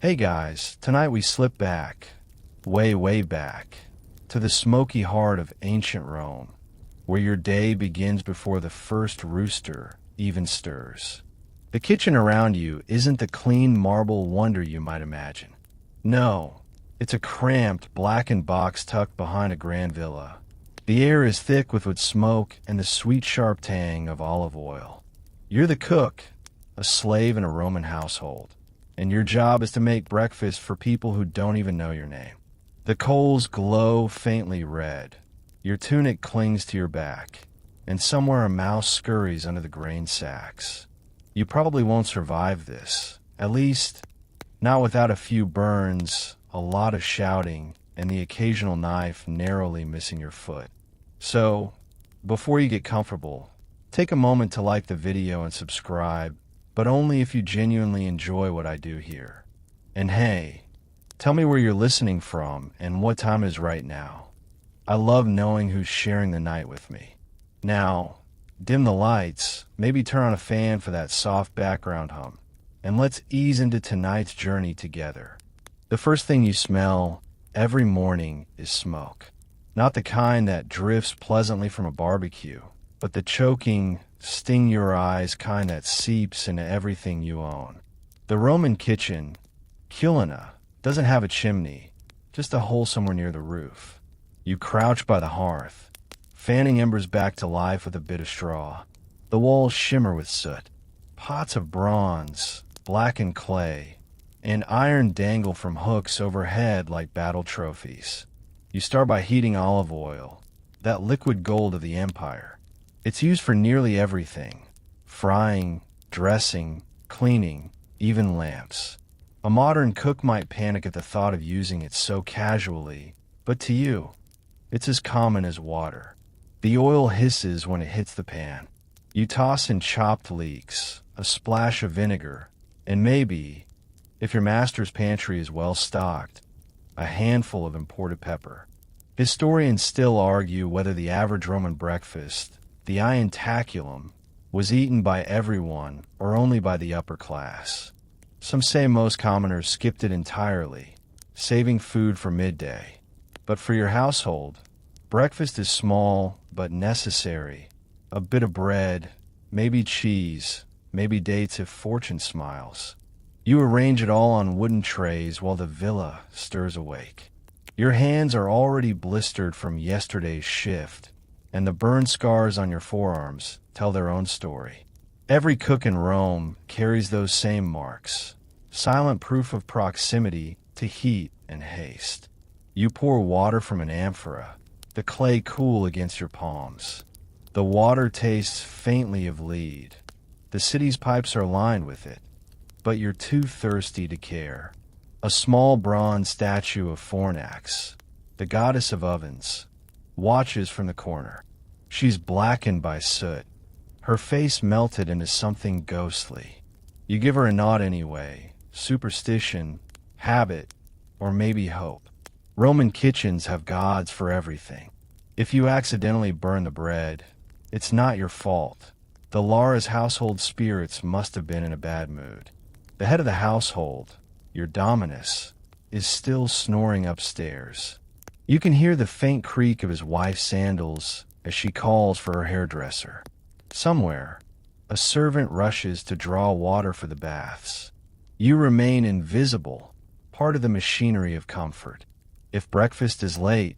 Hey guys, tonight we slip back, way back, to the smoky heart of ancient Rome, where your day begins before the first rooster even stirs. The kitchen around you isn't the clean marble wonder you might imagine. No, it's a cramped, blackened box tucked behind a grand villa. The air is thick with smoke and the sweet sharp tang of olive oil. You're the cook, a slave in a Roman household, and your job is to make breakfast for people who don't even know your name. The coals glow faintly red, your tunic clings to your back, and somewhere a mouse scurries under the grain sacks. You probably won't survive this, at least not without a few burns, a lot of shouting, and the occasional knife narrowly missing your foot. So, before you get comfortable, take a moment to like the video and subscribe, but only if you genuinely enjoy what I do here. And hey, tell me where you're listening from and what time it is right now. I love knowing who's sharing the night with me. Now, dim the lights, maybe turn on a fan for that soft background hum, and let's ease into tonight's journey together. The first thing you smell every morning is smoke. Not the kind that drifts pleasantly from a barbecue, but the choking, sting your eyes kind that seeps into everything you own. The Roman kitchen, culina, doesn't have a chimney, just a hole somewhere near the roof. You crouch by the hearth, fanning embers back to life with a bit of straw. The walls shimmer with soot. Pots of bronze, blackened clay, and iron dangle from hooks overhead like battle trophies. You start by heating olive oil, that liquid gold of the empire. It's used for nearly everything: frying, dressing, cleaning, even lamps. A modern cook might panic at the thought of using it so casually, but to you, it's as common as water. The oil hisses when it hits the pan. You toss in chopped leeks, a splash of vinegar, and maybe, if your master's pantry is well stocked, a handful of imported pepper. Historians still argue whether the average Roman breakfast, the ientaculum, was eaten by everyone or only by the upper class. Some say most commoners skipped it entirely, saving food for midday. But for your household, breakfast is small but necessary. A bit of bread, maybe cheese, maybe dates if fortune smiles. You arrange it all on wooden trays while the villa stirs awake. Your hands are already blistered from yesterday's shift, and the burn scars on your forearms tell their own story. Every cook in Rome carries those same marks, silent proof of proximity to heat and haste. You pour water from an amphora, the clay cool against your palms. The water tastes faintly of lead. The city's pipes are lined with it, but you're too thirsty to care. A small bronze statue of Fornax, the goddess of ovens, watches from the corner. She's blackened by soot, her face melted into something ghostly. You give her a nod anyway, superstition, habit, or maybe hope. Roman kitchens have gods for everything. If you accidentally burn the bread, it's not your fault. The Lara's household spirits must have been in a bad mood. The head of the household, your dominus, is still snoring upstairs. You can hear the faint creak of his wife's sandals as she calls for her hairdresser. Somewhere, a servant rushes to draw water for the baths. You remain invisible, part of the machinery of comfort. If breakfast is late,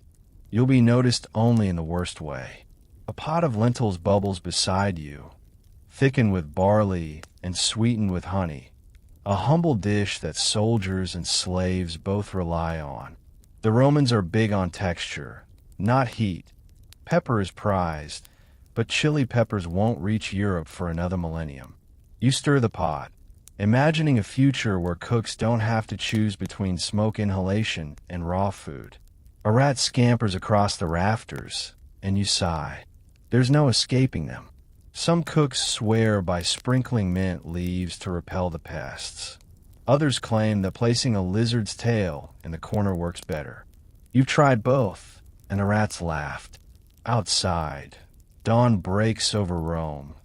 you'll be noticed only in the worst way. A pot of lentils bubbles beside you, thickened with barley and sweetened with honey, a humble dish that soldiers and slaves both rely on. The Romans are big on texture, not heat. Pepper is prized, but chili peppers won't reach Europe for another millennium. You stir the pot, imagining a future where cooks don't have to choose between smoke inhalation and raw food. A rat scampers across the rafters, and you sigh. There's no escaping them. Some cooks swear by sprinkling mint leaves to repel the pests. Others claim that placing a lizard's tail in the corner works better. You've tried both, and the rats laughed. Outside, dawn breaks over Rome.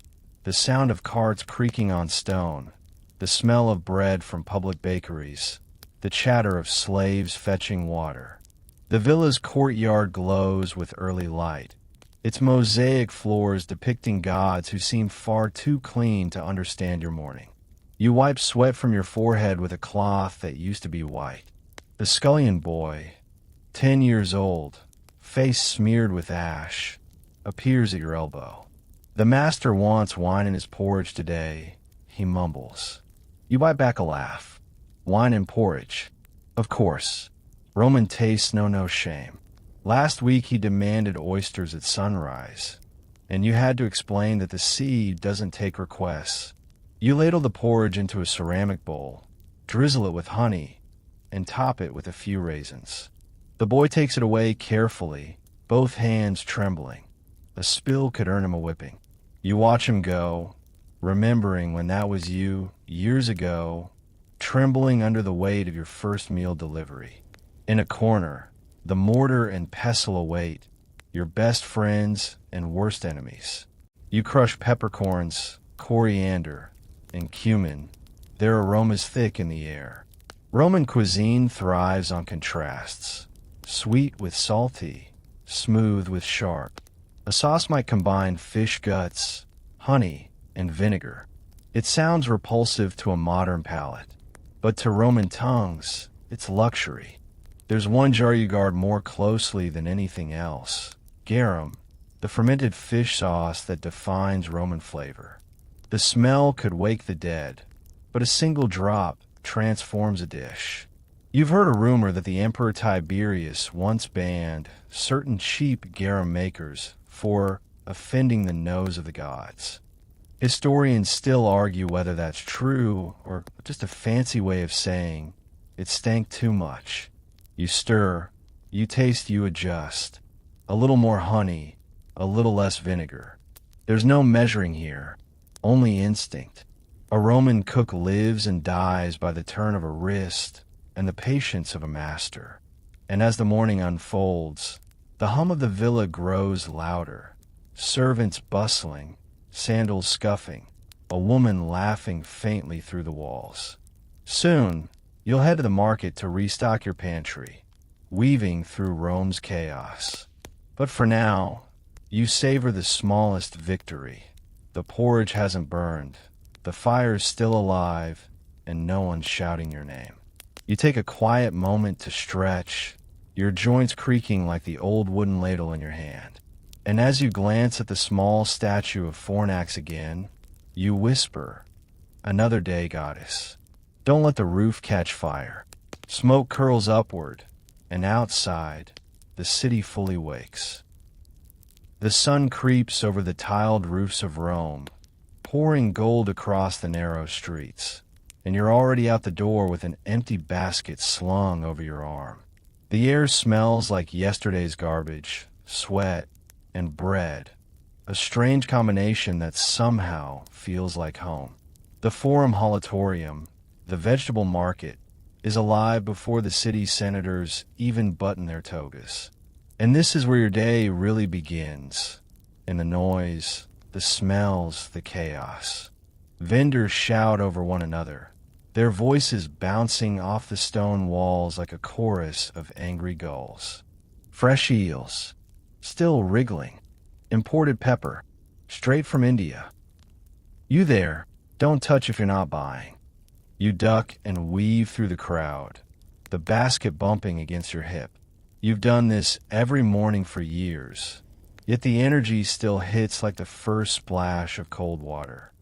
The sound of carts creaking on stone, the smell of bread from public bakeries, the chatter of slaves fetching water. The villa's courtyard glows with early light, its mosaic floors depicting gods who seem far too clean to understand your morning. You wipe sweat from your forehead with a cloth that used to be white. The scullion boy, 10 years old, face smeared with ash, appears at your elbow. The master wants wine in his porridge today, he mumbles. You bite back a laugh. Wine and porridge. Of course. Roman tastes know no shame. Last week he demanded oysters at sunrise, and you had to explain that the sea doesn't take requests. You ladle the porridge into a ceramic bowl, drizzle it with honey, and top it with a few raisins. The boy takes it away carefully, both hands trembling. A spill could earn him a whipping. You watch him go, remembering when that was you, years ago, trembling under the weight of your first meal delivery. In a corner, the mortar and pestle await, your best friends and worst enemies. You crush peppercorns, coriander, and cumin, their aromas thick in the air. Roman cuisine thrives on contrasts, sweet with salty, smooth with sharp. A sauce might combine fish guts, honey, and vinegar. It sounds repulsive to a modern palate, but to Roman tongues, it's luxury. There's one jar you guard more closely than anything else: garum, the fermented fish sauce that defines Roman flavor. The smell could wake the dead, but a single drop transforms a dish. You've heard a rumor that the Emperor Tiberius once banned certain cheap garum makers for offending the nose of the gods. Historians still argue whether that's true or just a fancy way of saying it stank too much. You stir, you taste, you adjust. A little more honey, a little less vinegar. There's no measuring here, only instinct. A Roman cook lives and dies by the turn of a wrist and the patience of a master. And as the morning unfolds, the hum of the villa grows louder. Servants bustling, sandals scuffing, a woman laughing faintly through the walls. Soon, you'll head to the market to restock your pantry, weaving through Rome's chaos. But for now, you savor the smallest victory. The porridge hasn't burned, the fire's still alive, and no one's shouting your name. You take a quiet moment to stretch, your joints creaking like the old wooden ladle in your hand. And as you glance at the small statue of Fornax again, you whisper, "Another day, goddess." Don't let the roof catch fire. Smoke curls upward, and outside, the city fully wakes. The sun creeps over the tiled roofs of Rome, pouring gold across the narrow streets, and you're already out the door with an empty basket slung over your arm. The air smells like yesterday's garbage, sweat, and bread, a strange combination that somehow feels like home. The Forum Holatorium, the vegetable market, is alive before the city's senators even button their togas. And this is where your day really begins, in the noise, the smells, the chaos. Vendors shout over one another, their voices bouncing off the stone walls like a chorus of angry gulls. Fresh eels, still wriggling. Imported pepper, straight from India. You there, don't touch if you're not buying. You duck and weave through the crowd, the basket bumping against your hip. You've done this every morning for years, yet the energy still hits like the first splash of cold water.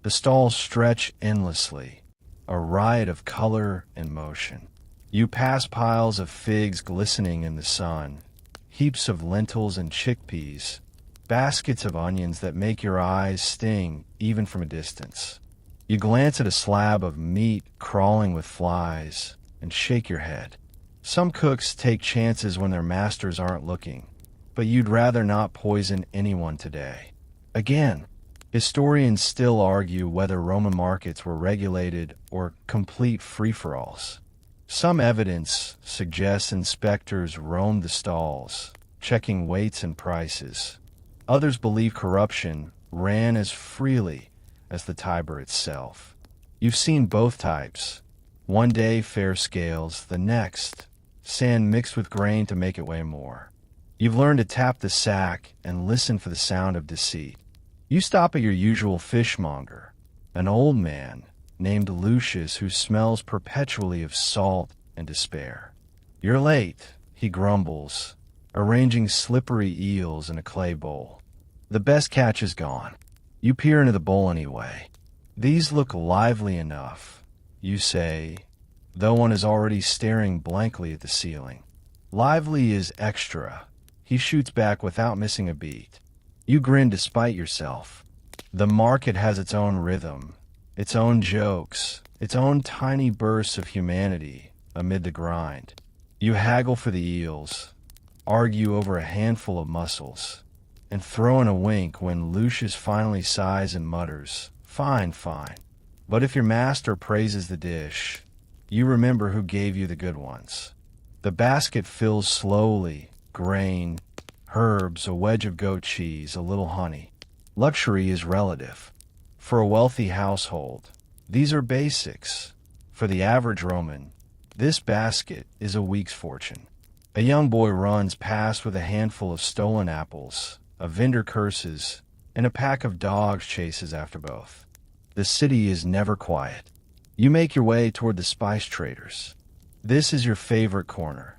The stalls stretch endlessly, a riot of color and motion. You pass piles of figs glistening in the sun, heaps of lentils and chickpeas, baskets of onions that make your eyes sting even from a distance. You glance at a slab of meat crawling with flies and shake your head. Some cooks take chances when their masters aren't looking, but you'd rather not poison anyone today. Again, historians still argue whether Roman markets were regulated or complete free-for-alls. Some evidence suggests inspectors roamed the stalls, checking weights and prices. Others believe corruption ran as freely as the Tiber itself. You've seen both types, One day fair scales, the next sand mixed with grain to make it weigh more. You've learned to tap the sack and listen for the sound of deceit. You stop at your usual fishmonger, an old man named Lucius who smells perpetually of salt and despair. You're late, he grumbles, arranging slippery eels in a clay bowl. The best catch is gone. You peer into the bowl anyway. These look lively enough, you say, though one is already staring blankly at the ceiling. Lively is extra, he shoots back without missing a beat. You grin despite yourself. The market has its own rhythm, its own jokes, its own tiny bursts of humanity amid the grind. You haggle for the eels, argue over a handful of mussels, and throw in a wink when Lucius finally sighs and mutters, "Fine, fine." But if your master praises the dish, you remember who gave you the good ones. The basket fills slowly, grain, herbs, a wedge of goat cheese, a little honey. Luxury is relative. For a wealthy household, these are basics. For the average Roman, this basket is a week's fortune. A young boy runs past with a handful of stolen apples, a vendor curses, and a pack of dogs chases after both. The city is never quiet. You make your way toward the spice traders. This is your favorite corner.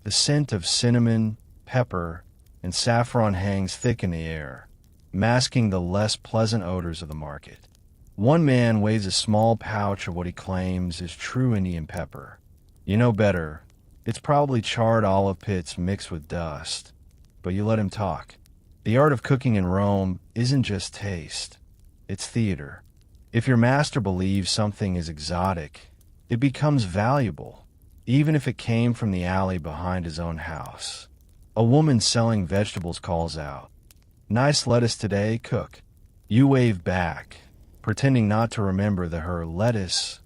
The scent of cinnamon, pepper, and saffron hangs thick in the air, masking the less pleasant odors of the market. One man waves a small pouch of what he claims is true Indian pepper. You know better. It's probably charred olive pits mixed with dust. But you let him talk. The art of cooking in Rome isn't just taste. It's theater. If your master believes something is exotic, it becomes valuable, even if it came from the alley behind his own house. A woman selling vegetables calls out, "Nice lettuce today, cook." You wave back, pretending not to remember that her lettuce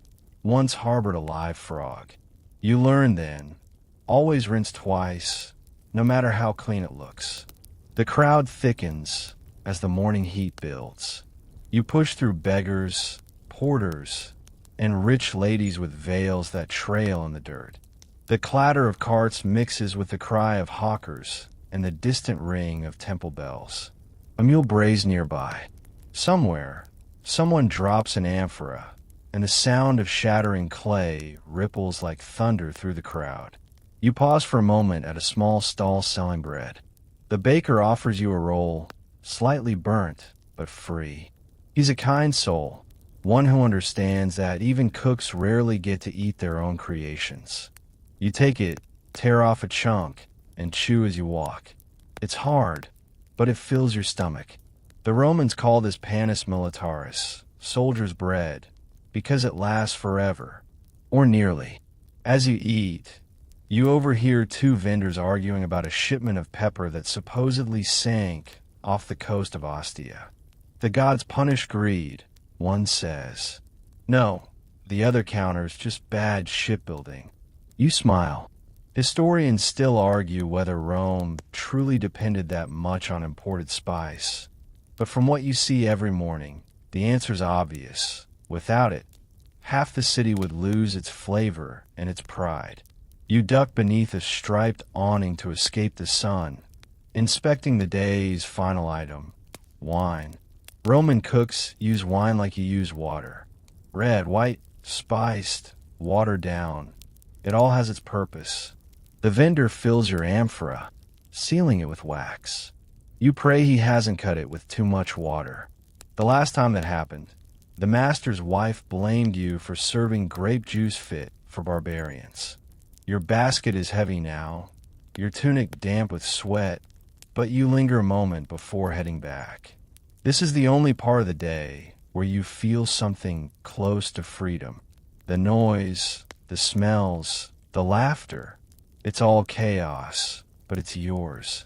once harbored a live frog. You learn then, always rinse twice, no matter how clean it looks. The crowd thickens as the morning heat builds. You push through beggars, porters, and rich ladies with veils that trail in the dirt. The clatter of carts mixes with the cry of hawkers and the distant ring of temple bells. A mule brays nearby. Somewhere, someone drops an amphora, and the sound of shattering clay ripples like thunder through the crowd. You pause for a moment at a small stall selling bread. The baker offers you a roll, slightly burnt, but free. He's a kind soul, one who understands that even cooks rarely get to eat their own creations. You take it, tear off a chunk, and chew as you walk. It's hard, but it fills your stomach. The Romans call this panis militaris, soldier's bread, because it lasts forever, or nearly. As you eat, you overhear two vendors arguing about a shipment of pepper that supposedly sank off the coast of Ostia. The gods punish greed, one says. No, the other counters, just bad shipbuilding. You smile. Historians still argue whether Rome truly depended that much on imported spice. But from what you see every morning, the answer's obvious. Without it, half the city would lose its flavor and its pride. You duck beneath a striped awning to escape the sun, inspecting the day's final item, wine. Roman cooks use wine like you use water. Red, white, spiced, watered down. It all has its purpose. The vendor fills your amphora, sealing it with wax. You pray he hasn't cut it with too much water. The last time that happened, the master's wife blamed you for serving grape juice fit for barbarians. Your basket is heavy now, your tunic damp with sweat, but you linger a moment before heading back. This is the only part of the day where you feel something close to freedom. The noise, the smells, the laughter. It's all chaos, but it's yours.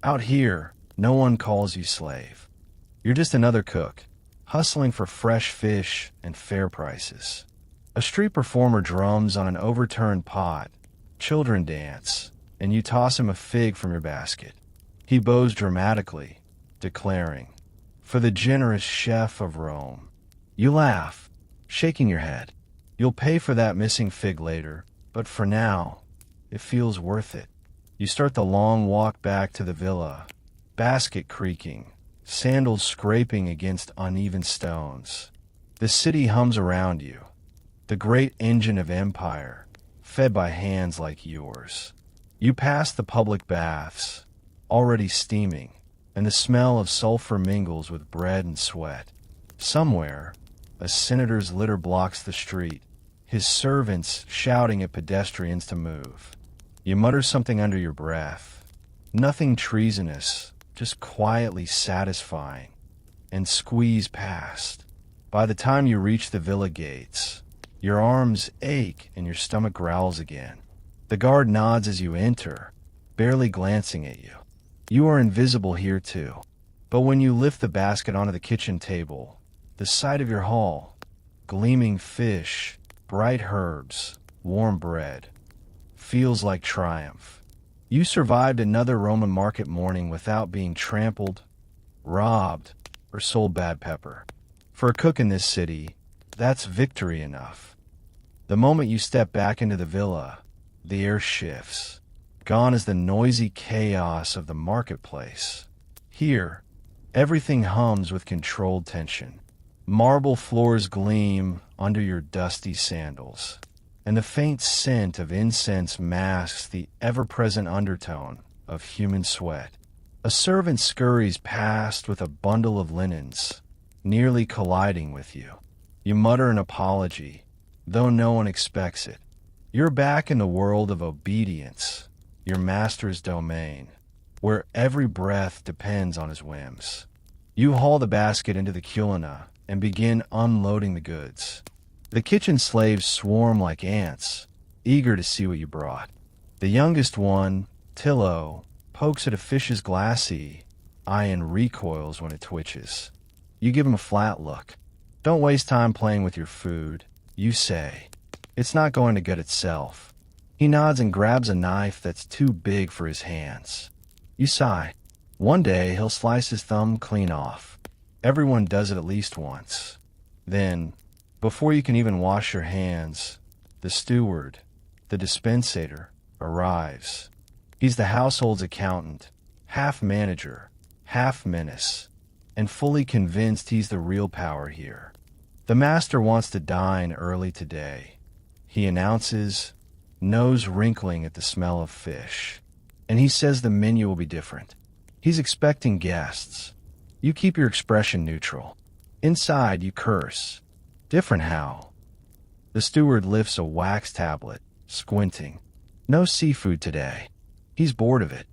Out here, no one calls you slave. You're just another cook, hustling for fresh fish and fair prices. A street performer drums on an overturned pot. Children dance, and you toss him a fig from your basket. He bows dramatically, declaring, "For the generous chef of Rome." You laugh, shaking your head. You'll pay for that missing fig later, but for now, it feels worth it. You start the long walk back to the villa, basket creaking, sandals scraping against uneven stones. The city hums around you, the great engine of empire, fed by hands like yours. You pass the public baths, already steaming, and the smell of sulfur mingles with bread and sweat. Somewhere, a senator's litter blocks the street, his servants shouting at pedestrians to move. You mutter something under your breath. Nothing treasonous, just quietly satisfying, and squeeze past. By the time you reach the villa gates, your arms ache and your stomach growls again. The guard nods as you enter, barely glancing at you. You are invisible here too. But when you lift the basket onto the kitchen table, the sight of your haul, gleaming fish, bright herbs, warm bread, feels like triumph. You survived another Roman market morning without being trampled, robbed, or sold bad pepper. For a cook in this city, that's victory enough. The moment you step back into the villa, the air shifts. Gone is the noisy chaos of the marketplace. Here, everything hums with controlled tension. Marble floors gleam under your dusty sandals, and the faint scent of incense masks the ever-present undertone of human sweat. A servant scurries past with a bundle of linens, nearly colliding with you. You mutter an apology, though no one expects it. You're back in the world of obedience, your master's domain, where every breath depends on his whims. You haul the basket into the culina and begin unloading the goods. The kitchen slaves swarm like ants, eager to see what you brought. The youngest one, Tillo, pokes at a fish's glassy eye and recoils when it twitches. You give him a flat look. Don't waste time playing with your food, you say. It's not going to gut itself. He nods and grabs a knife that's too big for his hands. You sigh. One day he'll slice his thumb clean off. Everyone does it at least once. Then, before you can even wash your hands, the steward, the dispensator, arrives. He's the household's accountant, half manager, half menace, and fully convinced he's the real power here. The master wants to dine early today, he announces, nose wrinkling at the smell of fish. And he says the menu will be different. He's expecting guests. You keep your expression neutral. Inside, you curse. Different how? The steward lifts a wax tablet, squinting. No seafood today. He's bored of it.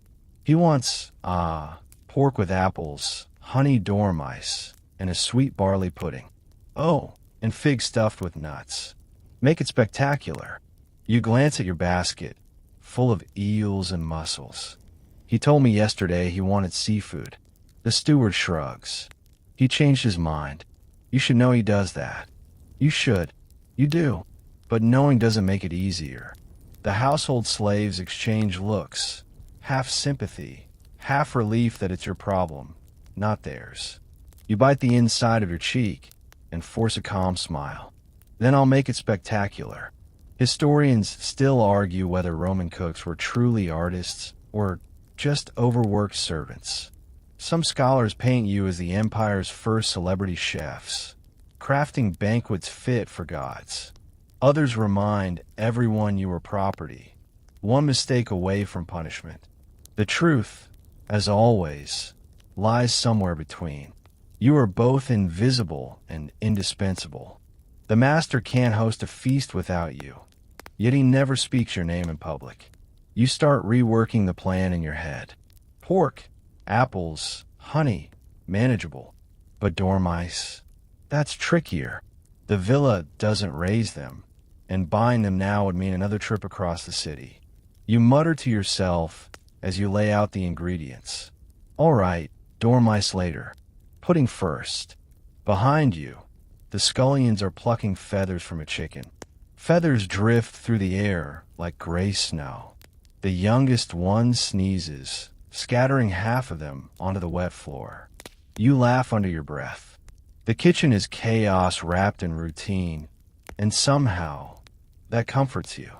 He wants, pork with apples, honey dormice, and a sweet barley pudding. Oh, and figs stuffed with nuts. Make it spectacular. You glance at your basket, full of eels and mussels. He told me yesterday he wanted seafood. The steward shrugs. He changed his mind. You should know he does that. You should. You do. But knowing doesn't make it easier. The household slaves exchange looks, half sympathy, half relief that it's your problem, not theirs. You bite the inside of your cheek and force a calm smile. Then I'll make it spectacular. Historians still argue whether Roman cooks were truly artists or just overworked servants. Some scholars paint you as the empire's first celebrity chefs, crafting banquets fit for gods. Others remind everyone you were property, one mistake away from punishment. The truth, as always, lies somewhere between. You are both invisible and indispensable. The master can't host a feast without you, yet he never speaks your name in public. You start reworking the plan in your head. Pork, apples, honey, manageable. But dormice, that's trickier. The villa doesn't raise them, and buying them now would mean another trip across the city. You mutter to yourself as you lay out the ingredients. All right, dormice later. Pudding first. Behind you, the scullions are plucking feathers from a chicken. Feathers drift through the air like gray snow. The youngest one sneezes, scattering half of them onto the wet floor. You laugh under your breath. The kitchen is chaos wrapped in routine, And somehow, that comforts you.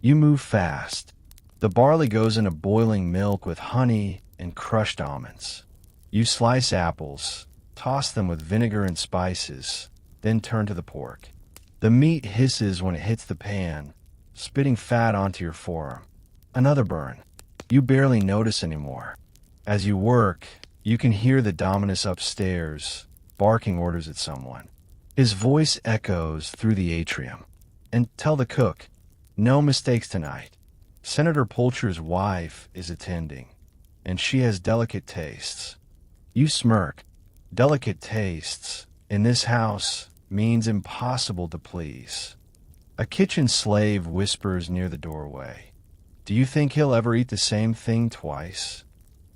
You move fast. The barley goes into boiling milk with honey and crushed almonds. You slice apples, toss them with vinegar and spices, then turn to the pork. The meat hisses when it hits the pan, spitting fat onto your forearm. Another burn. You barely notice anymore. As you work, you can hear the Dominus upstairs, barking orders at someone. His voice echoes through the atrium. And tell the cook, no mistakes tonight. Senator Poulter's wife is attending, and she has delicate tastes. You smirk. Delicate tastes, in this house, means impossible to please. A kitchen slave whispers near the doorway. Do you think he'll ever eat the same thing twice?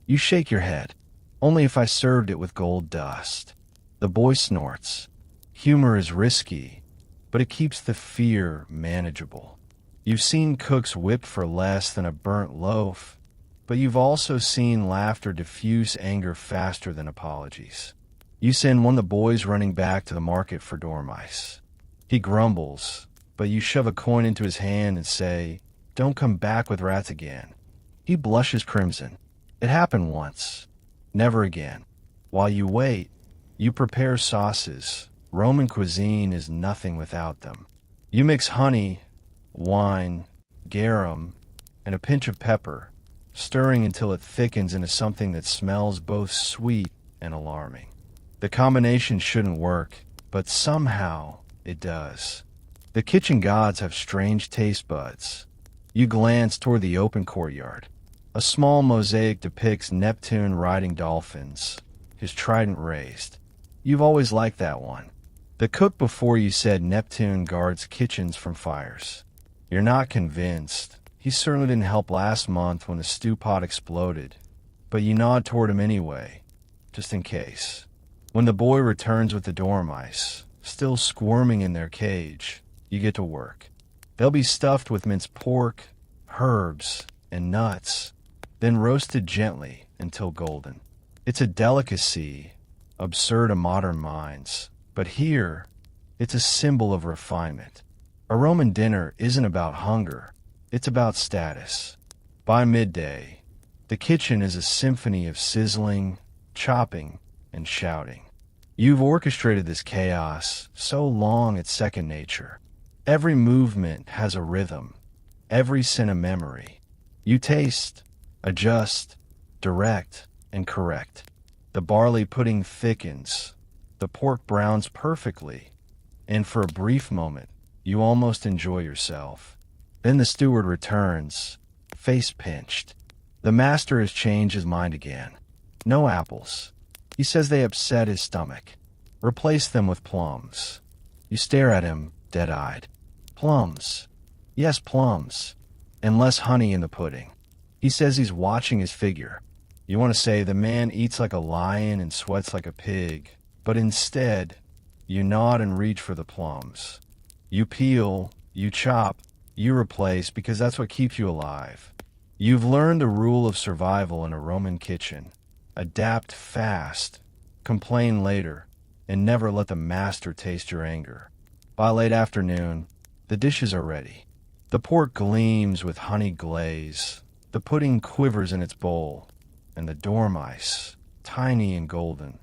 You shake your head. Only if I served it with gold dust. The boy snorts. Humor is risky, but it keeps the fear manageable. You've seen cooks whipped for less than a burnt loaf, but you've also seen laughter diffuse anger faster than apologies. You send one of the boys running back to the market for dormice. He grumbles, but you shove a coin into his hand and say, "Don't come back with rats again." He blushes crimson. It happened once. Never again. While you wait, you prepare sauces. Roman cuisine is nothing without them. You mix honey, wine, garum, and a pinch of pepper, stirring until it thickens into something that smells both sweet and alarming. The combination shouldn't work, but somehow it does. The kitchen gods have strange taste buds. You glance toward the open courtyard. A small mosaic depicts Neptune riding dolphins, his trident raised. You've always liked that one. The cook before you said Neptune guards kitchens from fires. You're not convinced. He certainly didn't help last month when the stew pot exploded, but you nod toward him anyway, just in case. When the boy returns with the dormice, still squirming in their cage, you get to work. They'll be stuffed with minced pork, herbs, and nuts, then roasted gently until golden. It's a delicacy, absurd to modern minds, but here, it's a symbol of refinement. A Roman dinner isn't about hunger, it's about status. By midday, the kitchen is a symphony of sizzling, chopping, and shouting. You've orchestrated this chaos so long it's second nature. Every movement has a rhythm, every sin a memory. You taste, adjust, direct, and correct. The barley pudding thickens, the pork browns perfectly, and for a brief moment, you almost enjoy yourself. Then the steward returns, face pinched. The master has changed his mind again. No apples. He says they upset his stomach. Replace them with plums. You stare at him, dead-eyed. Plums. Yes, plums. And less honey in the pudding. He says he's watching his figure. You want to say the man eats like a lion and sweats like a pig, but instead, you nod and reach for the plums. You peel, you chop, you replace because that's what keeps you alive. You've learned the rule of survival in a Roman kitchen. Adapt fast, complain later, and never let the master taste your anger. By late afternoon, the dishes are ready. The pork gleams with honey glaze, the pudding quivers in its bowl, and the dormice, tiny and golden,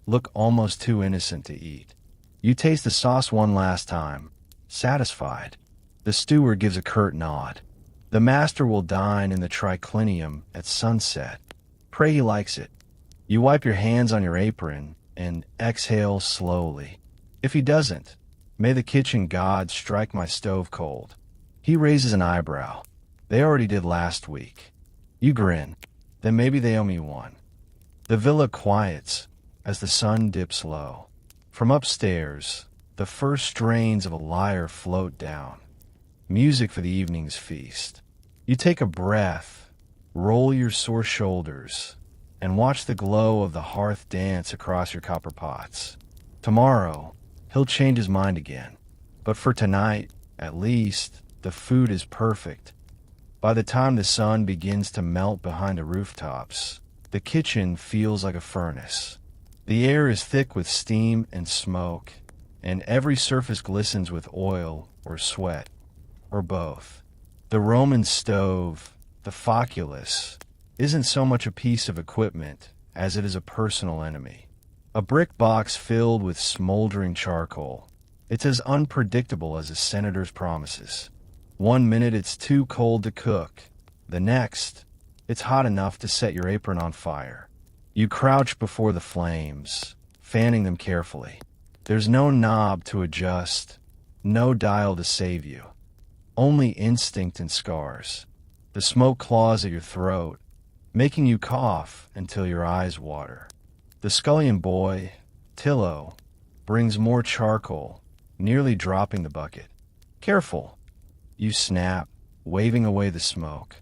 look almost too innocent to eat. You taste the sauce one last time, satisfied. The steward gives a curt nod. The master will dine in the triclinium at sunset. Pray he likes it. You wipe your hands on your apron and exhale slowly. If he doesn't, may the kitchen god strike my stove cold. He raises an eyebrow. They already did last week. You grin. Then maybe they owe me one. The villa quiets as the sun dips low. From upstairs, the first strains of a lyre float down. Music for the evening's feast. You take a breath, roll your sore shoulders, and watch the glow of the hearth dance across your copper pots. Tomorrow, he'll change his mind again. But for tonight, at least, the food is perfect. By the time the sun begins to melt behind the rooftops, the kitchen feels like a furnace. The air is thick with steam and smoke, and every surface glistens with oil or sweat, or both. The Roman stove, the foculus, isn't so much a piece of equipment as it is a personal enemy. A brick box filled with smoldering charcoal. It's as unpredictable as a senator's promises. One minute it's too cold to cook. The next, it's hot enough to set your apron on fire. You crouch before the flames, fanning them carefully. There's no knob to adjust, no dial to save you. Only instinct and scars. The smoke claws at your throat, making you cough until your eyes water. The scullion boy, Tillo, brings more charcoal, nearly dropping the bucket. Careful! You snap, waving away the smoke.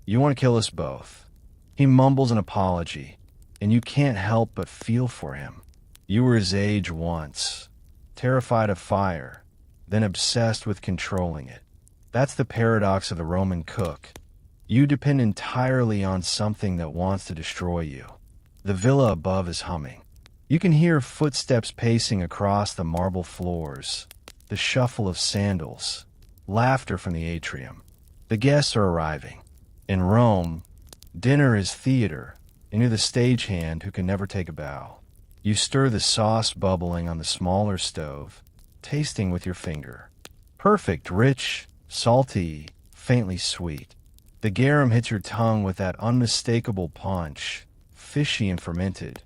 You want to kill us both. He mumbles an apology, and you can't help but feel for him. You were his age once, terrified of fire, then obsessed with controlling it. That's the paradox of the Roman cook. You depend entirely on something that wants to destroy you. The villa above is humming. You can hear footsteps pacing across the marble floors, the shuffle of sandals, laughter from the atrium. The guests are arriving. In Rome, dinner is theater, and you're the stagehand who can never take a bow. You stir the sauce bubbling on the smaller stove, tasting with your finger. Perfect, rich, salty, faintly sweet. The garum hits your tongue with that unmistakable punch, fishy and fermented,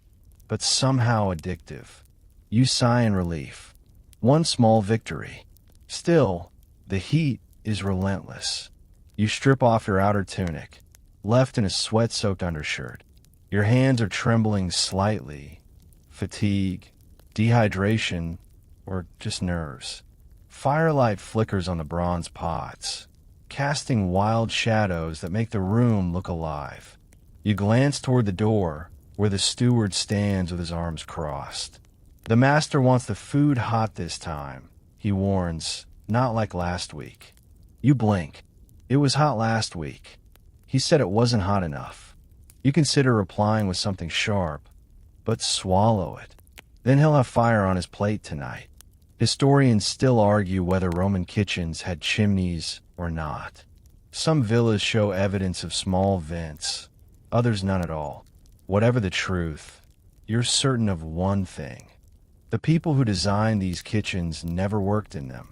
but somehow addictive. You sigh in relief. One small victory. Still, the heat is relentless. You strip off your outer tunic, left in a sweat-soaked undershirt. Your hands are trembling slightly. Fatigue, dehydration, or just nerves. Firelight flickers on the bronze pots, casting wild shadows that make the room look alive. You glance toward the door, where the steward stands with his arms crossed. The master wants the food hot this time, he warns, not like last week. You blink. It was hot last week. He said it wasn't hot enough. You consider replying with something sharp, but swallow it. Then he'll have fire on his plate tonight. Historians still argue whether Roman kitchens had chimneys or not. Some villas show evidence of small vents, others none at all. Whatever the truth, you're certain of one thing. The people who designed these kitchens never worked in them.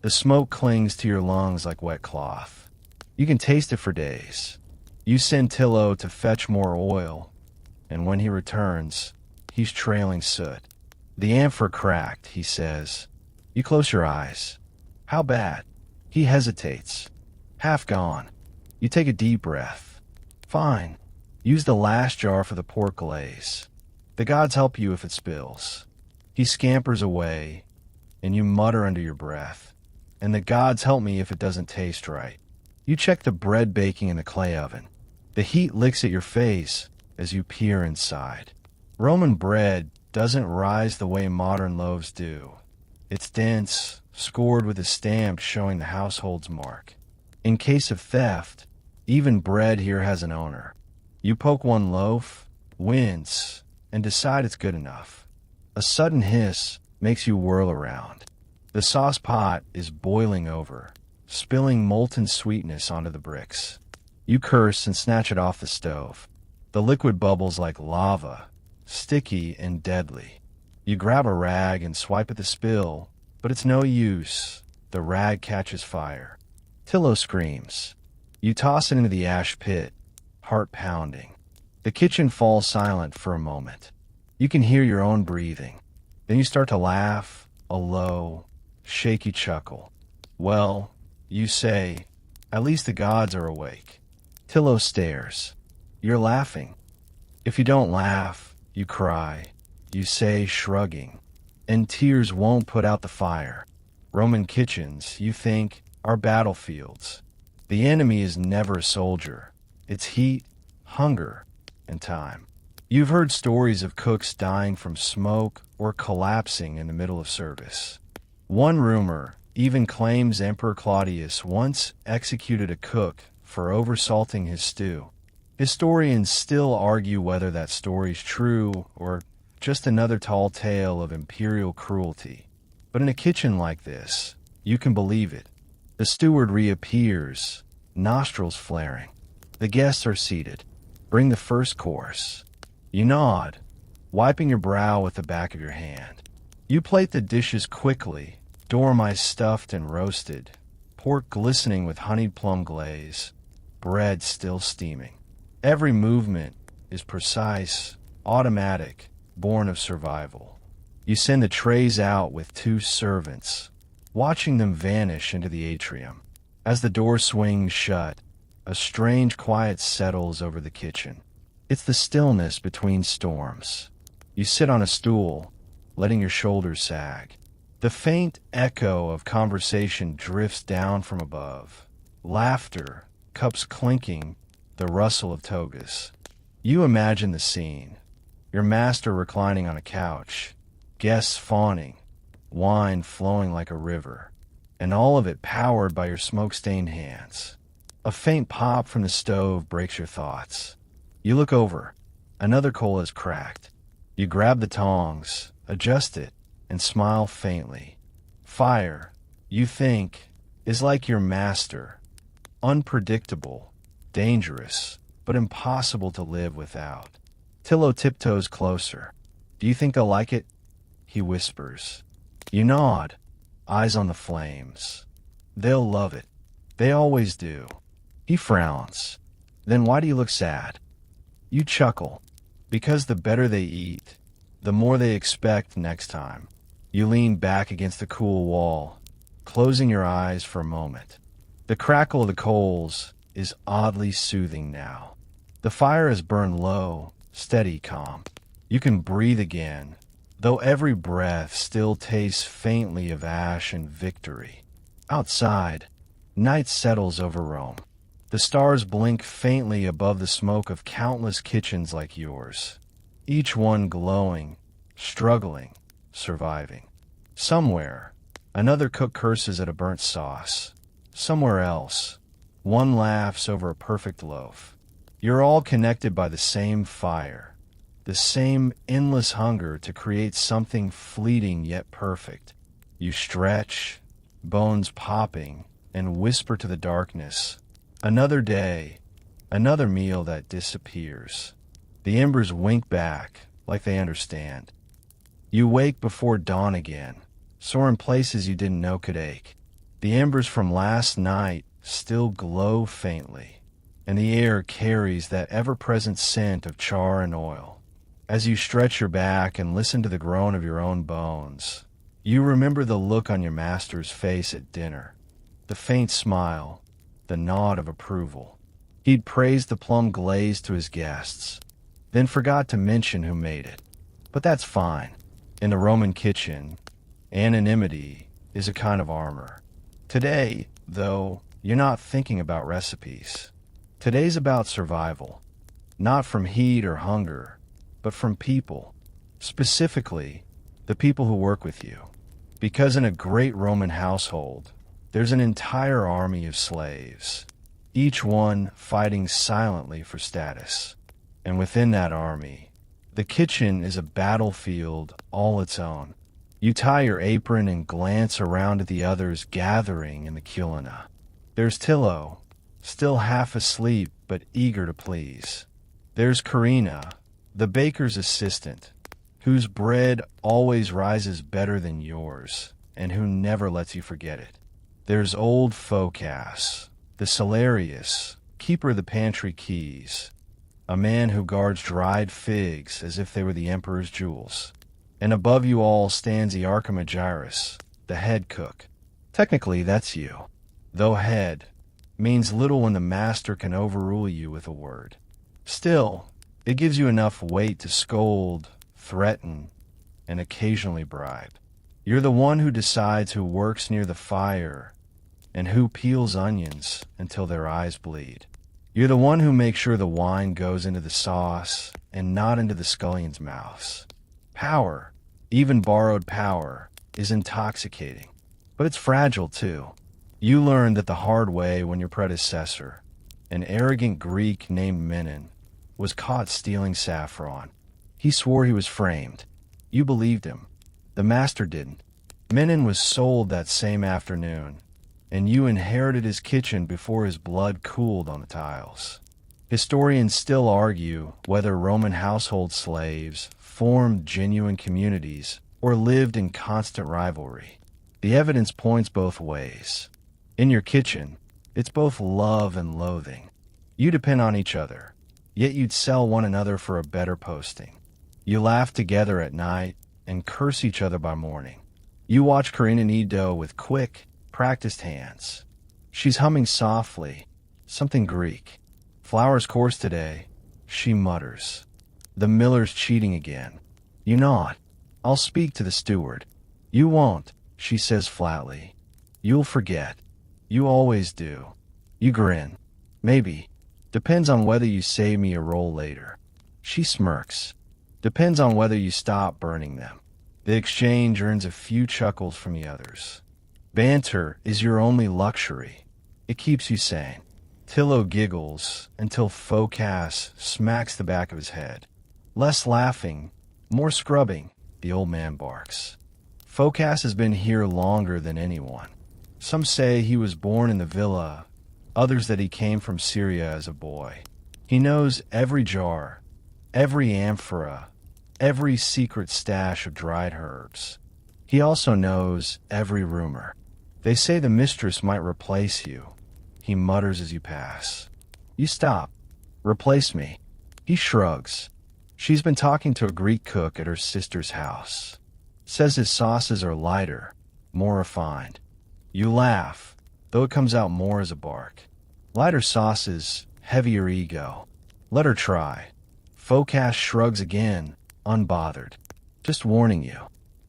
The smoke clings to your lungs like wet cloth. You can taste it for days. You send Tillo to fetch more oil, and when he returns, he's trailing soot. The amphora cracked, he says. You close your eyes. How bad? He hesitates. Half gone. You take a deep breath. Fine. Use the last jar for the pork glaze. The gods help you if it spills. He scampers away, and you mutter under your breath. And the gods help me if it doesn't taste right. You check the bread baking in the clay oven. The heat licks at your face as you peer inside. Roman bread doesn't rise the way modern loaves do. It's dense, scored with a stamp showing the household's mark. In case of theft, even bread here has an owner. You poke one loaf, wince, and decide it's good enough. A sudden hiss makes you whirl around. The sauce pot is boiling over, spilling molten sweetness onto the bricks. You curse and snatch it off the stove. The liquid bubbles like lava, sticky and deadly. You grab a rag and swipe at the spill, but it's no use. The rag catches fire. Tillo screams. You toss it into the ash pit, heart pounding. The kitchen falls silent for a moment. You can hear your own breathing. Then you start to laugh, a low, shaky chuckle. Well, you say, at least the gods are awake. Tillo stares. You're laughing. If you don't laugh, you cry. You say, shrugging. And tears won't put out the fire. Roman kitchens, you think, are battlefields. The enemy is never a soldier. It's heat, hunger, and time. You've heard stories of cooks dying from smoke or collapsing in the middle of service. One rumor even claims Emperor Claudius once executed a cook for oversalting his stew. Historians still argue whether that story's true or just another tall tale of imperial cruelty. But in a kitchen like this, you can believe it. The steward reappears, nostrils flaring. The guests are seated. Bring the first course. You nod, wiping your brow with the back of your hand. You plate the dishes quickly, dormice stuffed and roasted, pork glistening with honeyed plum glaze, bread still steaming. Every movement is precise, automatic, born of survival. You send the trays out with 2 servants, watching them vanish into the atrium. As the door swings shut, a strange quiet settles over the kitchen. It's the stillness between storms. You sit on a stool, letting your shoulders sag. The faint echo of conversation drifts down from above. Laughter, cups clinking, the rustle of togas. You imagine the scene. Your master reclining on a couch, guests fawning, wine flowing like a river, and all of it powered by your smoke-stained hands. A faint pop from the stove breaks your thoughts. You look over. Another coal is cracked. You grab the tongs, adjust it, and smile faintly. Fire, you think, is like your master. Unpredictable, dangerous, but impossible to live without. Tillo tiptoes closer. Do you think they'll like it? He whispers. You nod, eyes on the flames. They'll love it. They always do. He frowns. Then why do you look sad? You chuckle. Because the better they eat, the more they expect next time. You lean back against the cool wall, closing your eyes for a moment. The crackle of the coals is oddly soothing now. The fire has burned low, steady, calm. You can breathe again, though every breath still tastes faintly of ash and victory. Outside, night settles over Rome. The stars blink faintly above the smoke of countless kitchens like yours, each one glowing, struggling, surviving. Somewhere, another cook curses at a burnt sauce. Somewhere else, one laughs over a perfect loaf. You're all connected by the same fire, the same endless hunger to create something fleeting yet perfect. You stretch, bones popping, and whisper to the darkness, another day, another meal that disappears. The embers wink back, like they understand. You wake before dawn again, sore in places you didn't know could ache. The embers from last night still glow faintly, and the air carries that ever-present scent of char and oil. As you stretch your back and listen to the groan of your own bones, you remember the look on your master's face at dinner, the faint smile, the nod of approval. He'd praised the plum glaze to his guests, then forgot to mention who made it. But that's fine. In the Roman kitchen, anonymity is a kind of armor. Today, though, you're not thinking about recipes. Today's about survival, not from heat or hunger, but from people, specifically the people who work with you. Because in a great Roman household, there's an entire army of slaves, each one fighting silently for status. And within that army, the kitchen is a battlefield all its own. You tie your apron and glance around at the others gathering in the culina. There's Tillo, still half asleep but eager to please. There's Karina, the baker's assistant, whose bread always rises better than yours, and who never lets you forget it. There's old Foculus, the Salarius, keeper of the pantry keys, a man who guards dried figs as if they were the emperor's jewels. And above you all stands hierarchies, the head cook. Technically, that's you, though head means little when the master can overrule you with a word. Still, it gives you enough weight to scold, threaten, and occasionally bribe. You're the one who decides who works near the fire and who peels onions until their eyes bleed. You're the one who makes sure the wine goes into the sauce and not into the scullion's mouths. Power, even borrowed power, is intoxicating, but it's fragile too. You learned that the hard way when your predecessor, an arrogant Greek named Menon, was caught stealing saffron. He swore he was framed. You believed him. The master didn't. Menon was sold that same afternoon, and you inherited his kitchen before his blood cooled on the tiles. Historians still argue whether Roman household slaves formed genuine communities or lived in constant rivalry. The evidence points both ways. In your kitchen, it's both love and loathing. You depend on each other, yet you'd sell one another for a better posting. You laugh together at night and curse each other by morning. You watch Karina knead dough with quick, practiced hands. She's humming softly, something Greek. Flour's coarse today, she mutters. The miller's cheating again. You nod. I'll speak to the steward. You won't, she says flatly. You'll forget. You always do. You grin. Maybe. Depends on whether you save me a roll later. She smirks. Depends on whether you stop burning them. The exchange earns a few chuckles from the others. Banter is your only luxury. It keeps you sane. Tillo giggles until foculus smacks the back of his head. Less laughing, more scrubbing, the old man barks. Foculus has been here longer than anyone. Some say he was born in the villa, others that he came from Syria as a boy. He knows every jar, every amphora, every secret stash of dried herbs. He also knows every rumor. They say the mistress might replace you. He mutters as you pass. You stop. Replace me. He shrugs. She's been talking to a Greek cook at her sister's house. Says his sauces are lighter, more refined. You laugh, though it comes out more as a bark. Lighter sauces, heavier ego. Let her try. Foculus shrugs again, unbothered. Just warning you.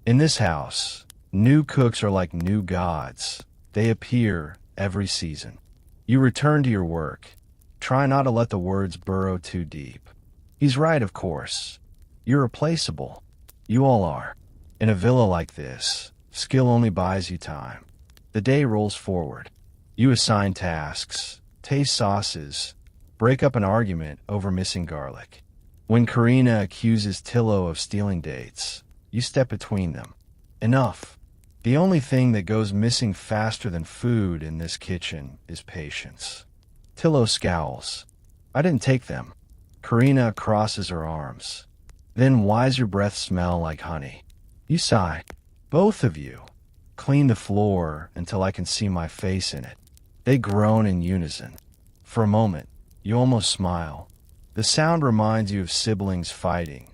In this house, new cooks are like new gods. They appear every season. You return to your work. Try not to let the words burrow too deep. He's right, of course. You're replaceable. You all are. In a villa like this, skill only buys you time. The day rolls forward. You assign tasks, taste sauces, break up an argument over missing garlic. When Karina accuses Tillo of stealing dates, you step between them. Enough. The only thing that goes missing faster than food in this kitchen is patience. Tillo scowls. I didn't take them. Karina crosses her arms. Then why's your breath smell like honey? You sigh. Both of you. Clean the floor until I can see my face in it. They groan in unison. For a moment, you almost smile. The sound reminds you of siblings fighting.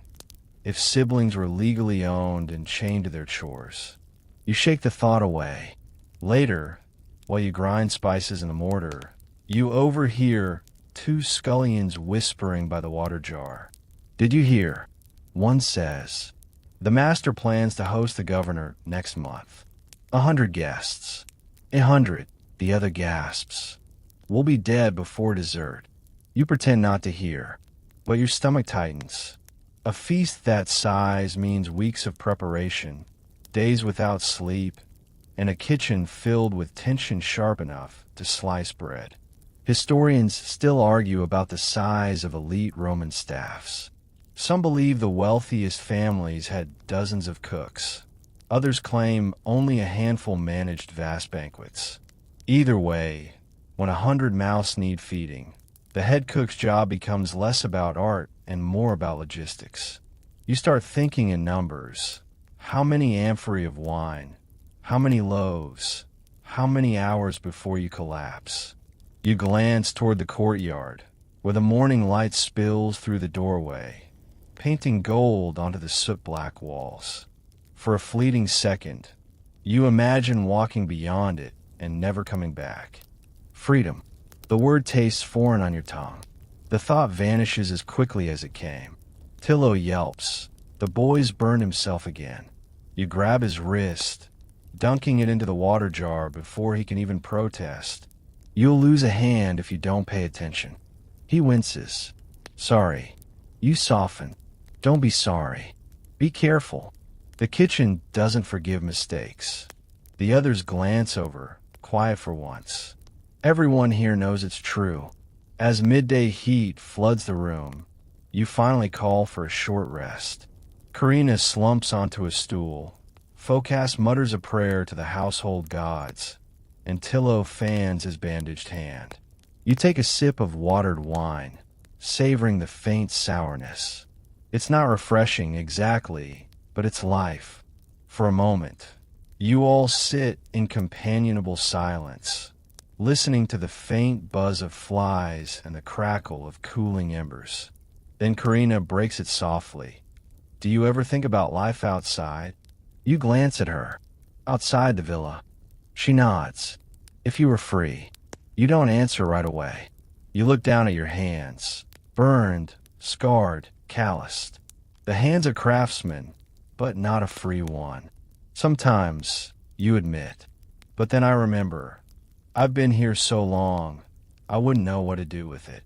If siblings were legally owned and chained to their chores. You shake the thought away. Later, while you grind spices in the mortar, you overhear two scullions whispering by the water jar. Did you hear? One says, the master plans to host the governor next month. 100 guests. 100, the other gasps. We'll be dead before dessert. You pretend not to hear, but your stomach tightens. A feast that size means weeks of preparation, days without sleep, and a kitchen filled with tension sharp enough to slice bread. Historians still argue about the size of elite Roman staffs. Some believe the wealthiest families had dozens of cooks. Others claim only a handful managed vast banquets. Either way, when 100 mouths need feeding, the head cook's job becomes less about art and more about logistics. You start thinking in numbers. How many amphorae of wine? How many loaves? How many hours before you collapse? You glance toward the courtyard, where the morning light spills through the doorway, painting gold onto the soot-black walls. For a fleeting second, you imagine walking beyond it and never coming back. Freedom. The word tastes foreign on your tongue. The thought vanishes as quickly as it came. Tillo yelps. The boy's burned himself again. You grab his wrist, dunking it into the water jar before he can even protest. You'll lose a hand if you don't pay attention. He winces. Sorry. You soften. Don't be sorry. Be careful. The kitchen doesn't forgive mistakes. The others glance over, quiet for once. Everyone here knows it's true. As midday heat floods the room, you finally call for a short rest. Karina slumps onto a stool, Foculus mutters a prayer to the household gods, and Tillo fans his bandaged hand. You take a sip of watered wine, savoring the faint sourness. It's not refreshing exactly, but it's life. For a moment, you all sit in companionable silence, listening to the faint buzz of flies and the crackle of cooling embers. Then Karina breaks it softly. Do you ever think about life outside? You glance at her. Outside the villa. She nods. If you were free. You don't answer right away. You look down at your hands. Burned, scarred, calloused. The hands of craftsmen, but not a free one. Sometimes, you admit. But then I remember. I've been here so long, I wouldn't know what to do with it.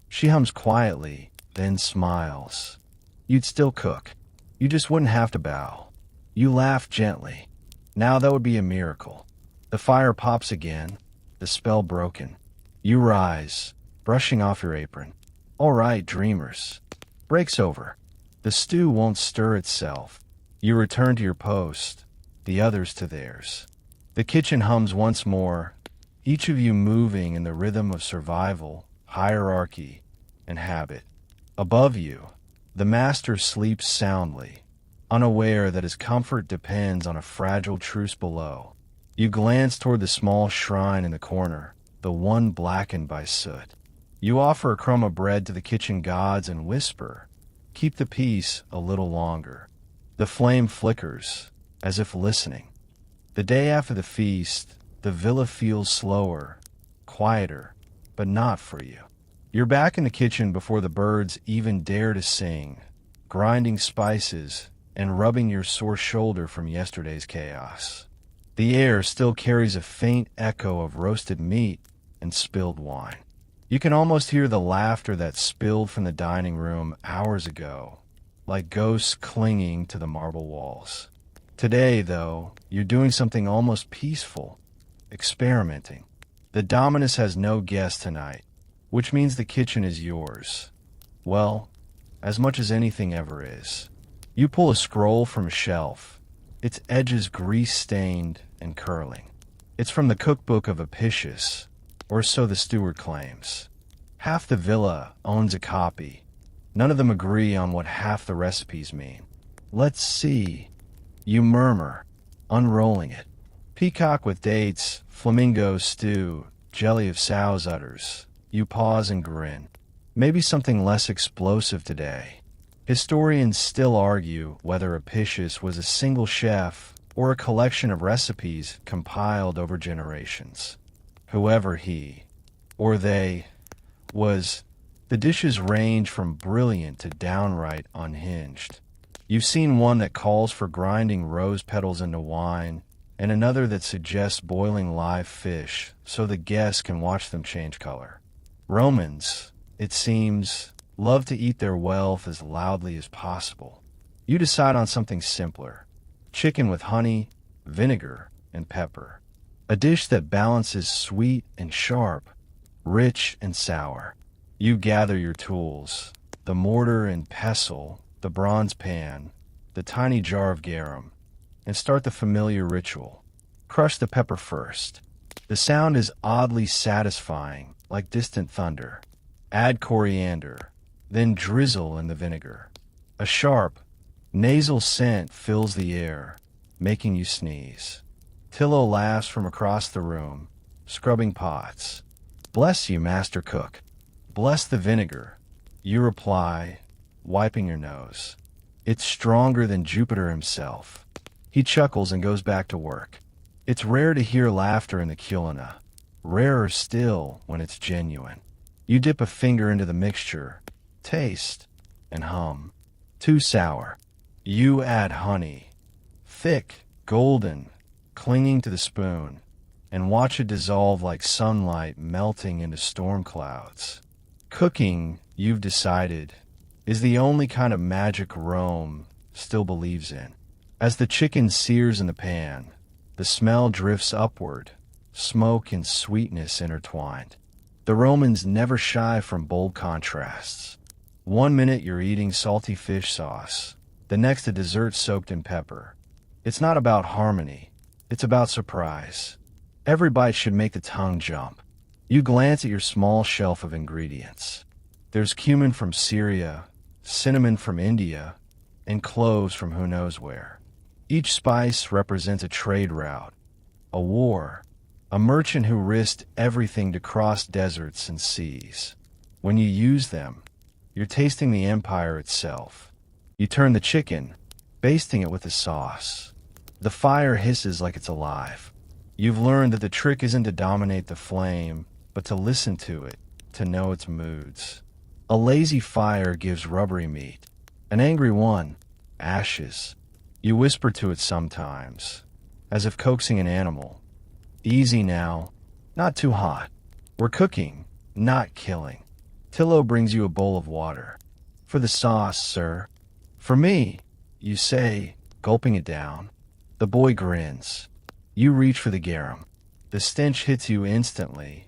She hums quietly, then smiles. You'd still cook. You just wouldn't have to bow. You laugh gently. Now that would be a miracle. The fire pops again, the spell broken. You rise, brushing off your apron. All right, dreamers. Break's over. The stew won't stir itself. You return to your post, the others to theirs. The kitchen hums once more, each of you moving in the rhythm of survival, hierarchy, and habit. Above you, the master sleeps soundly, unaware that his comfort depends on a fragile truce below. You glance toward the small shrine in the corner, the one blackened by soot. You offer a crumb of bread to the kitchen gods and whisper, "Keep the peace a little longer." The flame flickers, as if listening. The day after the feast, the villa feels slower, quieter, but not for you. You're back in the kitchen before the birds even dare to sing, grinding spices and rubbing your sore shoulder from yesterday's chaos. The air still carries a faint echo of roasted meat and spilled wine. You can almost hear the laughter that spilled from the dining room hours ago, like ghosts clinging to the marble walls. Today, though, you're doing something almost peaceful, experimenting. The Dominus has no guest tonight, which means the kitchen is yours. Well, as much as anything ever is. You pull a scroll from a shelf, its edges grease-stained and curling. It's from the cookbook of Apicius, or so the steward claims. Half the villa owns a copy. None of them agree on what half the recipes mean. Let's see. You murmur, unrolling it. Peacock with dates, flamingo stew, jelly of sow's udders. You pause and grin. Maybe something less explosive today. Historians still argue whether Apicius was a single chef or a collection of recipes compiled over generations. Whoever he, or they, was, the dishes range from brilliant to downright unhinged. You've seen one that calls for grinding rose petals into wine, and another that suggests boiling live fish so the guests can watch them change color. Romans, it seems, love to eat their wealth as loudly as possible. You decide on something simpler. Chicken with honey, vinegar, and pepper. A dish that balances sweet and sharp, rich and sour. You gather your tools, the mortar and pestle, the bronze pan, the tiny jar of garum, and start the familiar ritual. Crush the pepper first. The sound is oddly satisfying, like distant thunder. Add coriander, then drizzle in the vinegar. A sharp, nasal scent fills the air, making you sneeze. Tillo laughs from across the room, scrubbing pots. "Bless you, master cook. Bless the vinegar." You reply, wiping your nose. "It's stronger than Jupiter himself." He chuckles and goes back to work. It's rare to hear laughter in the culina. Rarer still when it's genuine. You dip a finger into the mixture, taste, and hum. Too sour. You add honey. Thick, golden, clinging to the spoon, and watch it dissolve like sunlight melting into storm clouds. Cooking, you've decided, is the only kind of magic Rome still believes in. As the chicken sears in the pan, the smell drifts upward, smoke and sweetness intertwined. The Romans never shy from bold contrasts. One minute you're eating salty fish sauce, the next a dessert soaked in pepper. It's not about harmony. It's about surprise. Every bite should make the tongue jump. You glance at your small shelf of ingredients. There's cumin from Syria, cinnamon from India, and cloves from who knows where. Each spice represents a trade route, a war, a merchant who risked everything to cross deserts and seas. When you use them, you're tasting the empire itself. You turn the chicken, basting it with the sauce. The fire hisses like it's alive. You've learned that the trick isn't to dominate the flame, but to listen to it, to know its moods. A lazy fire gives rubbery meat. An angry one, ashes. You whisper to it sometimes, as if coaxing an animal. Easy now, not too hot. We're cooking, not killing. Tillo brings you a bowl of water. For the sauce, sir. For me, you say, gulping it down. The boy grins. You reach for the garum. The stench hits you instantly.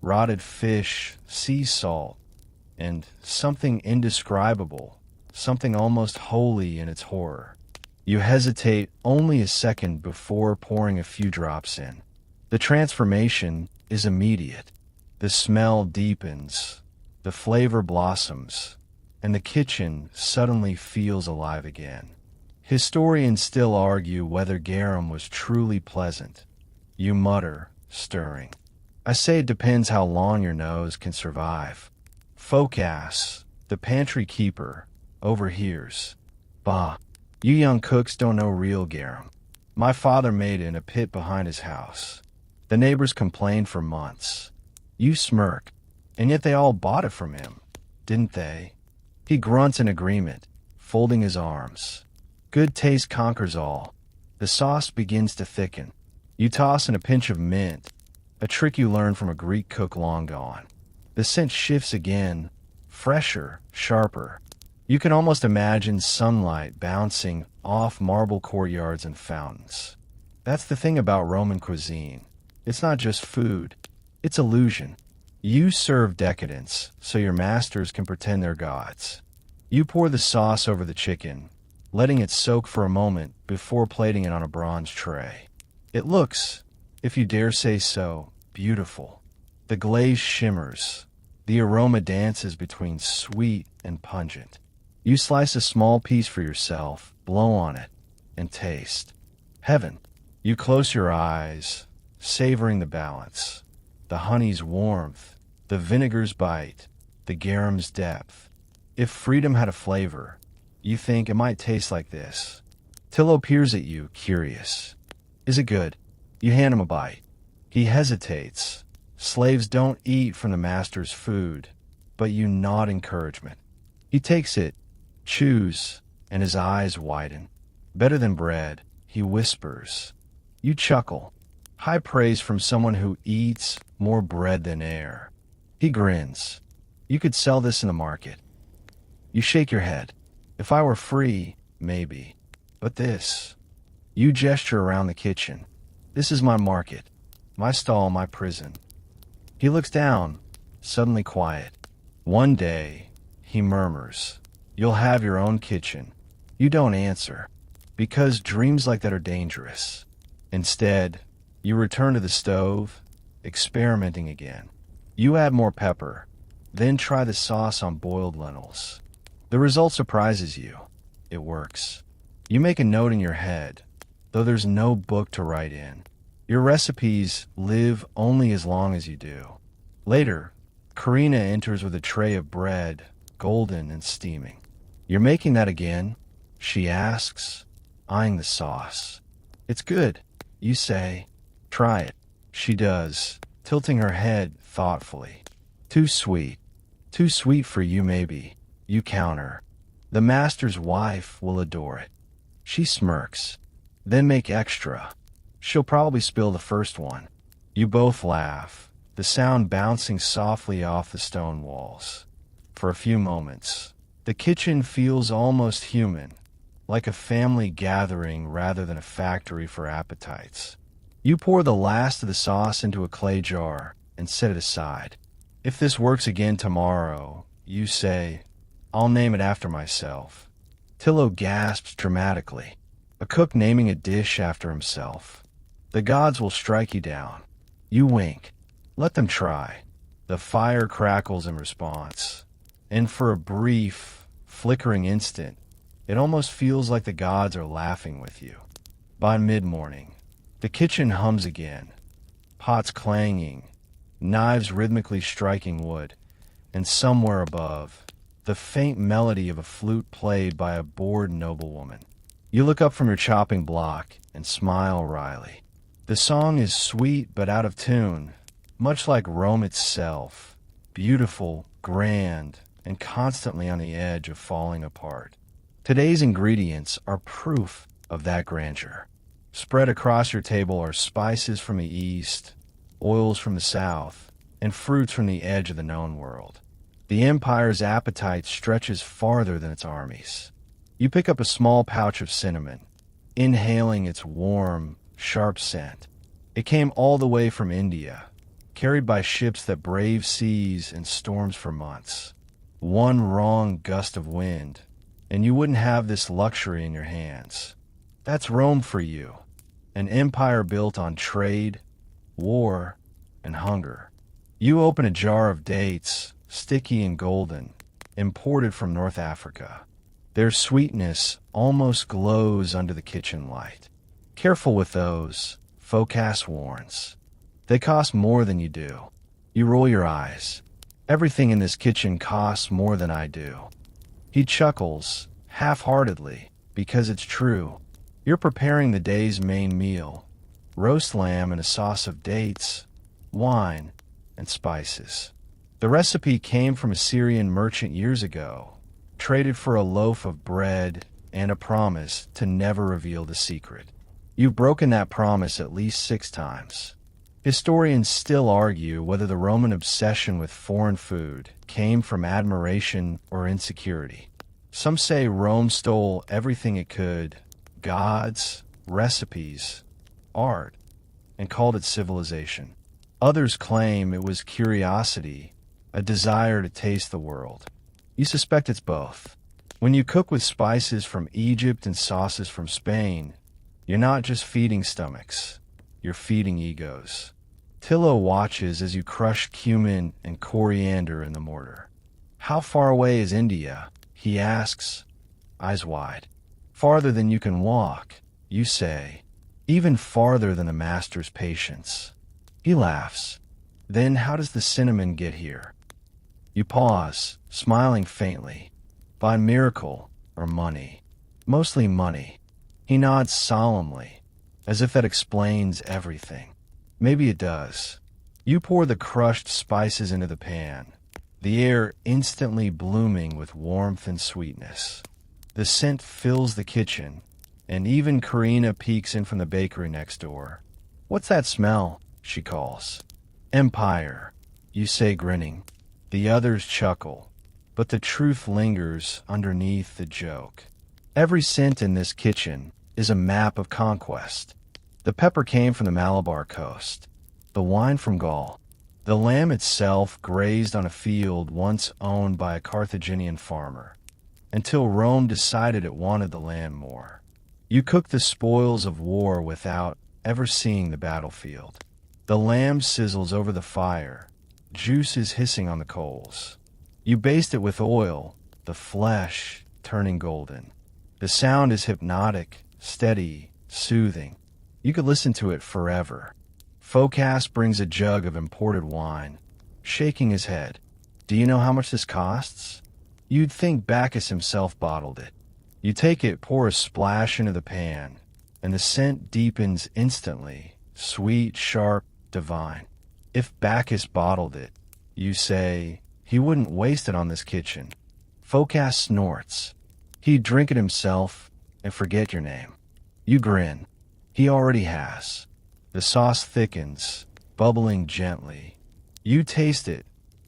Rotted fish, sea salt, and something indescribable, something almost holy in its horror. You hesitate only a second before pouring a few drops in. The transformation is immediate. The smell deepens, the flavor blossoms, and the kitchen suddenly feels alive again. Historians still argue whether garum was truly pleasant. You mutter, stirring. I say it depends how long your nose can survive. Foculus, the pantry keeper, overhears. Bah, you young cooks don't know real garum. My father made it in a pit behind his house. The neighbors complained for months. You smirk, and yet they all bought it from him, didn't they? He grunts in agreement, folding his arms. Good taste conquers all. The sauce begins to thicken. You toss in a pinch of mint, a trick you learned from a Greek cook long gone. The scent shifts again, fresher, sharper. You can almost imagine sunlight bouncing off marble courtyards and fountains. That's the thing about Roman cuisine. It's not just food, it's illusion. You serve decadence so your masters can pretend they're gods. You pour the sauce over the chicken, letting it soak for a moment before plating it on a bronze tray. It looks, if you dare say so, beautiful. The glaze shimmers. The aroma dances between sweet and pungent. You slice a small piece for yourself, blow on it, and taste. Heaven. You close your eyes, savoring the balance. The honey's warmth, the vinegar's bite, the garum's depth. If freedom had a flavor, you think it might taste like this. Tillo peers at you, curious. Is it good? You hand him a bite. He hesitates. Slaves don't eat from the master's food, but you nod encouragement. He takes it, chews, and his eyes widen. Better than bread, he whispers. You chuckle. High praise from someone who eats more bread than air. He grins. You could sell this in the market. You shake your head. If I were free, maybe. But this. You gesture around the kitchen. This is my market. My stall, my prison. He looks down, suddenly quiet. One day, he murmurs, you'll have your own kitchen. You don't answer, because dreams like that are dangerous. Instead, you return to the stove, experimenting again. You add more pepper, then try the sauce on boiled lentils. The result surprises you. It works. You make a note in your head, though there's no book to write in. Your recipes live only as long as you do. Later, Karina enters with a tray of bread, golden and steaming. You're making that again? She asks, eyeing the sauce. It's good, you say. Try it. She does, tilting her head thoughtfully. Too sweet. Too sweet for you, maybe. You counter. The master's wife will adore it. She smirks. Then make extra. She'll probably spill the first one. You both laugh, the sound bouncing softly off the stone walls. For a few moments, the kitchen feels almost human, like a family gathering rather than a factory for appetites. You pour the last of the sauce into a clay jar and set it aside. If this works again tomorrow, you say, I'll name it after myself. Tillo gasps dramatically. A cook naming a dish after himself. The gods will strike you down. You wink. Let them try. The fire crackles in response. And for a brief, flickering instant, it almost feels like the gods are laughing with you. By mid-morning, the kitchen hums again. Pots clanging, knives rhythmically striking wood, and somewhere above, the faint melody of a flute played by a bored noblewoman. You look up from your chopping block and smile wryly. The song is sweet but out of tune, much like Rome itself, beautiful, grand, and constantly on the edge of falling apart. Today's ingredients are proof of that grandeur. Spread across your table are spices from the east, oils from the south, and fruits from the edge of the known world. The empire's appetite stretches farther than its armies. You pick up a small pouch of cinnamon, inhaling its warm, sharp scent. It came all the way from India, carried by ships that brave seas and storms for months. One wrong gust of wind, and you wouldn't have this luxury in your hands. That's Rome for you, an empire built on trade, war, and hunger. You open a jar of dates, sticky and golden, imported from North Africa. Their sweetness almost glows under the kitchen light. Careful with those, foculus warns. They cost more than you do. You roll your eyes. Everything in this kitchen costs more than I do. He chuckles, half-heartedly, because it's true. You're preparing the day's main meal. Roast lamb and a sauce of dates, wine, and spices. The recipe came from a Syrian merchant years ago, traded for a loaf of bread and a promise to never reveal the secret. You've broken that promise at least 6 times. Historians still argue whether the Roman obsession with foreign food came from admiration or insecurity. Some say Rome stole everything it could, gods, recipes, art, and called it civilization. Others claim it was curiosity, a desire to taste the world. You suspect it's both. When you cook with spices from Egypt and sauces from Spain, you're not just feeding stomachs, you're feeding egos. Tillo watches as you crush cumin and coriander in the mortar. How far away is India? He asks, eyes wide. Farther than you can walk, you say. Even farther than the master's patience. He laughs. Then how does the cinnamon get here? You pause, smiling faintly. By miracle or money. Mostly money. He nods solemnly, as if that explains everything. Maybe it does. You pour the crushed spices into the pan, the air instantly blooming with warmth and sweetness. The scent fills the kitchen, and even Karina peeks in from the bakery next door. What's that smell? She calls. Empire, you say, grinning. The others chuckle, but the truth lingers underneath the joke. Every scent in this kitchen is a map of conquest. The pepper came from the Malabar coast, the wine from Gaul. The lamb itself grazed on a field once owned by a Carthaginian farmer, until Rome decided it wanted the land more. You cook the spoils of war without ever seeing the battlefield. The lamb sizzles over the fire, juice is hissing on the coals. You baste it with oil, the flesh turning golden. The sound is hypnotic, steady, soothing. You could listen to it forever. Foculus brings a jug of imported wine, shaking his head. Do you know how much this costs? You'd think Bacchus himself bottled it. You take it, pour a splash into the pan, and the scent deepens instantly, sweet, sharp, divine. If Bacchus bottled it, you say, he wouldn't waste it on this kitchen. Foculus snorts. He'd drink it himself and forget your name. You grin. He already has. The sauce thickens, bubbling gently. You taste it,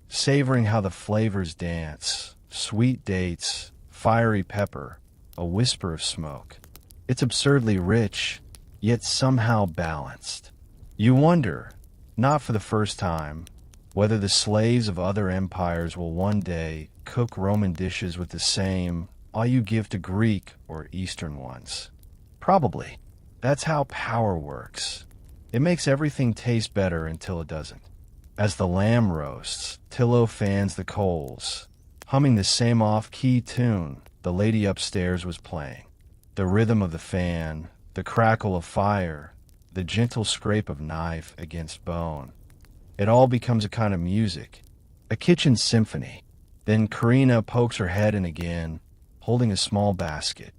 savoring how the flavors dance. Sweet dates, fiery pepper, a whisper of smoke. It's absurdly rich, yet somehow balanced. You wonder, not for the first time, whether the slaves of other empires will one day cook Roman dishes with the same all you give to Greek or Eastern ones. Probably. That's how power works. It makes everything taste better until it doesn't. As the lamb roasts, Tillo fans the coals, humming the same off-key tune the lady upstairs was playing. The rhythm of the fan, the crackle of fire, the gentle scrape of knife against bone. It all becomes a kind of music, a kitchen symphony. Then Karina pokes her head in again, holding a small basket.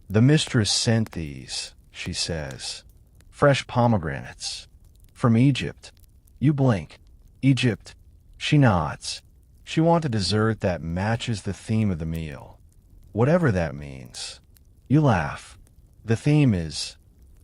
"The mistress sent these," she says. "Fresh pomegranates. From Egypt." You blink. "Egypt." She nods. She wants a dessert that matches the theme of the meal. Whatever that means. You laugh. The theme is,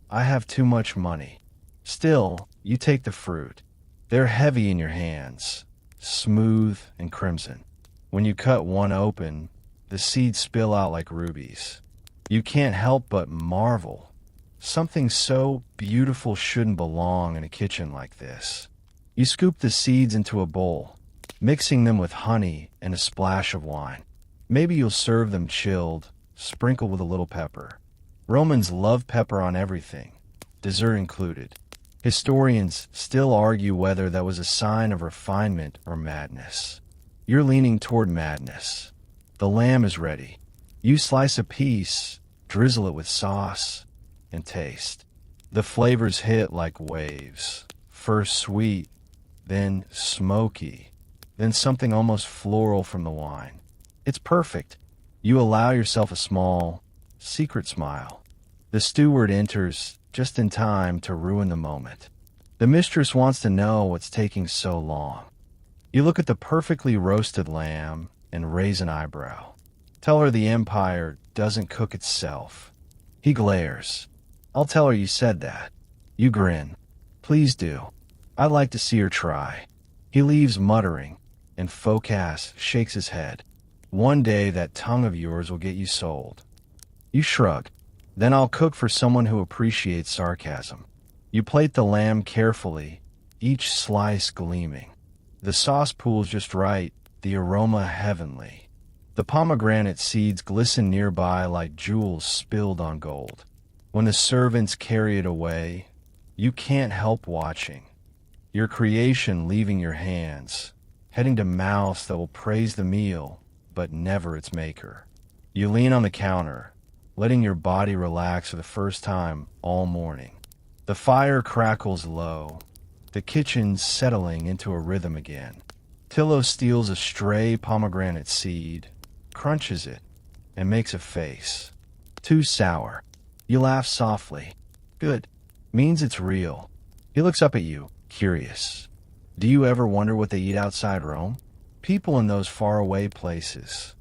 "I have too much money." Still, you take the fruit. They're heavy in your hands, smooth and crimson. When you cut one open, the seeds spill out like rubies. You can't help but marvel. Something so beautiful shouldn't belong in a kitchen like this. You scoop the seeds into a bowl, mixing them with honey and a splash of wine. Maybe you'll serve them chilled, sprinkled with a little pepper. Romans love pepper on everything, dessert included. Historians still argue whether that was a sign of refinement or madness. You're leaning toward madness. The lamb is ready. You slice a piece, drizzle it with sauce, and taste. The flavors hit like waves. First sweet, then smoky, then something almost floral from the wine. It's perfect. You allow yourself a small, secret smile. The steward enters just in time to ruin the moment. The mistress wants to know what's taking so long. You look at the perfectly roasted lamb and raise an eyebrow. Tell her the empire doesn't cook itself. He glares. "I'll tell her you said that." You grin. "Please do. I'd like to see her try." He leaves muttering, and Foculus shakes his head. "One day that tongue of yours will get you sold." You shrug. "Then I'll cook for someone who appreciates sarcasm." You plate the lamb carefully, each slice gleaming. The sauce pool's just right, the aroma heavenly. The pomegranate seeds glisten nearby like jewels spilled on gold. When the servants carry it away, you can't help watching. Your creation leaving your hands, heading to mouths that will praise the meal, but never its maker. You lean on the counter, letting your body relax for the first time all morning. The fire crackles low, the kitchen's settling into a rhythm again. Tillo steals a stray pomegranate seed, crunches it, and makes a face. Too sour. You laugh softly. "Good. Means it's real." He looks up at you, curious. "Do you ever wonder what they eat outside Rome? People in those faraway places."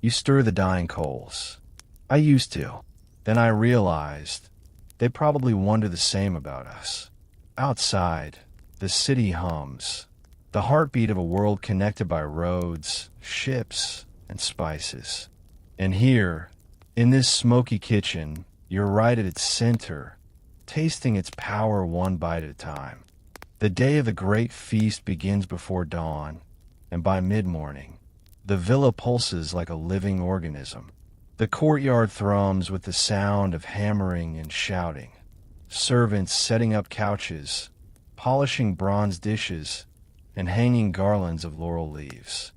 You stir the dying coals. "I used to. Then I realized they probably wonder the same about us." Outside, the city hums, the heartbeat of a world connected by roads, ships, and spices. And here, in this smoky kitchen, you're right at its center, tasting its power one bite at a time. The day of the great feast begins before dawn, and by mid-morning, the villa pulses like a living organism. The courtyard thrums with the sound of hammering and shouting. Servants setting up couches, polishing bronze dishes, and hanging garlands of laurel leaves.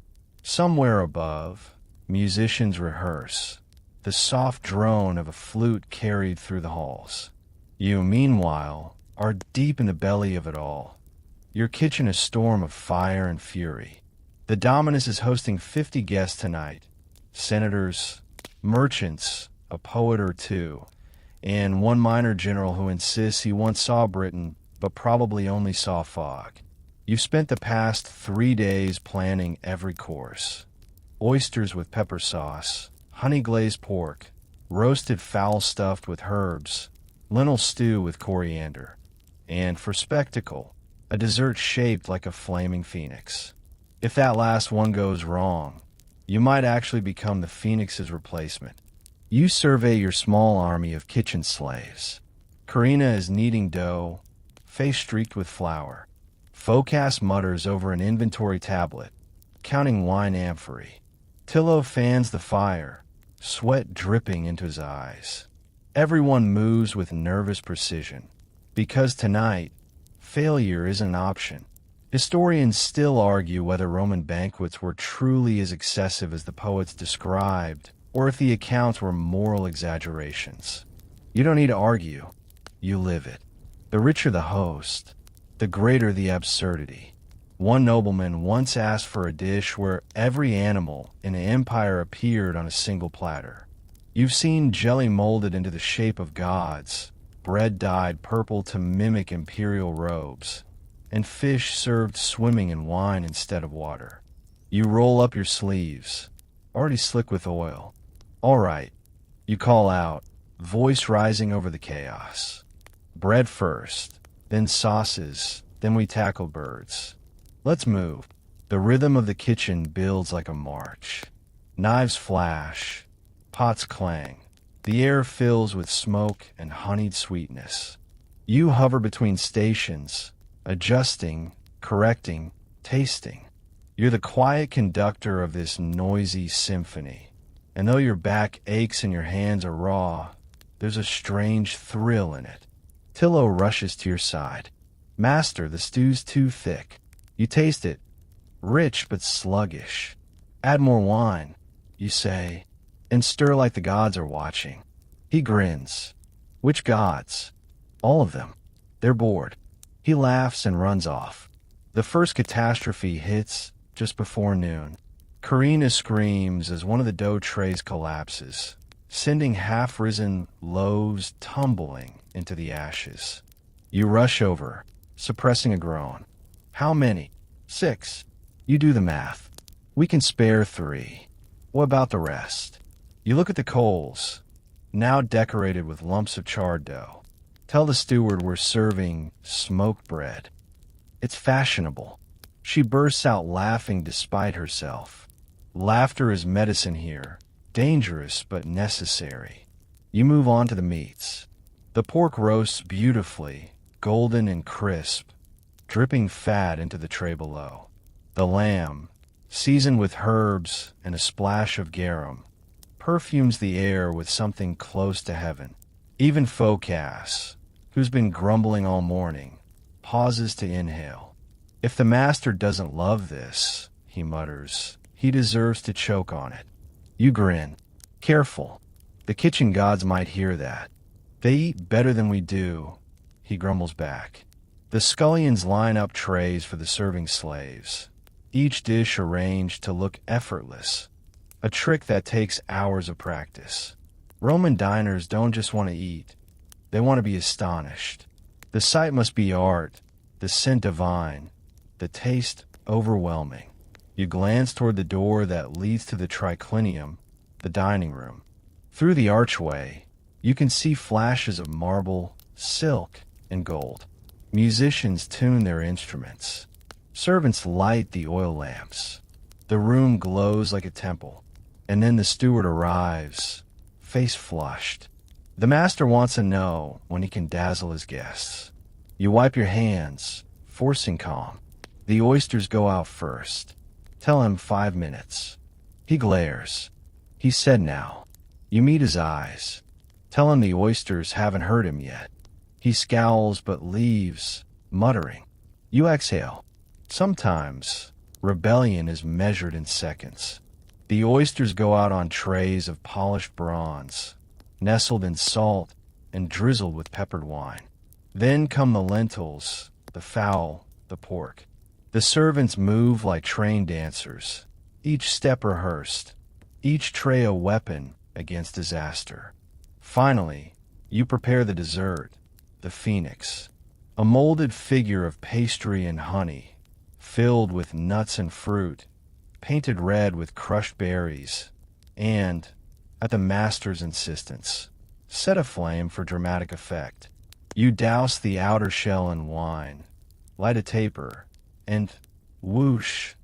Somewhere above, musicians rehearse, the soft drone of a flute carried through the halls. You, meanwhile, are deep in the belly of it all. Your kitchen a storm of fire and fury. The Dominus is hosting 50 guests tonight. Senators, merchants, a poet or two, and one minor general who insists he once saw Britain, but probably only saw fog. You've spent the past 3 days planning every course. Oysters with pepper sauce, honey-glazed pork, roasted fowl stuffed with herbs, lentil stew with coriander, and for spectacle, a dessert shaped like a flaming phoenix. If that last one goes wrong, you might actually become the phoenix's replacement. You survey your small army of kitchen slaves. Karina is kneading dough, face streaked with flour. Foculus mutters over an inventory tablet, counting wine amphorae. Tillo fans the fire, sweat dripping into his eyes. Everyone moves with nervous precision. Because tonight, failure isn't an option. Historians still argue whether Roman banquets were truly as excessive as the poets described, or if the accounts were moral exaggerations. You don't need to argue. You live it. The richer the host, the greater the absurdity. One nobleman once asked for a dish where every animal in an empire appeared on a single platter. You've seen jelly molded into the shape of gods, bread dyed purple to mimic imperial robes, and fish served swimming in wine instead of water. You roll up your sleeves, already slick with oil. All right, you call out, voice rising over the chaos. Bread first, then sauces, then we tackle birds. Let's move. The rhythm of the kitchen builds like a march. Knives flash, pots clang. The air fills with smoke and honeyed sweetness. You hover between stations, adjusting, correcting, tasting. You're the quiet conductor of this noisy symphony. And though your back aches and your hands are raw, there's a strange thrill in it. Tillo rushes to your side. Master, the stew's too thick. You taste it, rich but sluggish. Add more wine, you say, and stir like the gods are watching. He grins. Which gods? All of them. They're bored. He laughs and runs off. The first catastrophe hits just before noon. Karina screams as one of the dough trays collapses, sending half-risen loaves tumbling into the ashes. You rush over, suppressing a groan. How many? 6. You do the math. We can spare 3. What about the rest? You look at the coals, now decorated with lumps of charred dough. Tell the steward we're serving smoked bread. It's fashionable. She bursts out laughing despite herself. Laughter is medicine here, dangerous but necessary. You move on to the meats. The pork roasts beautifully, golden and crisp, dripping fat into the tray below. The lamb, seasoned with herbs and a splash of garum, perfumes the air with something close to heaven. Even foculus, who's been grumbling all morning, pauses to inhale. If the master doesn't love this, he mutters, he deserves to choke on it. You grin. Careful. The kitchen gods might hear that. They eat better than we do, he grumbles back. The scullions line up trays for the serving slaves, each dish arranged to look effortless, a trick that takes hours of practice. Roman diners don't just want to eat, they want to be astonished. The sight must be art, the scent divine, the taste overwhelming. You glance toward the door that leads to the triclinium, the dining room. Through the archway, you can see flashes of marble, silk, and gold. Musicians tune their instruments. Servants light the oil lamps. The room glows like a temple. And then the steward arrives, face flushed. The master wants to know when he can dazzle his guests. You wipe your hands, forcing calm. The oysters go out first. Tell him 5 minutes. He glares. He said now. You meet his eyes. Tell him the oysters haven't hurt him yet. He scowls but leaves, muttering. You exhale. Sometimes, rebellion is measured in seconds. The oysters go out on trays of polished bronze, nestled in salt and drizzled with peppered wine. Then come the lentils, the fowl, the pork. The servants move like trained dancers, each step rehearsed, each tray a weapon against disaster. Finally, you prepare the dessert, the phoenix, a molded figure of pastry and honey, filled with nuts and fruit, painted red with crushed berries, and, at the master's insistence, set aflame for dramatic effect. You douse the outer shell in wine, light a taper, and, whoosh,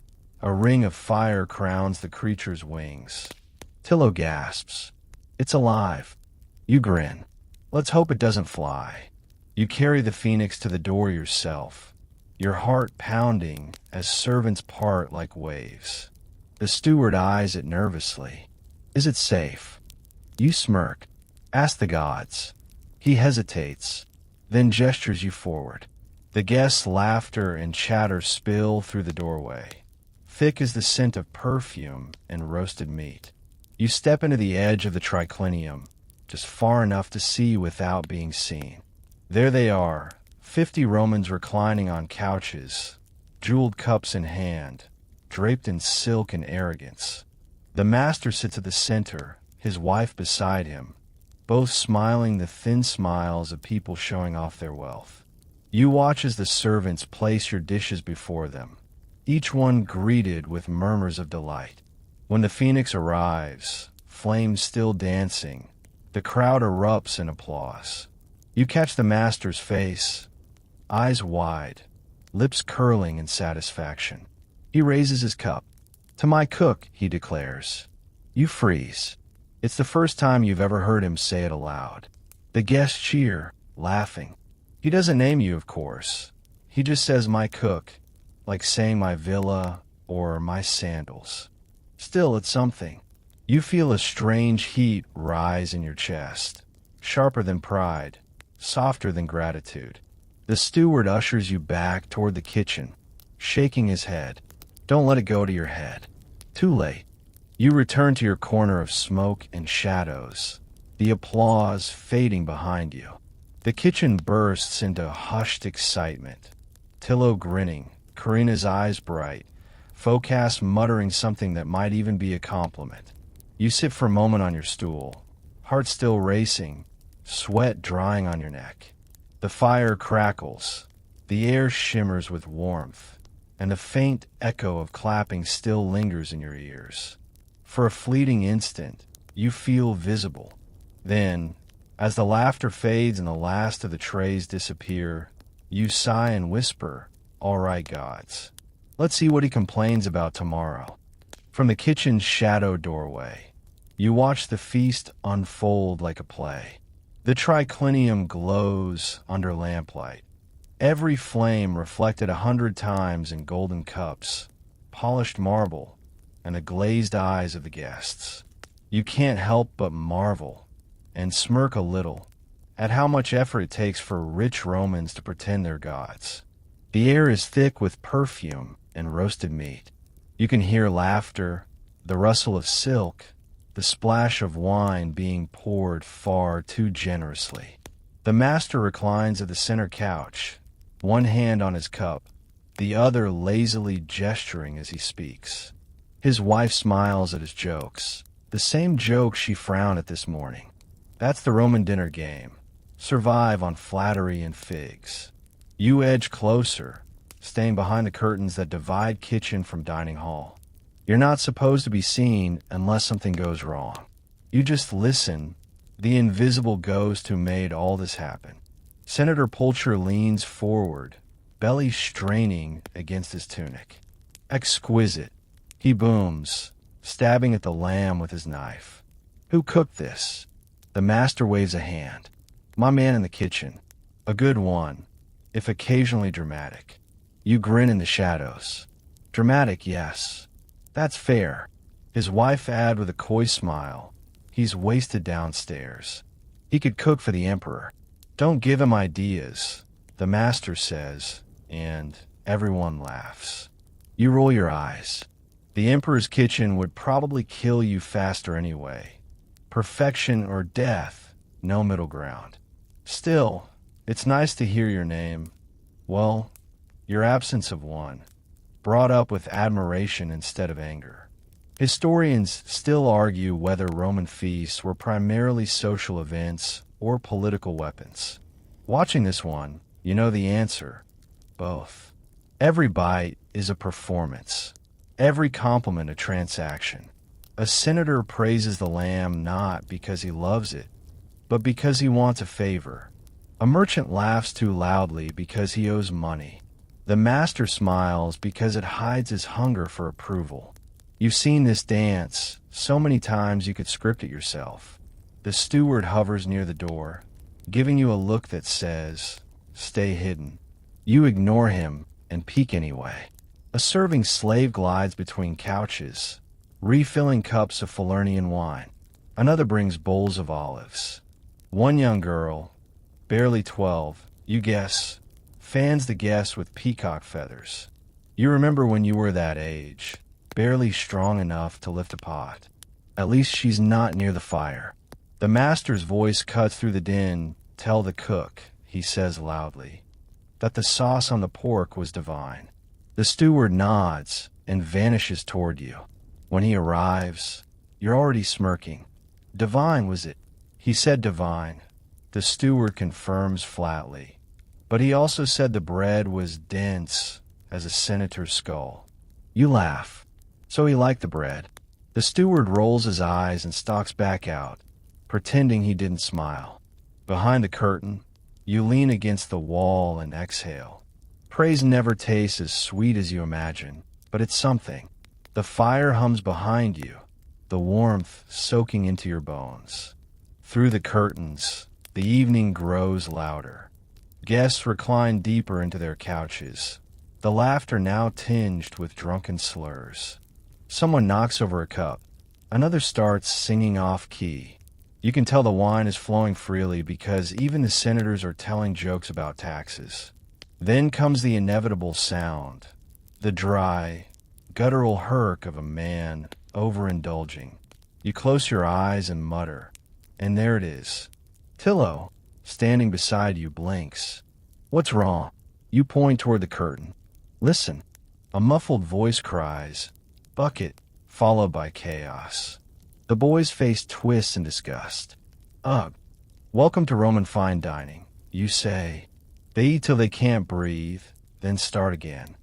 a ring of fire crowns the creature's wings. Tillo gasps. It's alive. You grin. Let's hope it doesn't fly. You carry the phoenix to the door yourself, your heart pounding as servants part like waves. The steward eyes it nervously. Is it safe? You smirk. Ask the gods. He hesitates, then gestures you forward. The guests' laughter and chatter spill through the doorway, thick as the scent of perfume and roasted meat. You step into the edge of the triclinium, just far enough to see without being seen. There they are, 50 Romans reclining on couches, jeweled cups in hand, draped in silk and arrogance. The master sits at the center, his wife beside him, both smiling the thin smiles of people showing off their wealth. You watch as the servants place your dishes before them, each one greeted with murmurs of delight. When the phoenix arrives, flames still dancing, the crowd erupts in applause. You catch the master's face, eyes wide, lips curling in satisfaction. He raises his cup. "To my cook," he declares. You freeze. It's the first time you've ever heard him say it aloud. The guests cheer, laughing. He doesn't name you, of course. He just says "my cook," like saying "my villa" or "my sandals." Still, it's something. You feel a strange heat rise in your chest, sharper than pride, softer than gratitude. The steward ushers you back toward the kitchen, shaking his head. Don't let it go to your head. Too late. You return to your corner of smoke and shadows, the applause fading behind you. The kitchen bursts into hushed excitement. Tillo grinning, Karina's eyes bright, Foculus muttering something that might even be a compliment. You sit for a moment on your stool, heart still racing, sweat drying on your neck. The fire crackles, the air shimmers with warmth, and a faint echo of clapping still lingers in your ears. For a fleeting instant, you feel visible. Then, as the laughter fades and the last of the trays disappear, you sigh and whisper, "All right, gods. Let's see what he complains about tomorrow." From the kitchen's shadow doorway, you watch the feast unfold like a play. The triclinium glows under lamplight, every flame reflected 100 times in golden cups, polished marble, and the glazed eyes of the guests. You can't help but marvel and smirk a little at how much effort it takes for rich Romans to pretend they're gods. The air is thick with perfume and roasted meat. You can hear laughter, the rustle of silk, the splash of wine being poured far too generously. The master reclines at the center couch, one hand on his cup, the other lazily gesturing as he speaks. His wife smiles at his jokes, the same jokes she frowned at this morning. That's the Roman dinner game. Survive on flattery and figs. You edge closer, staying behind the curtains that divide kitchen from dining hall. You're not supposed to be seen unless something goes wrong. You just listen, the invisible ghost who made all this happen. Senator Pulcher leans forward, belly straining against his tunic. Exquisite. He booms, stabbing at the lamb with his knife. Who cooked this? The master waves a hand. My man in the kitchen. A good one, if occasionally dramatic. You grin in the shadows. Dramatic, yes. That's fair. His wife add with a coy smile. He's wasted downstairs. He could cook for the emperor. Don't give him ideas, the master says, and everyone laughs. You roll your eyes. The emperor's kitchen would probably kill you faster anyway. Perfection or death, no middle ground. Still, it's nice to hear your name. Well, your absence of one, brought up with admiration instead of anger. Historians still argue whether Roman feasts were primarily social events or political weapons. Watching this one, you know the answer. Both. Every bite is a performance. Every compliment a transaction. A senator praises the lamb not because he loves it, but because he wants a favor. A merchant laughs too loudly because he owes money. The master smiles because it hides his hunger for approval. You've seen this dance so many times you could script it yourself. The steward hovers near the door, giving you a look that says, "Stay hidden." You ignore him and peek anyway. A serving slave glides between couches, refilling cups of Falernian wine. Another brings bowls of olives. One young girl, barely 12, you guess, fans the guests with peacock feathers. You remember when you were that age, barely strong enough to lift a pot. At least she's not near the fire. The master's voice cuts through the din. Tell the cook, he says loudly, that the sauce on the pork was divine. The steward nods and vanishes toward you. When he arrives, you're already smirking. Divine, was it? He said divine. The steward confirms flatly. But he also said the bread was dense as a senator's skull. You laugh. So he liked the bread. The steward rolls his eyes and stalks back out, pretending he didn't smile. Behind the curtain, you lean against the wall and exhale. Praise never tastes as sweet as you imagine, but it's something. The fire hums behind you, the warmth soaking into your bones. Through the curtains, the evening grows louder. Guests recline deeper into their couches, the laughter now tinged with drunken slurs. Someone knocks over a cup. Another starts singing off-key. You can tell the wine is flowing freely because even the senators are telling jokes about taxes. Then comes the inevitable sound, the dry, guttural hurk of a man overindulging. You close your eyes and mutter, and there it is. Tillo, standing beside you, blinks. What's wrong? You point toward the curtain. Listen. A muffled voice cries, bucket, followed by chaos. The boy's face twists in disgust. Ugh. Welcome to Roman fine dining, you say. They eat till they can't breathe, then start again.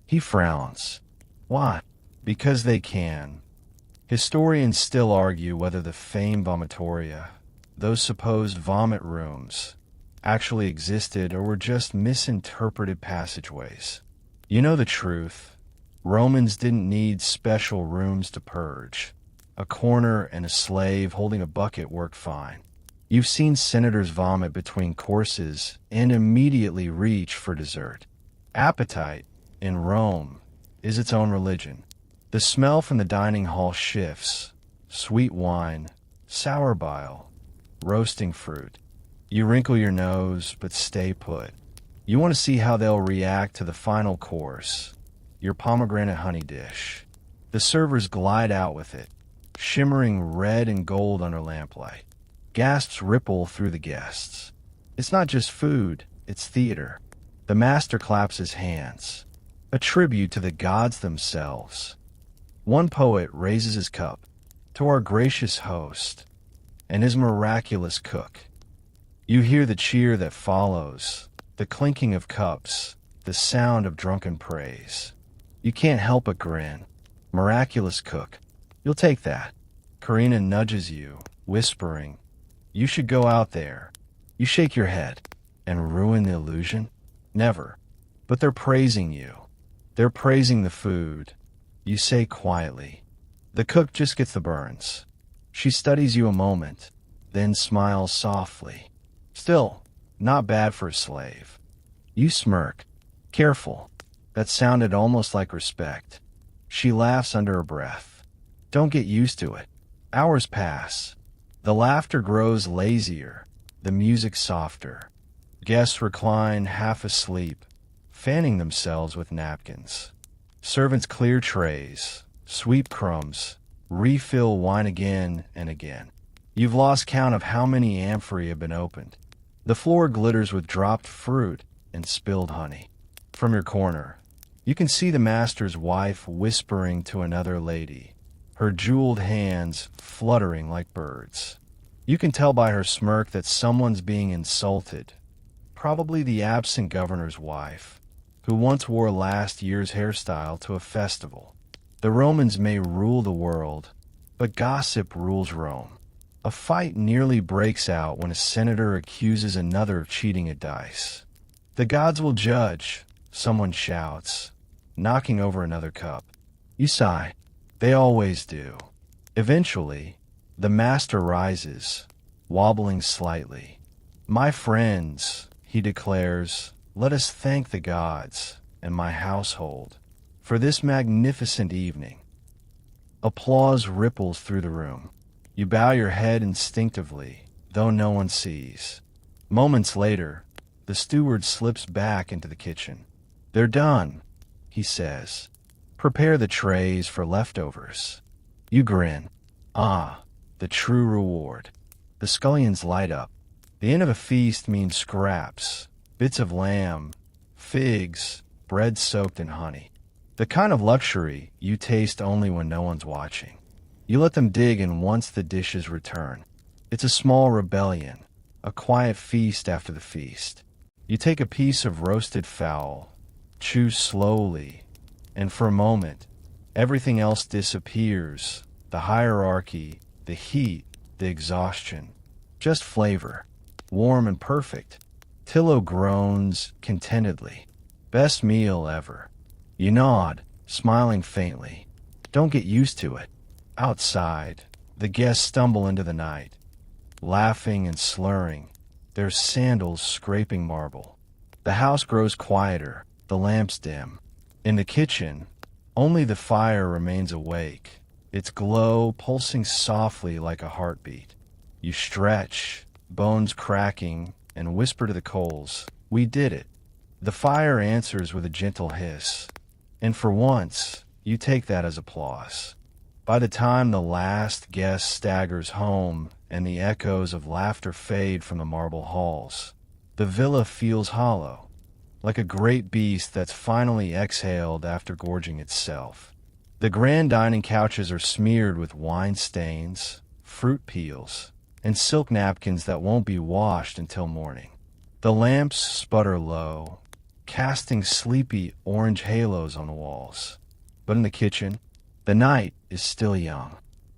He frowns. Why? Because they can. Historians still argue whether the famed vomitoria, those supposed vomit rooms, actually existed or were just misinterpreted passageways. You know the truth. Romans didn't need special rooms to purge. A corner and a slave holding a bucket worked fine. You've seen senators vomit between courses and immediately reach for dessert. Appetite, in Rome, is its own religion. The smell from the dining hall shifts. Sweet wine, sour bile, roasting fruit. You wrinkle your nose, but stay put. You want to see how they'll react to the final course, your pomegranate honey dish. The servers glide out with it, shimmering red and gold under lamplight. Gasps ripple through the guests. It's not just food, it's theater. The master claps his hands, a tribute to the gods themselves. One poet raises his cup to our gracious host and his miraculous cook. You hear the cheer that follows, the clinking of cups, the sound of drunken praise. You can't help but grin. Miraculous cook. You'll take that. Karina nudges you, whispering, you should go out there. You shake your head. And ruin the illusion? Never. But they're praising you. They're praising the food. You say quietly. The cook just gets the burns. She studies you a moment, then smiles softly. Still, not bad for a slave. You smirk. Careful. That sounded almost like respect. She laughs under her breath. Don't get used to it. Hours pass. The laughter grows lazier, the music softer. Guests recline half asleep, fanning themselves with napkins. Servants clear trays, sweep crumbs, refill wine again and again. You've lost count of how many amphorae have been opened. The floor glitters with dropped fruit and spilled honey. From your corner, you can see the master's wife whispering to another lady, her jeweled hands fluttering like birds. You can tell by her smirk that someone's being insulted, probably the absent governor's wife, who once wore last year's hairstyle to a festival. The Romans may rule the world, but gossip rules Rome. A fight nearly breaks out when a senator accuses another of cheating at dice. The gods will judge, someone shouts, knocking over another cup. You sigh. They always do. Eventually, the master rises, wobbling slightly. My friends, he declares, let us thank the gods and my household for this magnificent evening. Applause ripples through the room. You bow your head instinctively, though no one sees. Moments later, the steward slips back into the kitchen. "They're done," he says. "Prepare the trays for leftovers." You grin. Ah, the true reward. The scullions light up. The end of a feast means scraps, bits of lamb, figs, bread soaked in honey. The kind of luxury you taste only when no one's watching. You let them dig in once the dishes return. It's a small rebellion, a quiet feast after the feast. You take a piece of roasted fowl, chew slowly, and for a moment, everything else disappears. The hierarchy, the heat, the exhaustion. Just flavor. Warm and perfect. Tillo groans contentedly. "Best meal ever." You nod, smiling faintly. Don't get used to it. Outside, the guests stumble into the night, laughing and slurring, their sandals scraping marble. The house grows quieter, the lamps dim. In the kitchen, only the fire remains awake, its glow pulsing softly like a heartbeat. You stretch, bones cracking, and whisper to the coals, "We did it." The fire answers with a gentle hiss, and for once, you take that as applause. By the time the last guest staggers home and the echoes of laughter fade from the marble halls, the villa feels hollow, like a great beast that's finally exhaled after gorging itself. The grand dining couches are smeared with wine stains, fruit peels, and silk napkins that won't be washed until morning. The lamps sputter low, casting sleepy orange halos on the walls. But in the kitchen, the night is still young.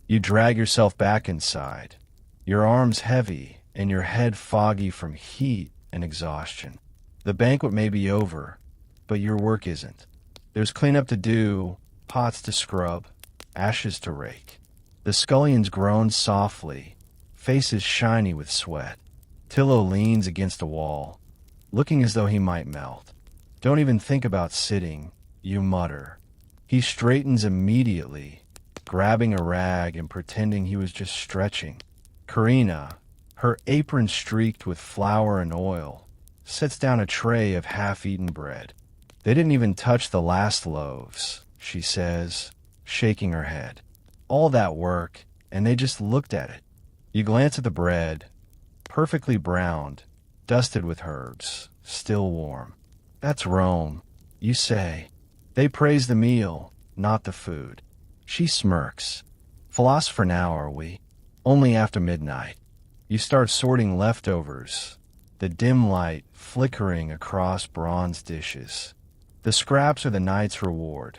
You drag yourself back inside, your arms heavy and your head foggy from heat and exhaustion. The banquet may be over, but your work isn't. There's cleanup to do, pots to scrub, ashes to rake. The scullions groan softly, faces shiny with sweat. Tillo leans against a wall, looking as though he might melt. "Don't even think about sitting," you mutter. He straightens immediately, grabbing a rag and pretending he was just stretching. Karina, her apron streaked with flour and oil, sets down a tray of half-eaten bread. "They didn't even touch the last loaves," she says, shaking her head. "All that work, and they just looked at it." You glance at the bread, perfectly browned, dusted with herbs, still warm. "That's Rome," you say. They praise the meal, not the food. She smirks. "Philosopher now, are we? Only after midnight." You start sorting leftovers, the dim light flickering across bronze dishes. The scraps are the night's reward.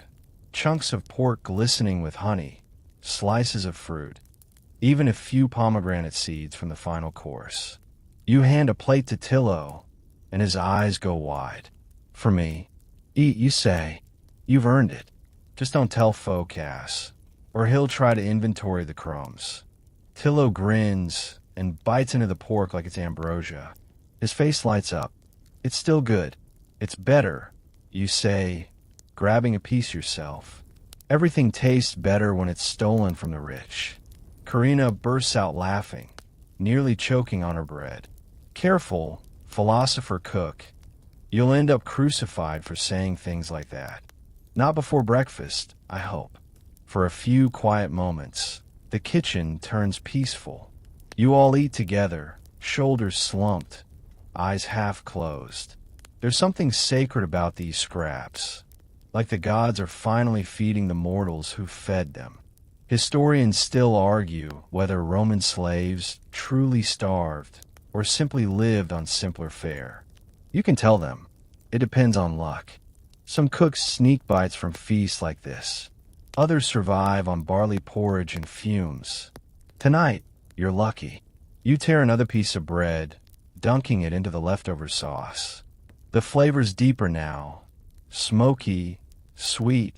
Chunks of pork glistening with honey, slices of fruit, even a few pomegranate seeds from the final course. You hand a plate to Tillo, and his eyes go wide. "For me." "Eat," you say. "You've earned it. Just don't tell foculus, or he'll try to inventory the crumbs." Tillo grins and bites into the pork like it's ambrosia. His face lights up. "It's still good. It's better," you say, grabbing a piece yourself. Everything tastes better when it's stolen from the rich. Karina bursts out laughing, nearly choking on her bread. "Careful, philosopher cook. You'll end up crucified for saying things like that. Not before breakfast, I hope." For a few quiet moments, the kitchen turns peaceful. You all eat together, shoulders slumped, eyes half closed. There's something sacred about these scraps, like the gods are finally feeding the mortals who fed them. Historians still argue whether Roman slaves truly starved or simply lived on simpler fare. You can tell them. It depends on luck. Some cooks sneak bites from feasts like this. Others survive on barley porridge and fumes. Tonight, you're lucky. You tear another piece of bread, dunking it into the leftover sauce. The flavor's deeper now. Smoky, sweet,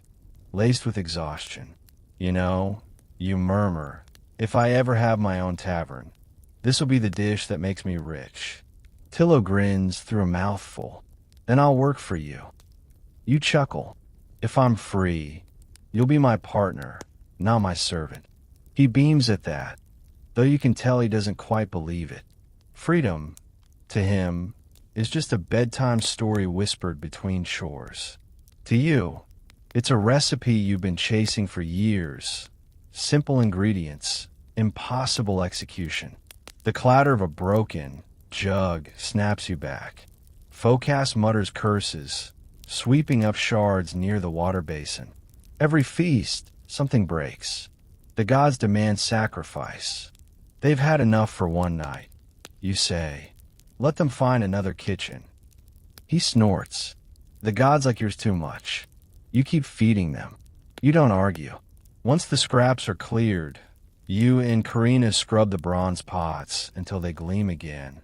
laced with exhaustion. "You know," you murmur, "if I ever have my own tavern, this'll be the dish that makes me rich." Tillo grins through a mouthful. "Then I'll work for you." You chuckle. "If I'm free, you'll be my partner, not my servant." He beams at that. though you can tell he doesn't quite believe it. Freedom, to him, is just a bedtime story whispered between chores. To you, it's a recipe you've been chasing for years. Simple ingredients, impossible execution. The clatter of a broken jug snaps you back. Foculus mutters curses, sweeping up shards near the water basin. Every feast, something breaks. The gods demand sacrifice. They've had enough for one night. You say, let them find another kitchen. He snorts. The gods like yours too much. You keep feeding them. You don't argue. Once the scraps are cleared, you and Karina scrub the bronze pots until they gleam again,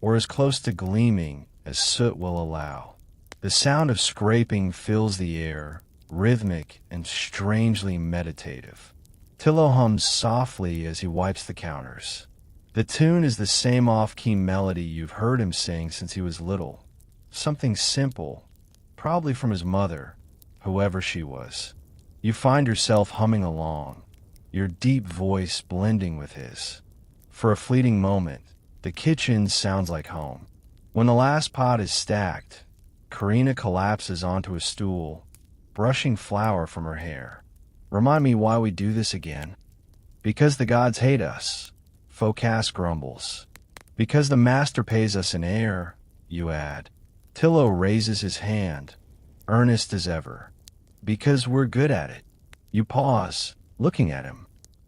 or as close to gleaming as soot will allow. The sound of scraping fills the air, rhythmic and strangely meditative. Tillo hums softly as he wipes the counters. The tune is the same off-key melody you've heard him sing since he was little. Something simple, probably from his mother, whoever she was. You find yourself humming along, your deep voice blending with his. For a fleeting moment, the kitchen sounds like home. When the last pot is stacked, Karina collapses onto a stool, brushing flour from her hair. Remind me why we do this again. Because the gods hate us, Foculus grumbles. Because the master pays us in air, you add. Tillo raises his hand, earnest as ever. Because we're good at it. You pause, looking at him.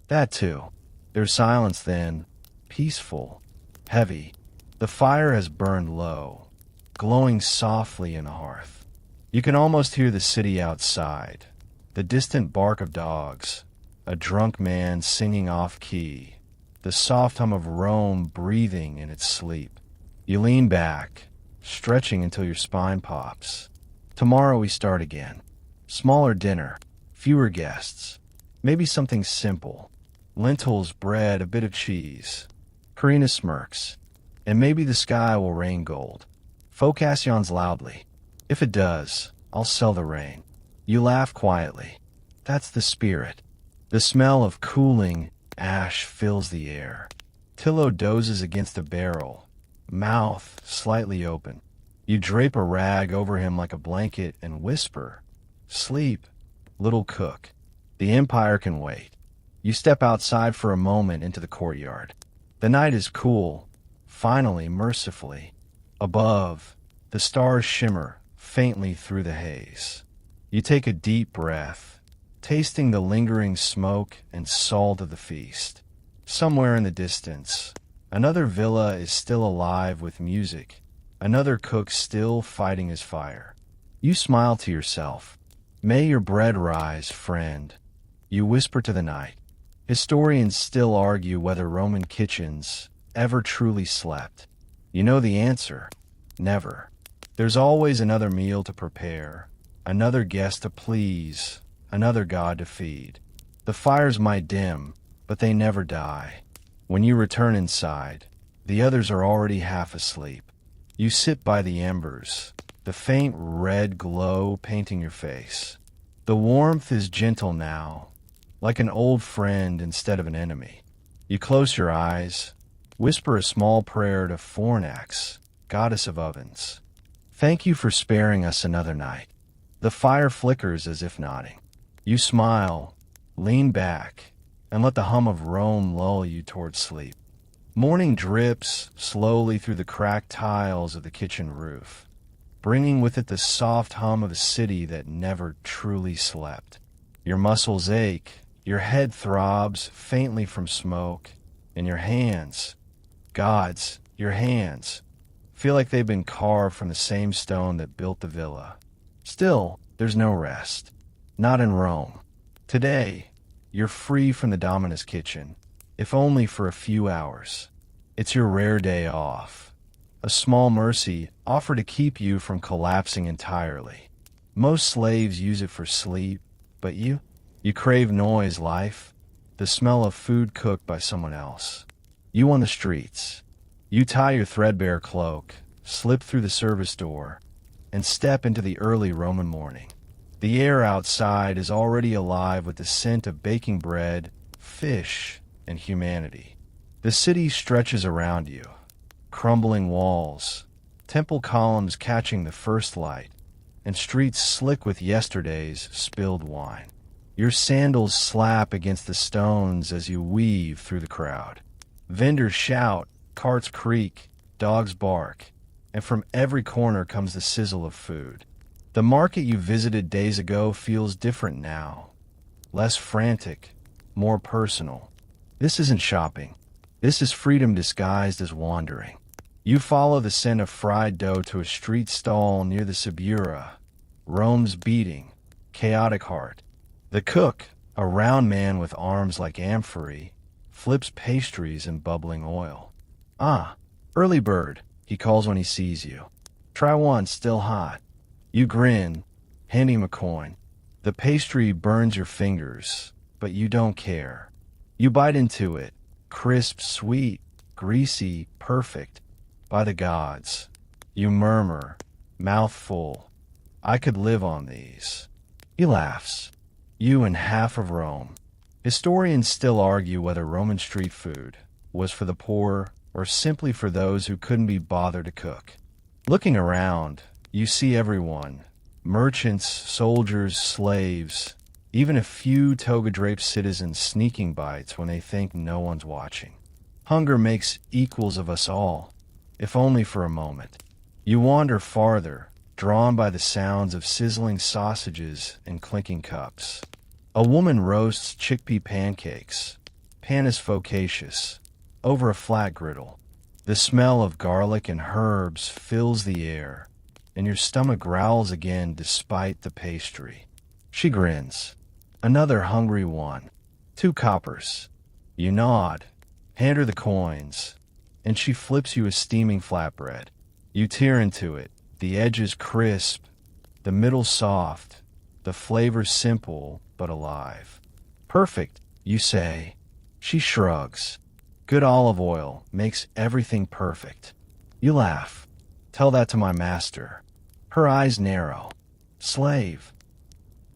That too. There's silence then, peaceful, heavy. The fire has burned low, glowing softly in the hearth. You can almost hear the city outside, the distant bark of dogs, a drunk man singing off-key, the soft hum of Rome breathing in its sleep. You lean back, stretching until your spine pops. Tomorrow we start again. Smaller dinner, fewer guests, maybe something simple. Lentils, bread, a bit of cheese. Karina smirks. And maybe the sky will rain gold. Foculus yawns loudly. If it does, I'll sell the rain. You laugh quietly. That's the spirit. The smell of cooling ash fills the air. Tillo dozes against a barrel, mouth slightly open. You drape a rag over him like a blanket and whisper, sleep, little cook. The empire can wait. You step outside for a moment into the courtyard. The night is cool, finally, mercifully. Above, the stars shimmer faintly through the haze. You take a deep breath, tasting the lingering smoke and salt of the feast. Somewhere in the distance, another villa is still alive with music, another cook still fighting his fire. You smile to yourself. May your bread rise, friend. You whisper to the night. Historians still argue whether Roman kitchens ever truly slept. You know the answer. Never. There's always another meal to prepare, another guest to please, another god to feed. The fires might dim, but they never die. When you return inside, the others are already half asleep. You sit by the embers, the faint red glow painting your face. The warmth is gentle now, like an old friend instead of an enemy. You close your eyes, whisper a small prayer to Fornax, goddess of ovens. Thank you for sparing us another night. The fire flickers as if nodding. You smile, lean back, and let the hum of Rome lull you toward sleep. Morning drips slowly through the cracked tiles of the kitchen roof, bringing with it the soft hum of a city that never truly slept. Your muscles ache, your head throbs faintly from smoke, and your hands, gods, your hands, feel like they've been carved from the same stone that built the villa. Still, there's no rest. Not in Rome. Today, you're free from the Dominus kitchen, if only for a few hours. It's your rare day off. A small mercy offered to keep you from collapsing entirely. Most slaves use it for sleep, but you crave noise, life, the smell of food cooked by someone else. You on the streets. You tie your threadbare cloak, slip through the service door, and step into the early Roman morning. The air outside is already alive with the scent of baking bread, fish, and humanity. The city stretches around you, crumbling walls, temple columns catching the first light, and streets slick with yesterday's spilled wine. Your sandals slap against the stones as you weave through the crowd. Vendors shout, carts creak, dogs bark, and from every corner comes the sizzle of food. The market you visited days ago feels different now, less frantic, more personal. This isn't shopping. This is freedom disguised as wandering. You follow the scent of fried dough to a street stall near the Subura, Rome's beating, chaotic heart. The cook, a round man with arms like amphorae, flips pastries in bubbling oil. "Ah, early bird," he calls when he sees you. "Try one still hot." You grin, hand him a coin. The pastry burns your fingers, but you don't care. You bite into it, crisp, sweet, greasy, perfect. By the gods. You murmur, mouth full, "I could live on these." He laughs. You and half of Rome. Historians still argue whether Roman street food was for the poor or simply for those who couldn't be bothered to cook. Looking around, you see everyone, merchants, soldiers, slaves, even a few toga-draped citizens sneaking bites when they think no one's watching. Hunger makes equals of us all, if only for a moment. You wander farther, drawn by the sounds of sizzling sausages and clinking cups. A woman roasts chickpea pancakes, panis focacious, over a flat griddle. The smell of garlic and herbs fills the air, and your stomach growls again despite the pastry. She grins. Another hungry one. 2 coppers. You nod, hand her the coins, and she flips you a steaming flatbread. You tear into it, the edges crisp, the middle soft, the flavor simple but alive. "Perfect," you say. She shrugs. "Good olive oil makes everything perfect." You laugh. "Tell that to my master." Her eyes narrow. "Slave."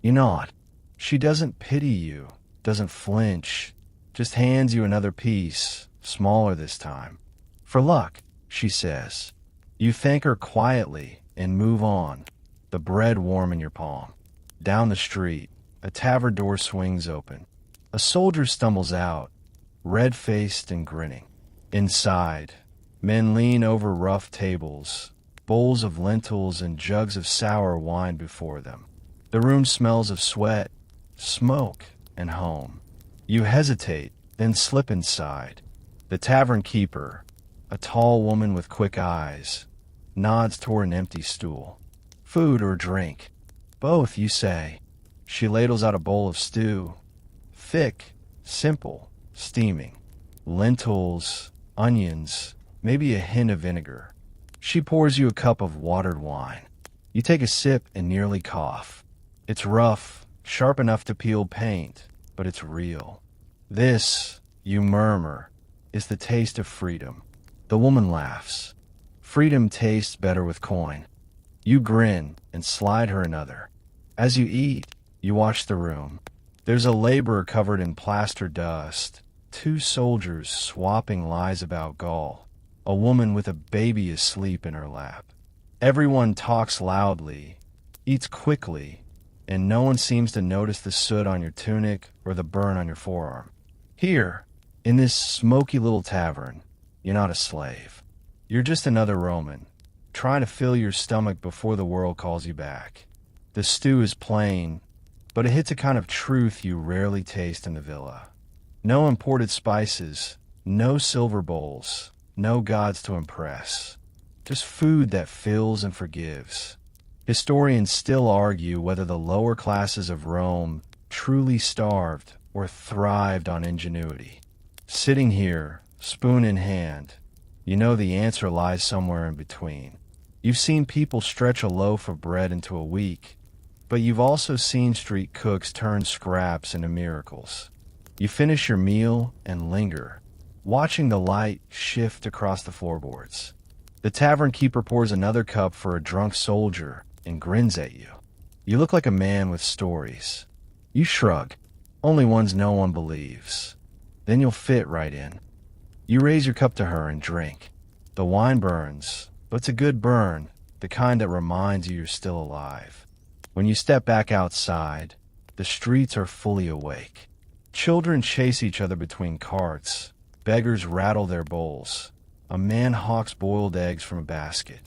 You nod. She doesn't pity you, doesn't flinch, just hands you another piece, smaller this time. "For luck," she says. You thank her quietly and move on, the bread warm in your palm. Down the street, a tavern door swings open. A soldier stumbles out, red-faced and grinning. Inside, men lean over rough tables, bowls of lentils and jugs of sour wine before them. The room smells of sweat, smoke, and home. You hesitate, then slip inside. The tavern keeper, a tall woman with quick eyes, nods toward an empty stool. "Food or drink?" "Both," you say. She ladles out a bowl of stew. Thick, simple, steaming. Lentils, onions, maybe a hint of vinegar. She pours you a cup of watered wine. You take a sip and nearly cough. It's rough, sharp enough to peel paint, but it's real. This, you murmur, is the taste of freedom. The woman laughs. Freedom tastes better with coin. You grin and slide her another. As you eat, you watch the room. There's a laborer covered in plaster dust, 2 soldiers swapping lies about Gaul, a woman with a baby asleep in her lap. Everyone talks loudly, eats quickly, and no one seems to notice the soot on your tunic or the burn on your forearm. Here, in this smoky little tavern, you're not a slave. You're just another Roman, trying to fill your stomach before the world calls you back. The stew is plain, but it hits a kind of truth you rarely taste in the villa. No imported spices, no silver bowls, no gods to impress. Just food that fills and forgives. Historians still argue whether the lower classes of Rome truly starved or thrived on ingenuity. Sitting here, spoon in hand, you know the answer lies somewhere in between. You've seen people stretch a loaf of bread into a week, but you've also seen street cooks turn scraps into miracles. You finish your meal and linger, watching the light shift across the floorboards. The tavern keeper pours another cup for a drunk soldier and grins at you. You look like a man with stories. You shrug, only ones no one believes. Then you'll fit right in. You raise your cup to her and drink. The wine burns, but it's a good burn, the kind that reminds you you're still alive. When you step back outside, the streets are fully awake. Children chase each other between carts. Beggars rattle their bowls. A man hawks boiled eggs from a basket.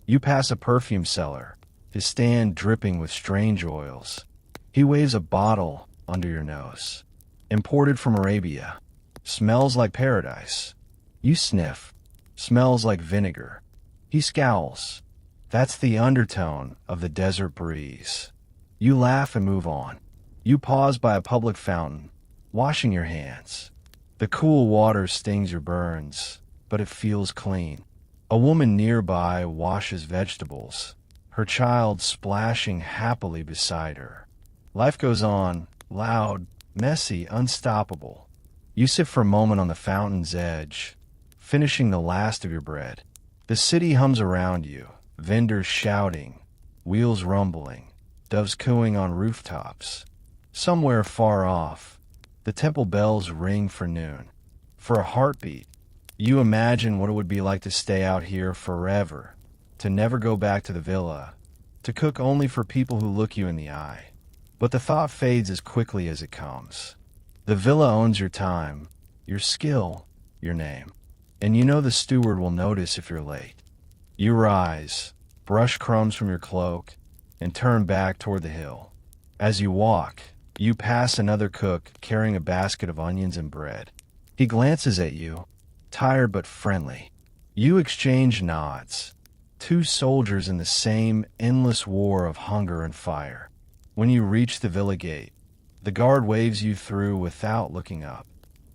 You pass a perfume seller, his stand dripping with strange oils. He waves a bottle under your nose. Imported from Arabia. Smells like paradise. You sniff. Smells like vinegar. He scowls. That's the undertone of the desert breeze. You laugh and move on. You pause by a public fountain, washing your hands. The cool water stings your burns, but it feels clean. A woman nearby washes vegetables, her child splashing happily beside her. Life goes on, loud, messy, unstoppable. You sit for a moment on the fountain's edge, finishing the last of your bread. The city hums around you, vendors shouting, wheels rumbling, doves cooing on rooftops. Somewhere far off, the temple bells ring for noon. For a heartbeat, you imagine what it would be like to stay out here forever, to never go back to the villa, to cook only for people who look you in the eye. But the thought fades as quickly as it comes. The villa owns your time, your skill, your name. And you know the steward will notice if you're late. You rise, brush crumbs from your cloak, and turn back toward the hill. As you walk, you pass another cook carrying a basket of onions and bread. He glances at you, tired but friendly. You exchange nods. Two soldiers in the same endless war of hunger and fire. When you reach the villa gate, the guard waves you through without looking up.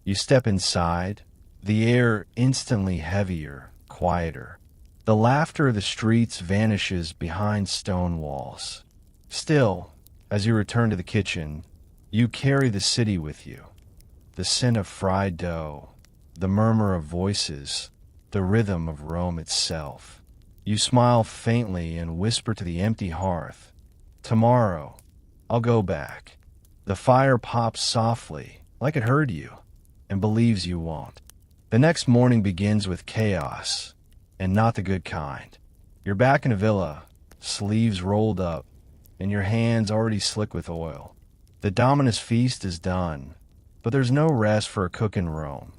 You step inside, the air instantly heavier, quieter. The laughter of the streets vanishes behind stone walls. Still, as you return to the kitchen, you carry the city with you. The scent of fried dough, the murmur of voices, the rhythm of Rome itself. You smile faintly and whisper to the empty hearth, "Tomorrow, I'll go back." The fire pops softly, like it heard you, and believes you won't. The next morning begins with chaos, and not the good kind. You're back in a villa, sleeves rolled up, and your hands already slick with oil. The Dominus feast is done, but there's no rest for a cook in Rome.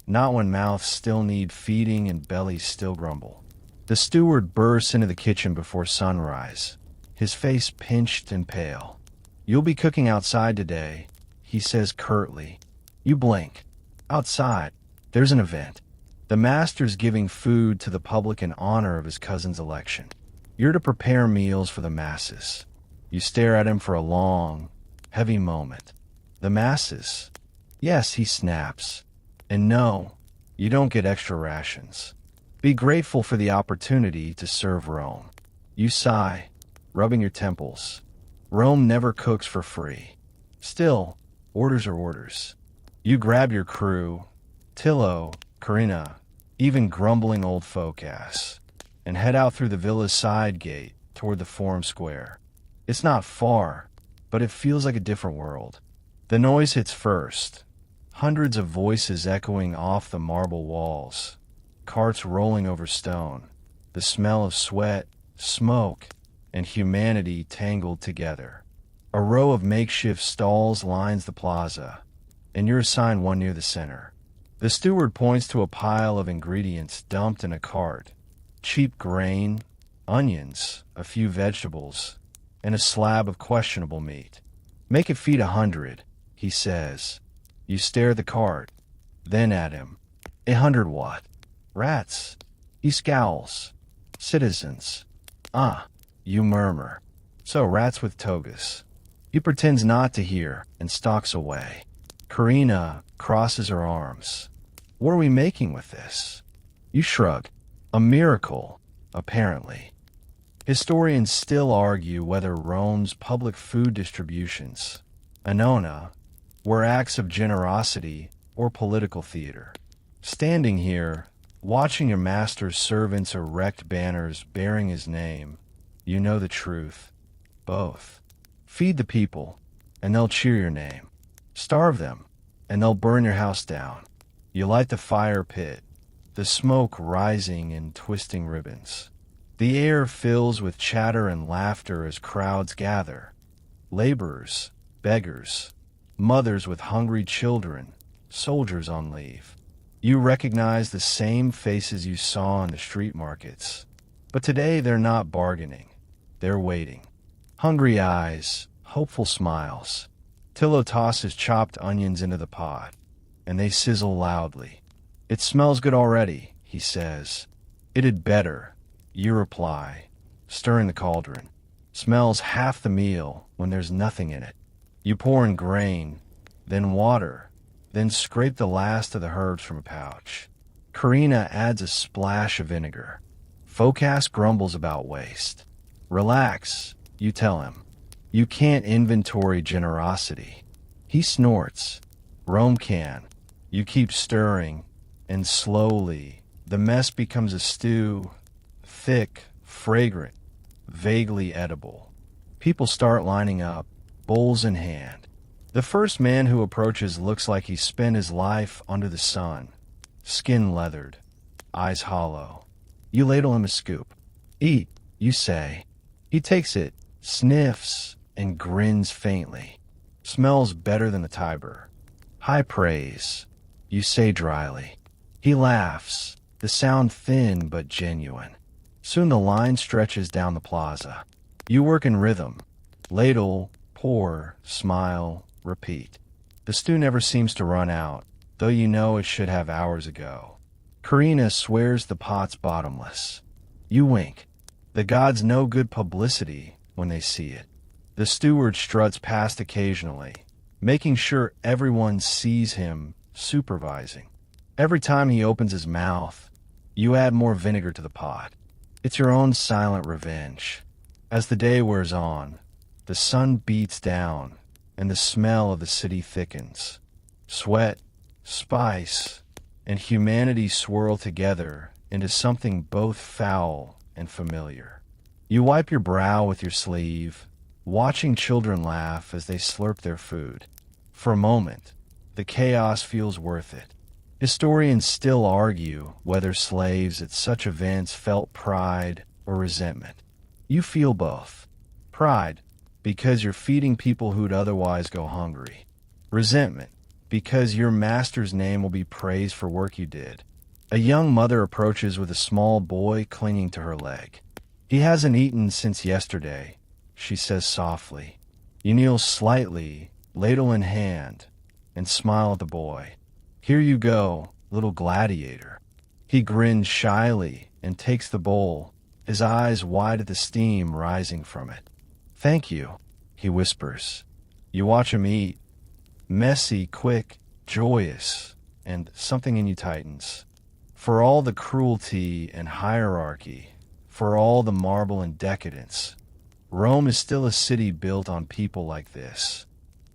Not when mouths still need feeding and bellies still grumble. The steward bursts into the kitchen before sunrise, his face pinched and pale. "You'll be cooking outside today," he says curtly. You blink. Outside, there's an event. The master's giving food to the public in honor of his cousin's election. You're to prepare meals for the masses. You stare at him for a long, heavy moment. The masses? Yes, he snaps. And no, you don't get extra rations. Be grateful for the opportunity to serve Rome. You sigh, rubbing your temples. Rome never cooks for free. Still, orders are orders. You grab your crew, Tillo, Carina, even grumbling old foculus, and head out through the villa's side gate toward the Forum Square. It's not far, but it feels like a different world. The noise hits first. Hundreds of voices echoing off the marble walls, carts rolling over stone, the smell of sweat, smoke, and humanity tangled together. A row of makeshift stalls lines the plaza, and you're assigned one near the center. The steward points to a pile of ingredients dumped in a cart. Cheap grain, onions, a few vegetables, and a slab of questionable meat. "Make it feed 100, he says. You stare at the cart, then at him. 100 what? Rats. He scowls. Citizens. Ah, you murmur. So rats with togas. He pretends not to hear and stalks away. Carina crosses her arms. What are we making with this? You shrug. A miracle, apparently. Historians still argue whether Rome's public food distributions, Annona, were acts of generosity or political theater. Standing here, watching your master's servants erect banners bearing his name, you know the truth. Both. Feed the people, and they'll cheer your name. Starve them, and they'll burn your house down. You light the fire pit, the smoke rising in twisting ribbons. The air fills with chatter and laughter as crowds gather. Laborers, beggars, mothers with hungry children, soldiers on leave. You recognize the same faces you saw in the street markets. But today they're not bargaining. They're waiting. Hungry eyes, hopeful smiles. Tillo tosses chopped onions into the pot, and they sizzle loudly. "It smells good already," he says. "It had better," you reply, stirring the cauldron. "Smells half the meal when there's nothing in it." You pour in grain, then water, then scrape the last of the herbs from a pouch. Karina adds a splash of vinegar. Foculus grumbles about waste. "Relax," you tell him. "You can't inventory generosity." He snorts. "Rome can." You keep stirring, and slowly, the mess becomes a stew, thick, fragrant, vaguely edible. People start lining up, bowls in hand. The first man who approaches looks like he spent his life under the sun, skin leathered, eyes hollow. You ladle him a scoop. "Eat," you say. He takes it, sniffs, and grins faintly. "Smells better than the Tiber." "High praise," you say dryly. He laughs, the sound thin but genuine. Soon the line stretches down the plaza. You work in rhythm. Ladle, pour, smile, repeat. The stew never seems to run out, though you know it should have hours ago. Karina swears the pot's bottomless. You wink. The gods know good publicity when they see it. The steward struts past occasionally, making sure everyone sees him supervising. Every time he opens his mouth, you add more vinegar to the pot. It's your own silent revenge. As the day wears on, the sun beats down, and the smell of the city thickens. Sweat, spice, and humanity swirl together into something both foul and familiar. You wipe your brow with your sleeve, watching children laugh as they slurp their food. For a moment, the chaos feels worth it. Historians still argue whether slaves at such events felt pride or resentment. You feel both. Pride, because you're feeding people who'd otherwise go hungry. Resentment, because your master's name will be praised for work you did. A young mother approaches with a small boy clinging to her leg. "He hasn't eaten since yesterday," she says softly. You kneel slightly, ladle in hand, and smile at the boy. "Here you go, little gladiator." He grins shyly and takes the bowl, his eyes wide at the steam rising from it. "Thank you," he whispers. You watch him eat. Messy, quick, joyous, and something in you tightens. For all the cruelty and hierarchy, for all the marble and decadence, Rome is still a city built on people like this.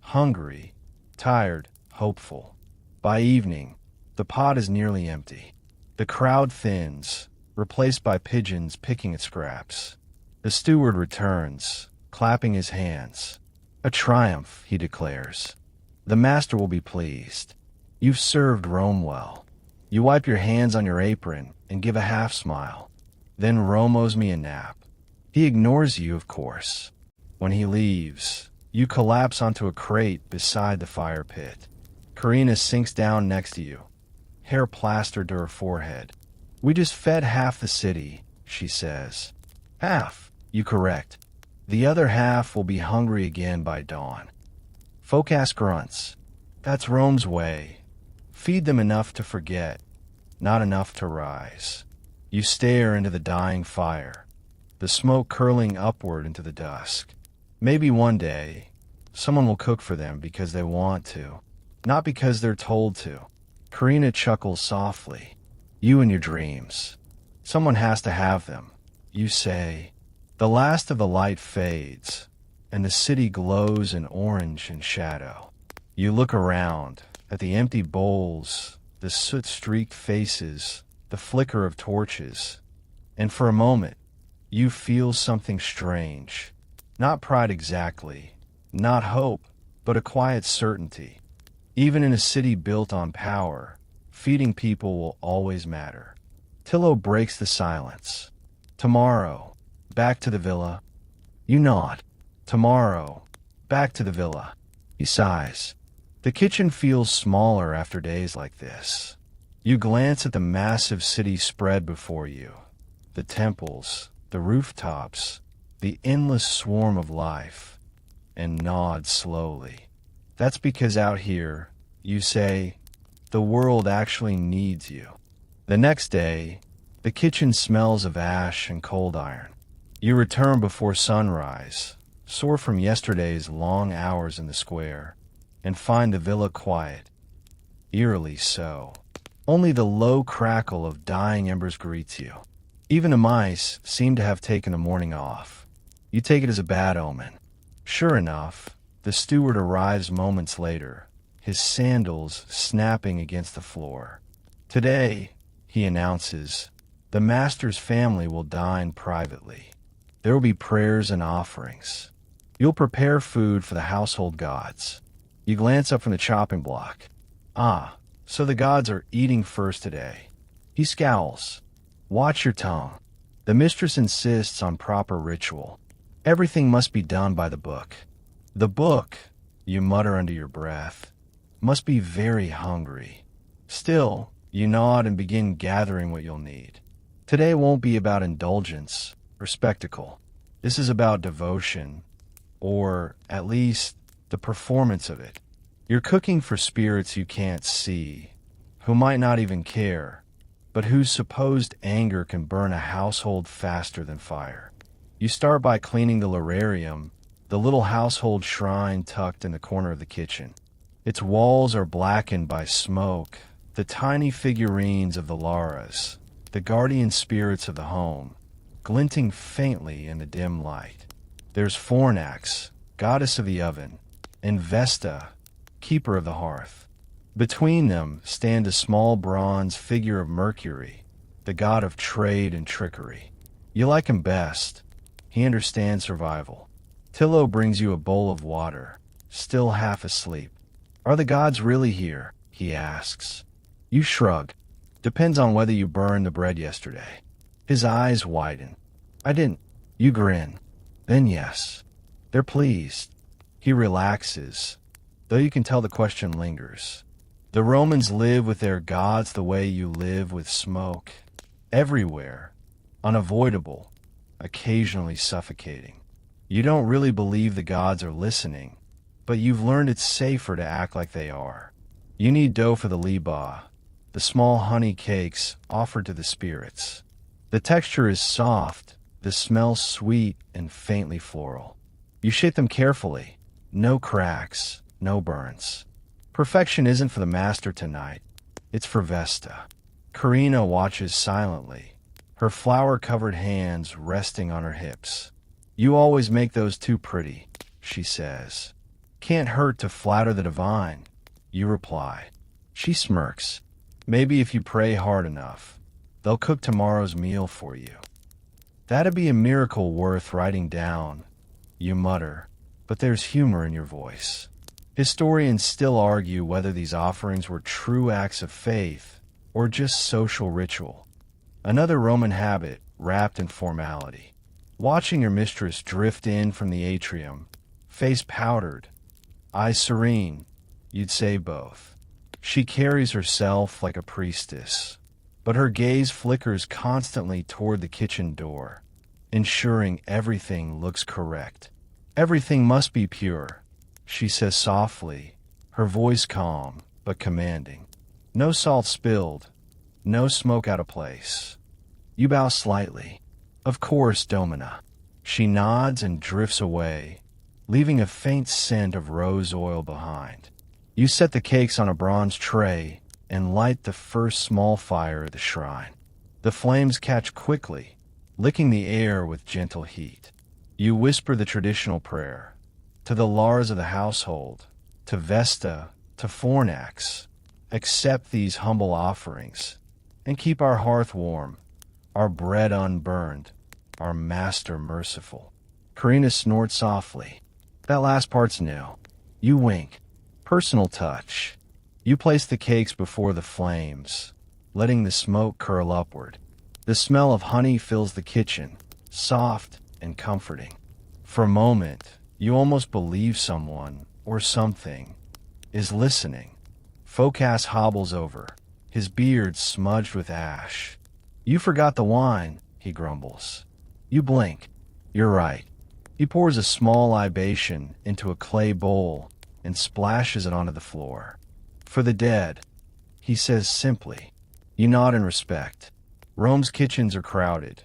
Hungry, tired, hopeful. By evening, the pot is nearly empty. The crowd thins, replaced by pigeons picking at scraps. The steward returns, clapping his hands. "A triumph," he declares. "The master will be pleased. You've served Rome well." You wipe your hands on your apron and give a half smile. "Then Rome owes me a nap." He ignores you, of course. When he leaves, you collapse onto a crate beside the fire pit. Karina sinks down next to you, hair plastered to her forehead. "We just fed half the city," she says. "Half," you correct. "The other half will be hungry again by dawn." Foculus grunts. "That's Rome's way. Feed them enough to forget, not enough to rise." You stare into the dying fire, the smoke curling upward into the dusk. Maybe one day, someone will cook for them because they want to, not because they're told to. Karina chuckles softly. You and your dreams. Someone has to have them, you say. The last of the light fades, and the city glows in orange and shadow. You look around at the empty bowls, the soot-streaked faces, the flicker of torches, and for a moment, you feel something strange. Not pride exactly, not hope, but a quiet certainty. Even in a city built on power, feeding people will always matter. Tillo breaks the silence. Tomorrow, back to the villa. You nod. Tomorrow, back to the villa. He sighs. The kitchen feels smaller after days like this. You glance at the massive city spread before you. The temples, the rooftops, the endless swarm of life, and nod slowly. That's because out here, you say, the world actually needs you. The next day, the kitchen smells of ash and cold iron. You return before sunrise, sore from yesterday's long hours in the square, and find the villa quiet, eerily so. Only the low crackle of dying embers greets you. Even the mice seem to have taken the morning off. You take it as a bad omen. Sure enough, the steward arrives moments later, his sandals snapping against the floor. Today, he announces, the master's family will dine privately. There will be prayers and offerings. You'll prepare food for the household gods. You glance up from the chopping block. Ah, so the gods are eating first today. He scowls. Watch your tongue. The mistress insists on proper ritual. Everything must be done by the book. The book, you mutter under your breath, must be very hungry. Still, you nod and begin gathering what you'll need. Today won't be about indulgence or spectacle. This is about devotion, or at least the performance of it. You're cooking for spirits you can't see, who might not even care, but whose supposed anger can burn a household faster than fire. You start by cleaning the lararium, the little household shrine tucked in the corner of the kitchen. Its walls are blackened by smoke, the tiny figurines of the Laras, the guardian spirits of the home, glinting faintly in the dim light. There's Fornax, goddess of the oven, and Vesta, keeper of the hearth. Between them stand a small bronze figure of Mercury, the god of trade and trickery. You like him best. He understands survival. Tillo brings you a bowl of water, still half asleep. Are the gods really here? He asks. You shrug. Depends on whether you burned the bread yesterday. His eyes widen. I didn't. You grin. Then yes. They're pleased. He relaxes, though you can tell the question lingers. The Romans live with their gods the way you live with smoke. Everywhere. Unavoidable. Occasionally suffocating. You don't really believe the gods are listening, but you've learned it's safer to act like they are. You need dough for the liba, the small honey cakes offered to the spirits. The texture is soft, the smell sweet and faintly floral. You shape them carefully. No cracks, no burns. Perfection isn't for the master tonight. It's for Vesta. Karina watches silently, her flower-covered hands resting on her hips. You always make those too pretty, she says. Can't hurt to flatter the divine, you reply. She smirks. Maybe if you pray hard enough, they'll cook tomorrow's meal for you. That'd be a miracle worth writing down, you mutter, but there's humor in your voice. Historians still argue whether these offerings were true acts of faith or just social ritual. Another Roman habit wrapped in formality. Watching your mistress drift in from the atrium, face powdered, eyes serene, you'd say both. She carries herself like a priestess, but her gaze flickers constantly toward the kitchen door, ensuring everything looks correct. Everything must be pure, she says softly, her voice calm but commanding. No salt spilled, no smoke out of place. You bow slightly. Of course, Domina. She nods and drifts away, leaving a faint scent of rose oil behind. You set the cakes on a bronze tray and light the first small fire at the shrine. The flames catch quickly, licking the air with gentle heat. You whisper the traditional prayer. To the Lars of the household, to Vesta, to Fornax, accept these humble offerings, and keep our hearth warm, our bread unburned, our master merciful. Karina snorts softly. That last part's new. You wink. Personal touch. You place the cakes before the flames, letting the smoke curl upward. The smell of honey fills the kitchen, soft and comforting. For a moment, you almost believe someone, or something, is listening. Foculus hobbles over, his beard smudged with ash. "You forgot the wine," he grumbles. You blink. You're right. He pours a small libation into a clay bowl and splashes it onto the floor. "For the dead," he says simply. You nod in respect. Rome's kitchens are crowded,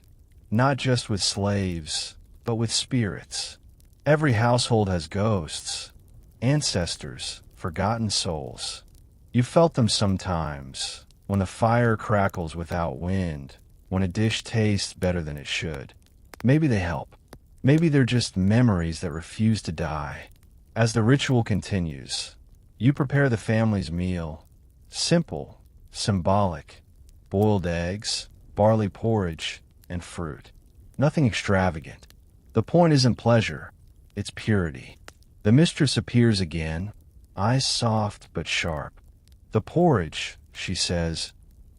not just with slaves, but with spirits. Every household has ghosts, ancestors, forgotten souls. You felt them sometimes, when the fire crackles without wind, when a dish tastes better than it should. Maybe they help. Maybe they're just memories that refuse to die. As the ritual continues, you prepare the family's meal. Simple, symbolic. Boiled eggs, barley porridge, and fruit. Nothing extravagant. The point isn't pleasure, it's purity. The mistress appears again, eyes soft but sharp. "The porridge," she says,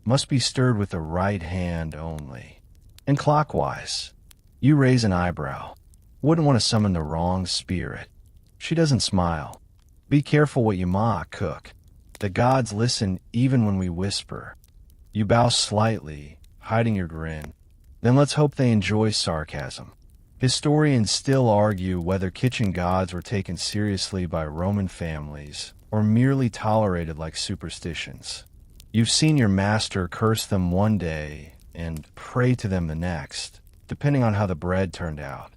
"must be stirred with the right hand only." And clockwise. You raise an eyebrow. Wouldn't want to summon the wrong spirit. She doesn't smile. "Be careful what you mock, cook. The gods listen even when we whisper." You bow slightly, hiding your grin. Then let's hope they enjoy sarcasm. Historians still argue whether kitchen gods were taken seriously by Roman families or merely tolerated like superstitions. You've seen your master curse them one day and pray to them the next, depending on how the bread turned out.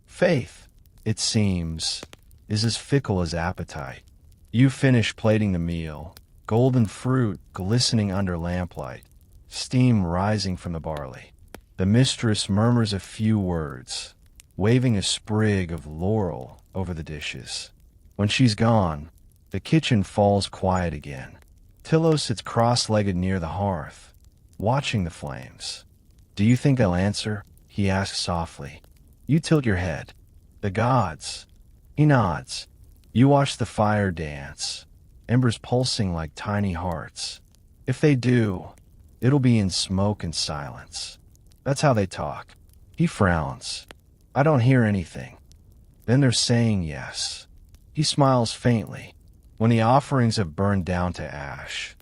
Faith, it seems, is as fickle as appetite. You finish plating the meal, golden fruit glistening under lamplight, steam rising from the barley. The mistress murmurs a few words, waving a sprig of laurel over the dishes. When she's gone, the kitchen falls quiet again. Tillo sits cross-legged near the hearth, watching the flames. "Do you think they'll answer?" he asks softly. You tilt your head. "The gods." He nods. You watch the fire dance, embers pulsing like tiny hearts. "If they do, it'll be in smoke and silence." That's how they talk. He frowns. "I don't hear anything." Then they're saying yes. He smiles faintly. When the offerings have burned down to ash,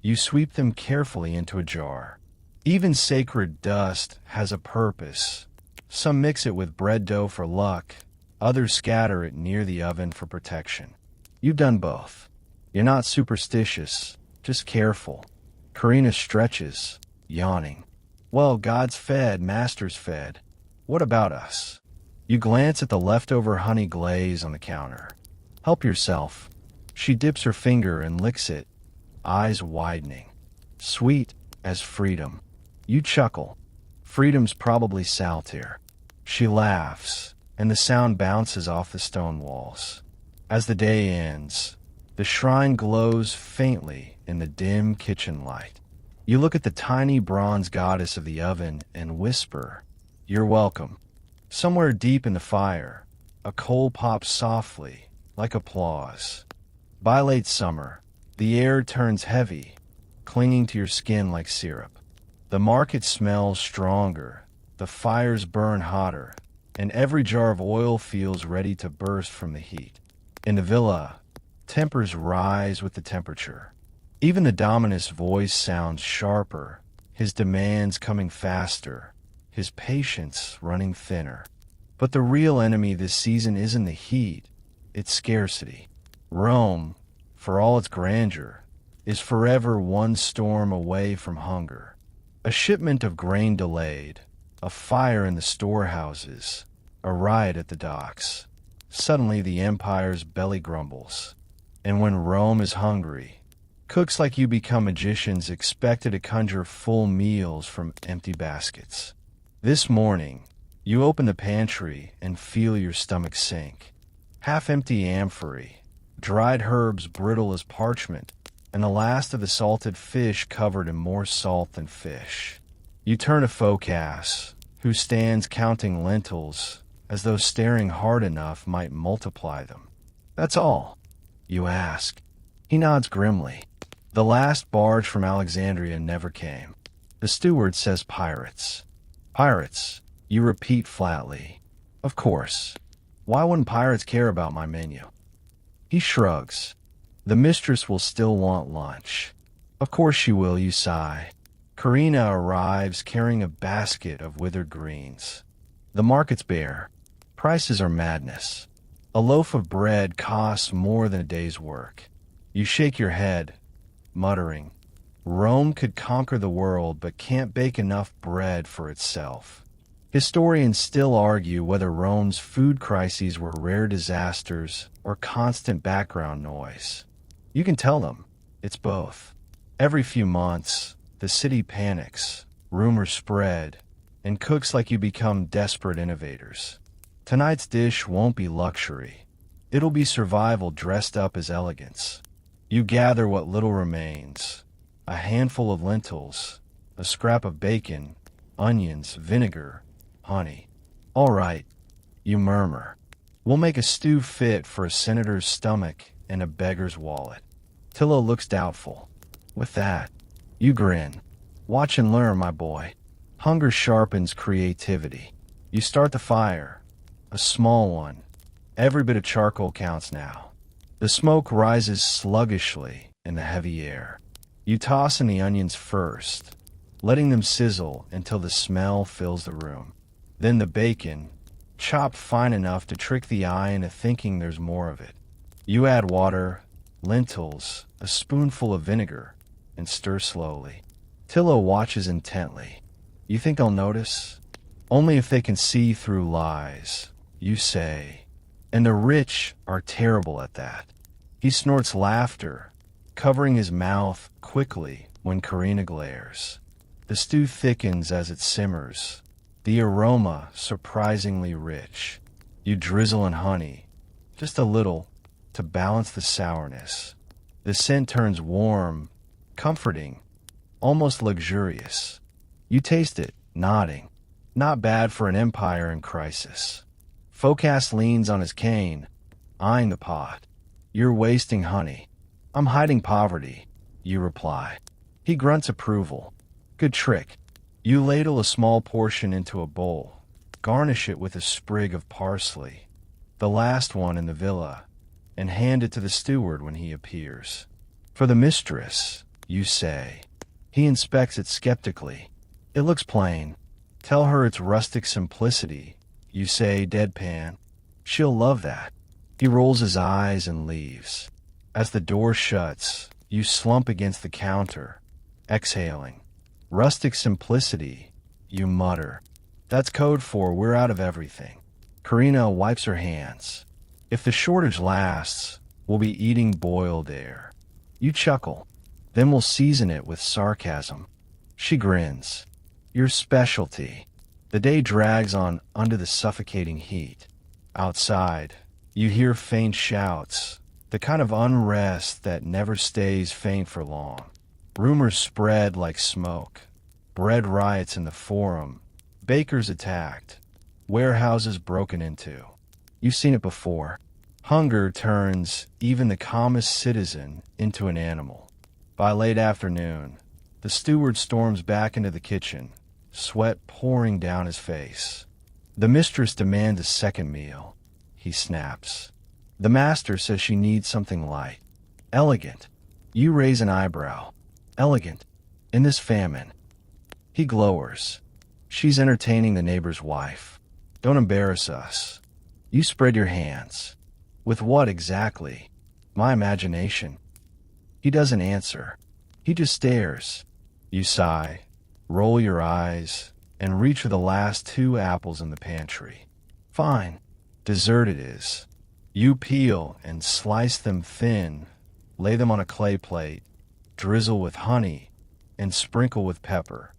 you sweep them carefully into a jar. Even sacred dust has a purpose. Some mix it with bread dough for luck, others scatter it near the oven for protection. You've done both. You're not superstitious, just careful. Karina stretches, yawning. "Well, God's fed, Master's fed. What about us?" You glance at the leftover honey glaze on the counter. "Help yourself." She dips her finger and licks it, eyes widening. Sweet as freedom. You chuckle. Freedom's probably saltier. She laughs, and the sound bounces off the stone walls. As the day ends, the shrine glows faintly in the dim kitchen light. You look at the tiny bronze goddess of the oven and whisper, "You're welcome." Somewhere deep in the fire, a coal pops softly, like applause. By late summer, the air turns heavy, clinging to your skin like syrup. The market smells stronger, the fires burn hotter, and every jar of oil feels ready to burst from the heat. In the villa, tempers rise with the temperature. Even the dominus' voice sounds sharper, his demands coming faster, his patience running thinner. But the real enemy this season isn't the heat, it's scarcity. Rome, for all its grandeur, is forever one storm away from hunger. A shipment of grain delayed, a fire in the storehouses, a riot at the docks. Suddenly the empire's belly grumbles. And when Rome is hungry, cooks like you become magicians expected to conjure full meals from empty baskets. This morning, you open the pantry and feel your stomach sink. Half-empty amphorae, dried herbs brittle as parchment, and the last of the salted fish covered in more salt than fish. You turn to Foculus, who stands counting lentils, as though staring hard enough might multiply them. "That's all?" you ask. He nods grimly. The last barge from Alexandria never came. The steward says pirates. Pirates, you repeat flatly. Of course. Why wouldn't pirates care about my menu? He shrugs. The mistress will still want lunch. Of course she will, you sigh. Karina arrives carrying a basket of withered greens. The market's bare. Prices are madness. A loaf of bread costs more than a day's work. You shake your head, muttering, Rome could conquer the world but can't bake enough bread for itself. Historians still argue whether Rome's food crises were rare disasters or constant background noise. You can tell them, it's both. Every few months, the city panics, rumors spread, and cooks like you become desperate innovators. Tonight's dish won't be luxury. It'll be survival dressed up as elegance. You gather what little remains. A handful of lentils, a scrap of bacon, onions, vinegar, honey. All right, you murmur. We'll make a stew fit for a senator's stomach and a beggar's wallet. Tillo looks doubtful. With that, you grin. Watch and learn, my boy. Hunger sharpens creativity. You start the fire. A small one. Every bit of charcoal counts now. The smoke rises sluggishly in the heavy air. You toss in the onions first, letting them sizzle until the smell fills the room. Then the bacon, chopped fine enough to trick the eye into thinking there's more of it. You add water, lentils, a spoonful of vinegar, and stir slowly. Tillo watches intently. You think I'll notice? Only if they can see through lies, you say. And the rich are terrible at that. He snorts laughter, covering his mouth quickly when Karina glares. The stew thickens as it simmers, the aroma surprisingly rich. You drizzle in honey, just a little, to balance the sourness. The scent turns warm, comforting, almost luxurious. You taste it, nodding. Not bad for an empire in crisis. Foculus leans on his cane, eyeing the pot. You're wasting honey. I'm hiding poverty, you reply. He grunts approval. Good trick. You ladle a small portion into a bowl, garnish it with a sprig of parsley, the last one in the villa, and hand it to the steward when he appears. For the mistress, you say. He inspects it skeptically. It looks plain. Tell her it's rustic simplicity, you say, deadpan. She'll love that. He rolls his eyes and leaves. As the door shuts, you slump against the counter, exhaling. Rustic simplicity, you mutter. That's code for we're out of everything. Karina wipes her hands. If the shortage lasts, we'll be eating boiled air. You chuckle. Then we'll season it with sarcasm. She grins. Your specialty. The day drags on under the suffocating heat. Outside, you hear faint shouts, the kind of unrest that never stays faint for long. Rumors spread like smoke. Bread riots in the forum. Bakers attacked. Warehouses broken into. You've seen it before. Hunger turns even the calmest citizen into an animal. By late afternoon, the steward storms back into the kitchen, sweat pouring down his face. The mistress demands a second meal. He snaps. The master says she needs something light. Elegant. You raise an eyebrow. Elegant. In this famine. He glowers. She's entertaining the neighbor's wife. Don't embarrass us. You spread your hands. With what exactly? My imagination. He doesn't answer. He just stares. You sigh, roll your eyes, and reach for the last 2 apples in the pantry. Fine. Dessert it is. You peel and slice them thin, lay them on a clay plate, drizzle with honey, and sprinkle with pepper.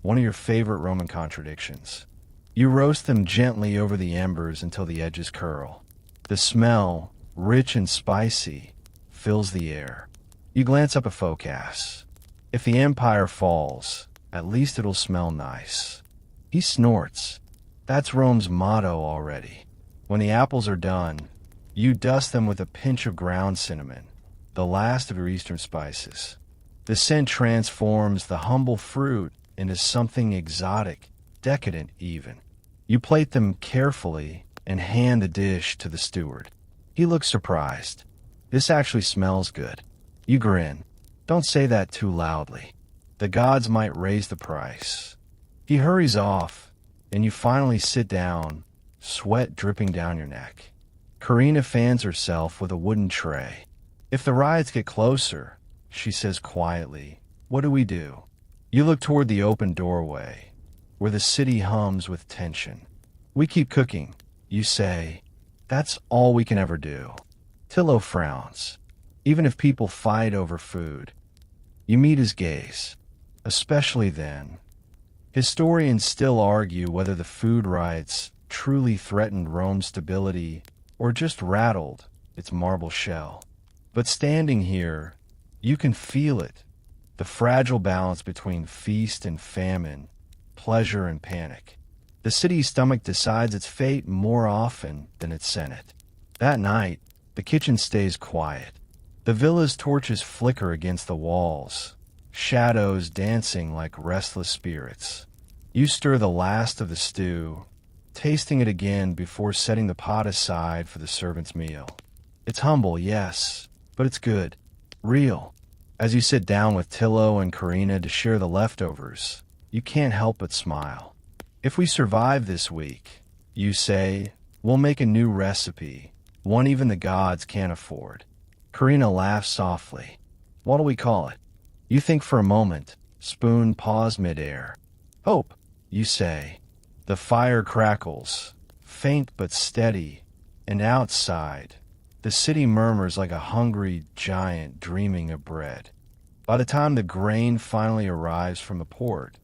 One of your favorite Roman contradictions. You roast them gently over the embers until the edges curl. The smell, rich and spicy, fills the air. You glance up at Foculus. If the empire falls, at least it'll smell nice. He snorts. That's Rome's motto already. When the apples are done, you dust them with a pinch of ground cinnamon, the last of your eastern spices. The scent transforms the humble fruit into something exotic, decadent even. You plate them carefully and hand the dish to the steward. He looks surprised. This actually smells good. You grin. Don't say that too loudly. The gods might raise the price. He hurries off, and you finally sit down, sweat dripping down your neck. Karina fans herself with a wooden tray. If the rides get closer, she says quietly, what do we do? You look toward the open doorway, where the city hums with tension. We keep cooking, you say. That's all we can ever do. Tillo frowns. Even if people fight over food. You meet his gaze, especially then. Historians still argue whether the food rights truly threatened Rome's stability or just rattled its marble shell. But standing here, you can feel it, the fragile balance between feast and famine, pleasure and panic. The city's stomach decides its fate more often than its senate. That night, the kitchen stays quiet. The villa's torches flicker against the walls, shadows dancing like restless spirits. You stir the last of the stew, tasting it again before setting the pot aside for the servant's meal. It's humble, yes, but it's good, real. As you sit down with Tillo and Karina to share the leftovers, you can't help but smile. If we survive this week, you say, we'll make a new recipe, one even the gods can't afford. Karina laughs softly. What'll we call it? You think for a moment, spoon pause midair. Hope, you say. The fire crackles, faint but steady, and outside, the city murmurs like a hungry giant dreaming of bread. By the time the grain finally arrives from the port,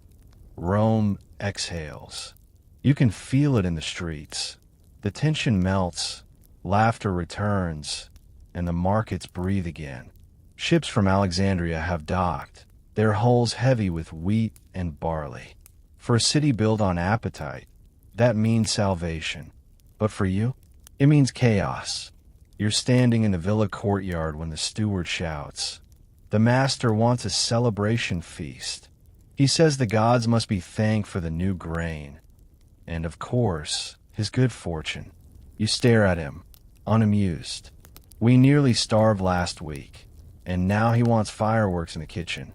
Rome exhales. You can feel it in the streets. The tension melts, laughter returns, and the markets breathe again. Ships from Alexandria have docked, their hulls heavy with wheat and barley. For a city built on appetite, that means salvation. But for you, it means chaos. You're standing in the villa courtyard when the steward shouts, "The master wants a celebration feast." He says the gods must be thanked for the new grain. And of course, his good fortune. You stare at him, unamused. We nearly starved last week, and now he wants fireworks in the kitchen.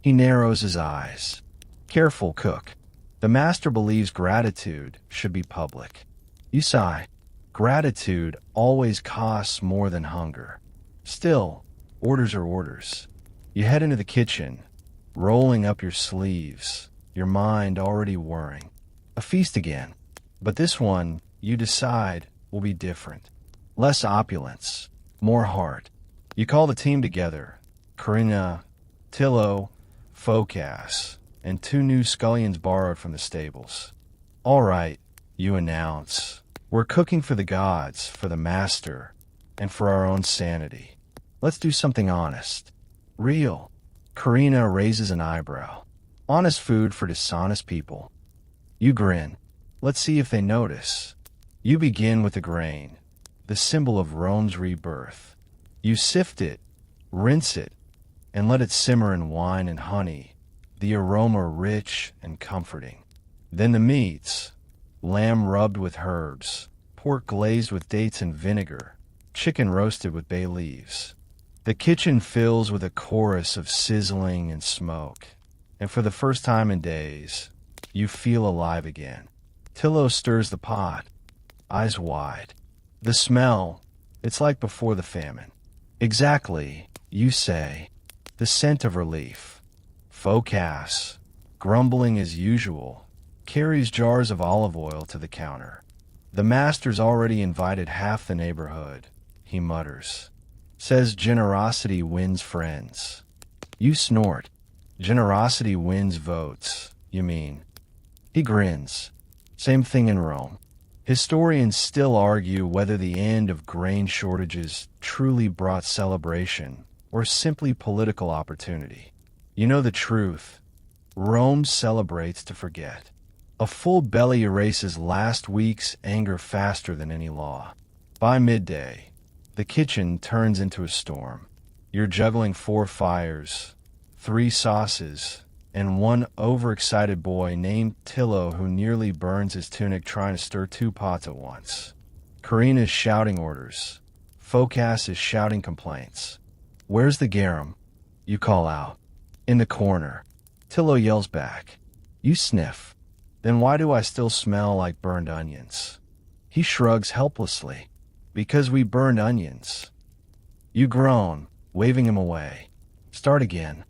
He narrows his eyes. Careful, cook. The master believes gratitude should be public. You sigh. Gratitude always costs more than hunger. Still, orders are orders. You head into the kitchen, rolling up your sleeves, your mind already whirring. A feast again. But this one, you decide, will be different. Less opulence, more heart. You call the team together. Karina, Tillo, Foculus, and 2 new scullions borrowed from the stables. All right, you announce. We're cooking for the gods, for the master, and for our own sanity. Let's do something honest. Real. Karina raises an eyebrow. Honest food for dishonest people. You grin. Let's see if they notice. You begin with the grain, the symbol of Rome's rebirth. You sift it, rinse it, and let it simmer in wine and honey, the aroma rich and comforting. Then the meats, lamb rubbed with herbs, pork glazed with dates and vinegar, chicken roasted with bay leaves. The kitchen fills with a chorus of sizzling and smoke, and for the first time in days, you feel alive again. Tillo stirs the pot, eyes wide. The smell, it's like before the famine. Exactly, you say. The scent of relief. Foculus, grumbling as usual, carries jars of olive oil to the counter. The master's already invited half the neighborhood, he mutters. Says generosity wins friends. You snort. Generosity wins votes, you mean. He grins. Same thing in Rome. Historians still argue whether the end of grain shortages truly brought celebration or simply political opportunity. You know the truth. Rome celebrates to forget. A full belly erases last week's anger faster than any law. By midday, the kitchen turns into a storm. You're juggling 4 fires, 3 sauces, and one overexcited boy named Tillo who nearly burns his tunic trying to stir 2 pots at once. Karina is shouting orders. Foculus is shouting complaints. "Where's the garum?" You call out. "In the corner." Tillo yells back. You sniff. "Then why do I still smell like burned onions?" He shrugs helplessly. "Because we burned onions." You groan, waving him away. Start again.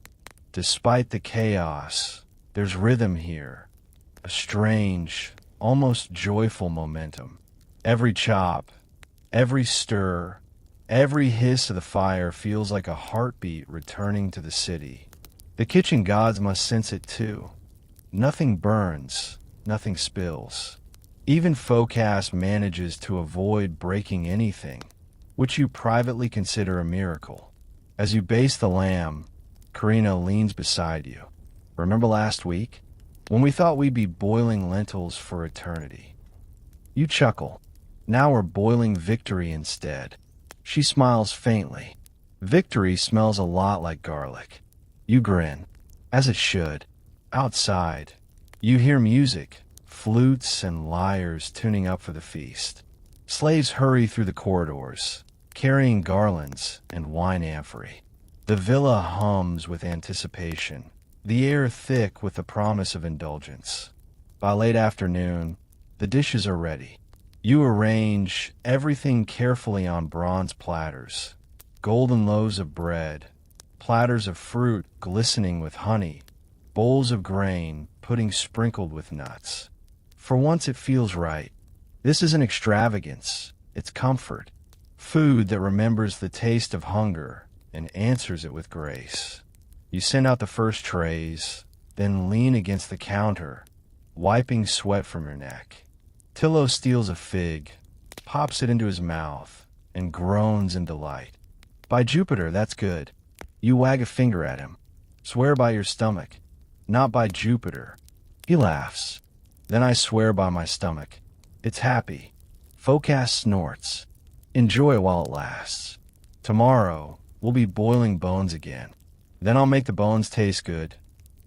Despite the chaos, there's rhythm here. A strange, almost joyful momentum. Every chop, every stir, every hiss of the fire feels like a heartbeat returning to the city. The kitchen gods must sense it too. Nothing burns, nothing spills. Even Foculus manages to avoid breaking anything, which you privately consider a miracle. As you baste the lamb, Karina leans beside you. "Remember last week, when we thought we'd be boiling lentils for eternity?" You chuckle. "Now we're boiling victory instead." She smiles faintly. Victory smells a lot like garlic. You grin. As it should. Outside, you hear music, flutes and lyres tuning up for the feast. Slaves hurry through the corridors, carrying garlands and wine amphory. The villa hums with anticipation, the air thick with the promise of indulgence. By late afternoon, the dishes are ready. You arrange everything carefully on bronze platters, golden loaves of bread, platters of fruit glistening with honey, bowls of grain, pudding sprinkled with nuts. For once it feels right. This isn't extravagance, it's comfort. Food that remembers the taste of hunger and answers it with grace. You send out the first trays, then lean against the counter, wiping sweat from your neck. Tillo steals a fig, pops it into his mouth, and groans in delight. "By Jupiter, that's good." You wag a finger at him. "Swear by your stomach, not by Jupiter." He laughs. "Then I swear by my stomach. It's happy." Foculus snorts. "Enjoy while it lasts. Tomorrow, we'll be boiling bones again. Then I'll make the bones taste good."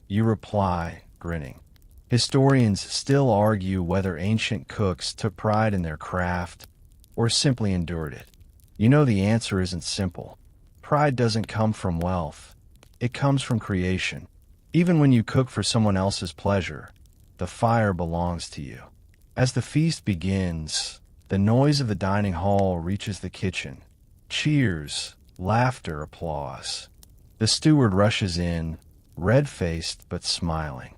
You reply, grinning. Historians still argue whether ancient cooks took pride in their craft or simply endured it. You know the answer isn't simple. Pride doesn't come from wealth. It comes from creation. Even when you cook for someone else's pleasure, the fire belongs to you. As the feast begins, the noise of the dining hall reaches the kitchen. Cheers, laughter, applause. The steward rushes in, red-faced but smiling.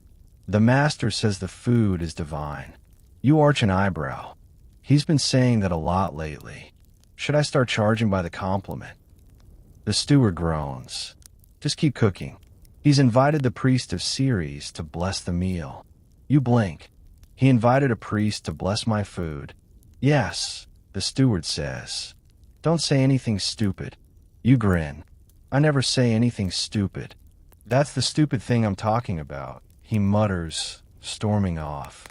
The master says the food is divine. You arch an eyebrow. He's been saying that a lot lately. Should I start charging by the compliment? The steward groans. Just keep cooking. He's invited the priest of Ceres to bless the meal. You blink. He invited a priest to bless my food. Yes, the steward says. Don't say anything stupid. You grin. I never say anything stupid. That's the stupid thing I'm talking about, he mutters, storming off.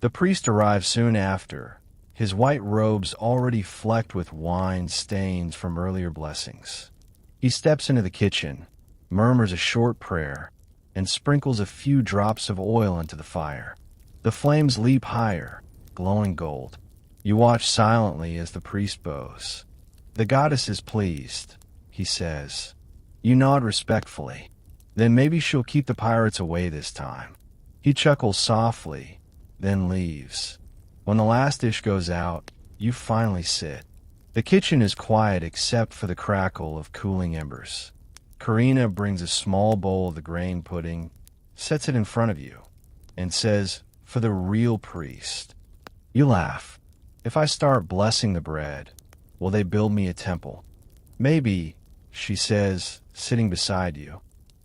The priest arrives soon after, his white robes already flecked with wine stains from earlier blessings. He steps into the kitchen, murmurs a short prayer, and sprinkles a few drops of oil into the fire. The flames leap higher, glowing gold. You watch silently as the priest bows. "The goddess is pleased," he says. You nod respectfully. "Then maybe she'll keep the pirates away this time." He chuckles softly, then leaves. When the last dish goes out, you finally sit. The kitchen is quiet except for the crackle of cooling embers. Karina brings a small bowl of the grain pudding, sets it in front of you, and says, "For the real priest." You laugh. "If I start blessing the bread, will they build me a temple?" "Maybe," she says, sitting beside you,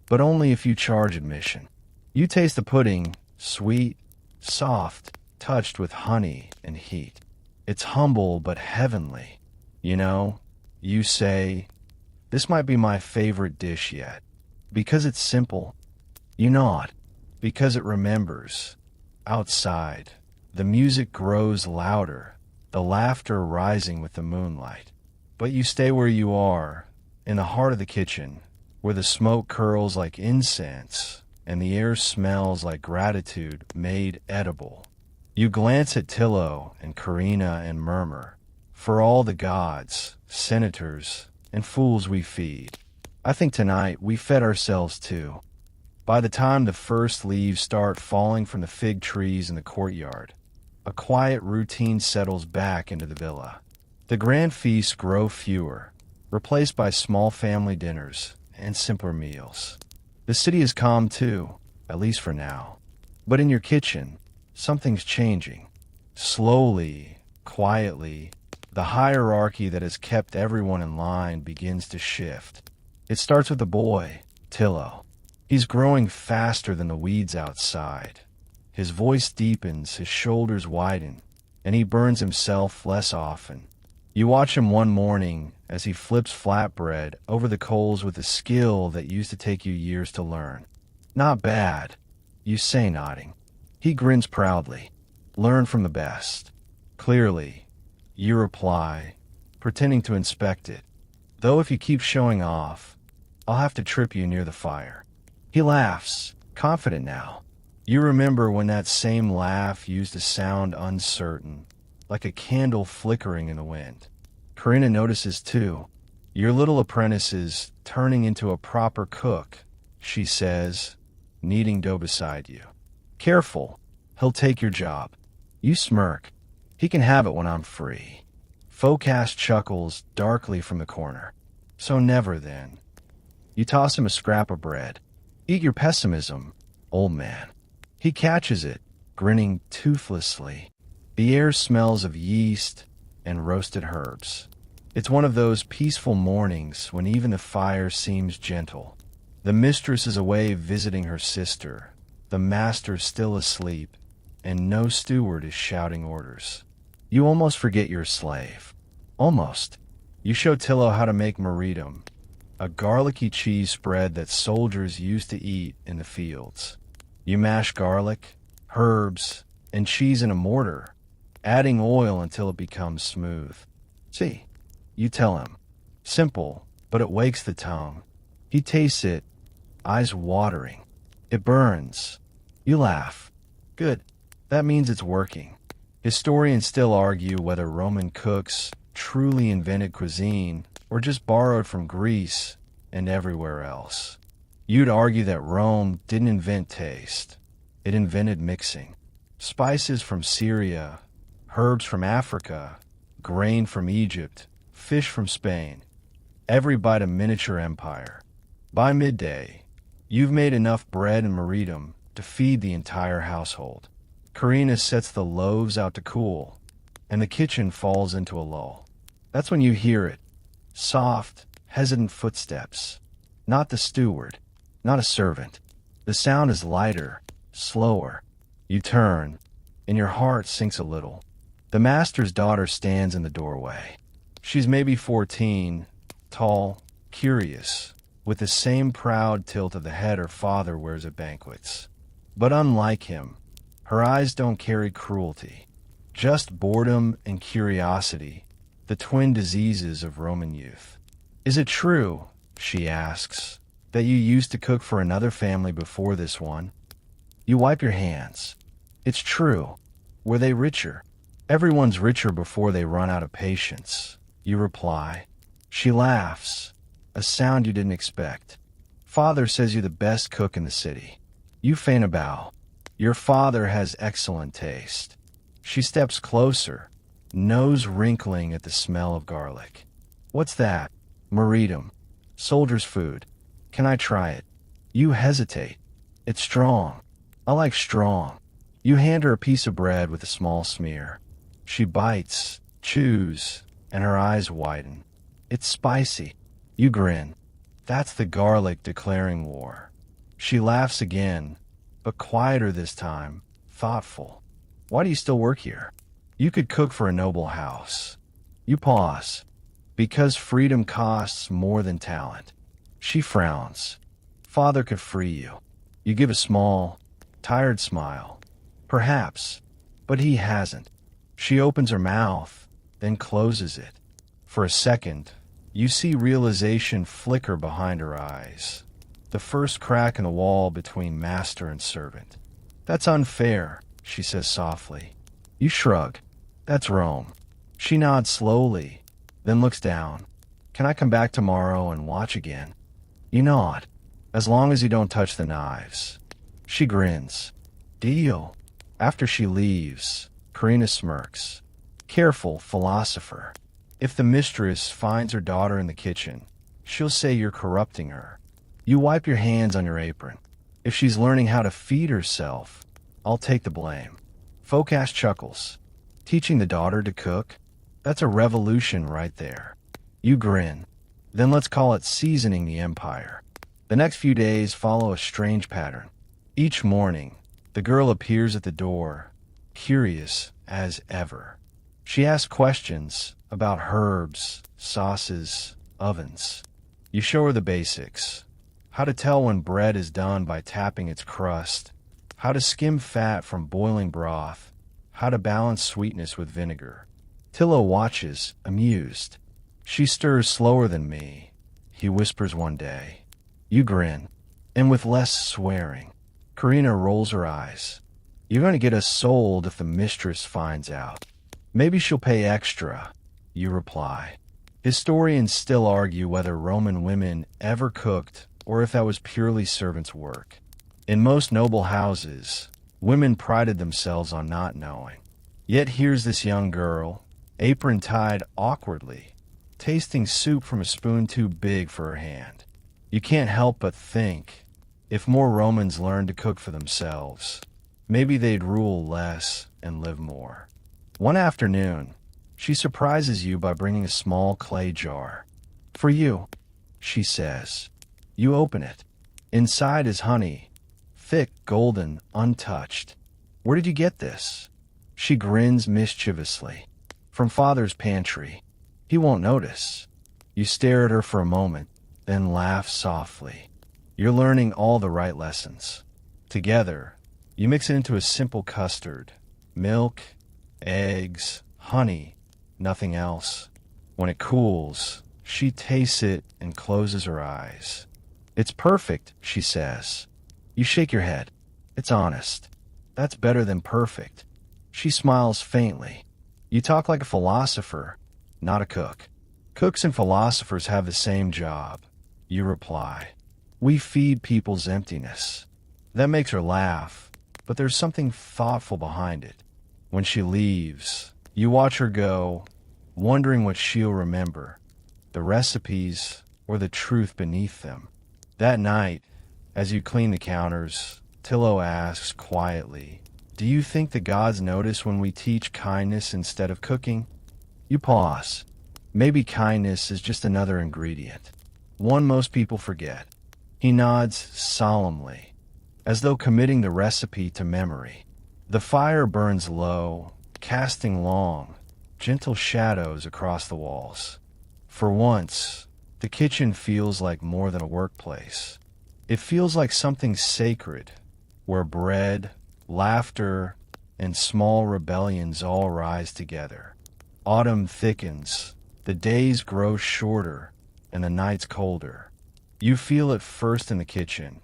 "but only if you charge admission." You taste the pudding, sweet, soft, touched with honey and heat. It's humble but heavenly. You know, you say, "This might be my favorite dish yet." Because it's simple. You nod. Because it remembers. Outside, the music grows louder, the laughter rising with the moonlight. But you stay where you are, in the heart of the kitchen, where the smoke curls like incense and the air smells like gratitude made edible. You glance at Tillo and Karina and murmur, "For all the gods, senators, and fools we feed." I think tonight we fed ourselves too. By the time the first leaves start falling from the fig trees in the courtyard, a quiet routine settles back into the villa. The grand feasts grow fewer, replaced by small family dinners and simpler meals. The city is calm too, at least for now. But in your kitchen, something's changing. Slowly, quietly, the hierarchy that has kept everyone in line begins to shift. It starts with the boy, Tillo. He's growing faster than the weeds outside. His voice deepens, his shoulders widen, and he burns himself less often. You watch him one morning as he flips flatbread over the coals with a skill that used to take you years to learn. "Not bad," you say, nodding. He grins proudly. "Learn from the best." "Clearly," you reply, pretending to inspect it. "Though if you keep showing off, I'll have to trip you near the fire." He laughs, confident now. You remember when that same laugh used to sound uncertain, like a candle flickering in the wind. Karina notices too. "Your little apprentice is turning into a proper cook," she says, kneading dough beside you. "Careful, he'll take your job." You smirk. "He can have it when I'm free." Foculus chuckles darkly from the corner. "So never then." You toss him a scrap of bread. "Eat your pessimism, old man." He catches it, grinning toothlessly. The air smells of yeast and roasted herbs. It's one of those peaceful mornings when even the fire seems gentle. The mistress is away visiting her sister, the master still asleep, and no steward is shouting orders. You almost forget you're a slave. Almost. You show Tillo how to make meridum, a garlicky cheese spread that soldiers used to eat in the fields. You mash garlic, herbs, and cheese in a mortar, adding oil until it becomes smooth. "See," you tell him. Simple, but it wakes the tongue. He tastes it, eyes watering. It burns. You laugh. "Good. That means it's working." Historians still argue whether Roman cooks truly invented cuisine or just borrowed from Greece and everywhere else. You'd argue that Rome didn't invent taste. It invented mixing. Spices from Syria, herbs from Africa, grain from Egypt, fish from Spain. Every bite a miniature empire. By midday, you've made enough bread and meridum to feed the entire household. Karina sets the loaves out to cool, and the kitchen falls into a lull. That's when you hear it. Soft, hesitant footsteps. Not the steward. Not a servant. The sound is lighter, slower. You turn, and your heart sinks a little. The master's daughter stands in the doorway. She's maybe 14, tall, curious, with the same proud tilt of the head her father wears at banquets. But unlike him, her eyes don't carry cruelty, just boredom and curiosity, the twin diseases of Roman youth. "Is it true," she asks, "that you used to cook for another family before this one?" You wipe your hands. "It's true." "Were they richer?" "Everyone's richer before they run out of patience," you reply. She laughs, a sound you didn't expect. "Father says you're the best cook in the city." You feign a bow. "Your father has excellent taste." She steps closer, nose wrinkling at the smell of garlic. "What's that?" "Meridum. Soldier's food. Can I try it?" You hesitate. "It's strong." "I like strong." You hand her a piece of bread with a small smear. She bites, chews, and her eyes widen. "It's spicy." You grin. "That's the garlic declaring war." She laughs again, but quieter this time, thoughtful. "Why do you still work here? You could cook for a noble house." You pause. "Because freedom costs more than talent." She frowns. "Father could free you." You give a small, tired smile. "Perhaps, but he hasn't." She opens her mouth, then closes it. For a second, You see realization flicker behind her eyes. The first crack in the wall between master and servant. That's unfair, she says softly. You shrug. That's Rome. She nods slowly, then looks down. Can I come back tomorrow and watch again? You nod. As long as you don't touch the knives. She grins. Deal. After she leaves, Karina smirks. Careful, philosopher. If the mistress finds her daughter in the kitchen, she'll say you're corrupting her. You wipe your hands on your apron. If she's learning how to feed herself, I'll take the blame. Foculus chuckles. Teaching the daughter to cook? That's a revolution right there. You grin. Then let's call it seasoning the empire. The next few days follow a strange pattern. Each morning, the girl appears at the door, curious as ever. She asks questions about herbs, sauces, ovens. You show her the basics. How to tell when bread is done by tapping its crust. How to skim fat from boiling broth. How to balance sweetness with vinegar. Tillo watches, amused. She stirs slower than me, he whispers one day. You grin, and with less swearing. Karina rolls her eyes. You're going to get us sold if the mistress finds out. Maybe she'll pay extra, you reply. Historians still argue whether Roman women ever cooked or if that was purely servants' work. In most noble houses, women prided themselves on not knowing. Yet here's this young girl, apron tied awkwardly, tasting soup from a spoon too big for her hand. You can't help but think, if more Romans learned to cook for themselves, maybe they'd rule less and live more. One afternoon, she surprises you by bringing a small clay jar. For you, she says. You open it. Inside is honey, thick, golden, untouched. Where did you get this? She grins mischievously. From father's pantry. He won't notice. You stare at her for a moment, then laugh softly. You're learning all the right lessons. Together, you mix it into a simple custard. Milk, eggs, honey, nothing else. When it cools, she tastes it and closes her eyes. It's perfect, she says. You shake your head. It's honest. That's better than perfect. She smiles faintly. You talk like a philosopher, not a cook. Cooks and philosophers have the same job. You reply. We feed people's emptiness. That makes her laugh, but there's something thoughtful behind it. When she leaves, you watch her go, wondering what she'll remember, the recipes or the truth beneath them. That night, as you clean the counters, Tillo asks quietly, do you think the gods notice when we teach kindness instead of cooking? You pause. Maybe kindness is just another ingredient, one most people forget. He nods solemnly, as though committing the recipe to memory. The fire burns low, casting long, gentle shadows across the walls. For once, the kitchen feels like more than a workplace. It feels like something sacred, where bread, laughter, and small rebellions all rise together. Autumn thickens, the days grow shorter, and the nights colder. You feel it first in the kitchen,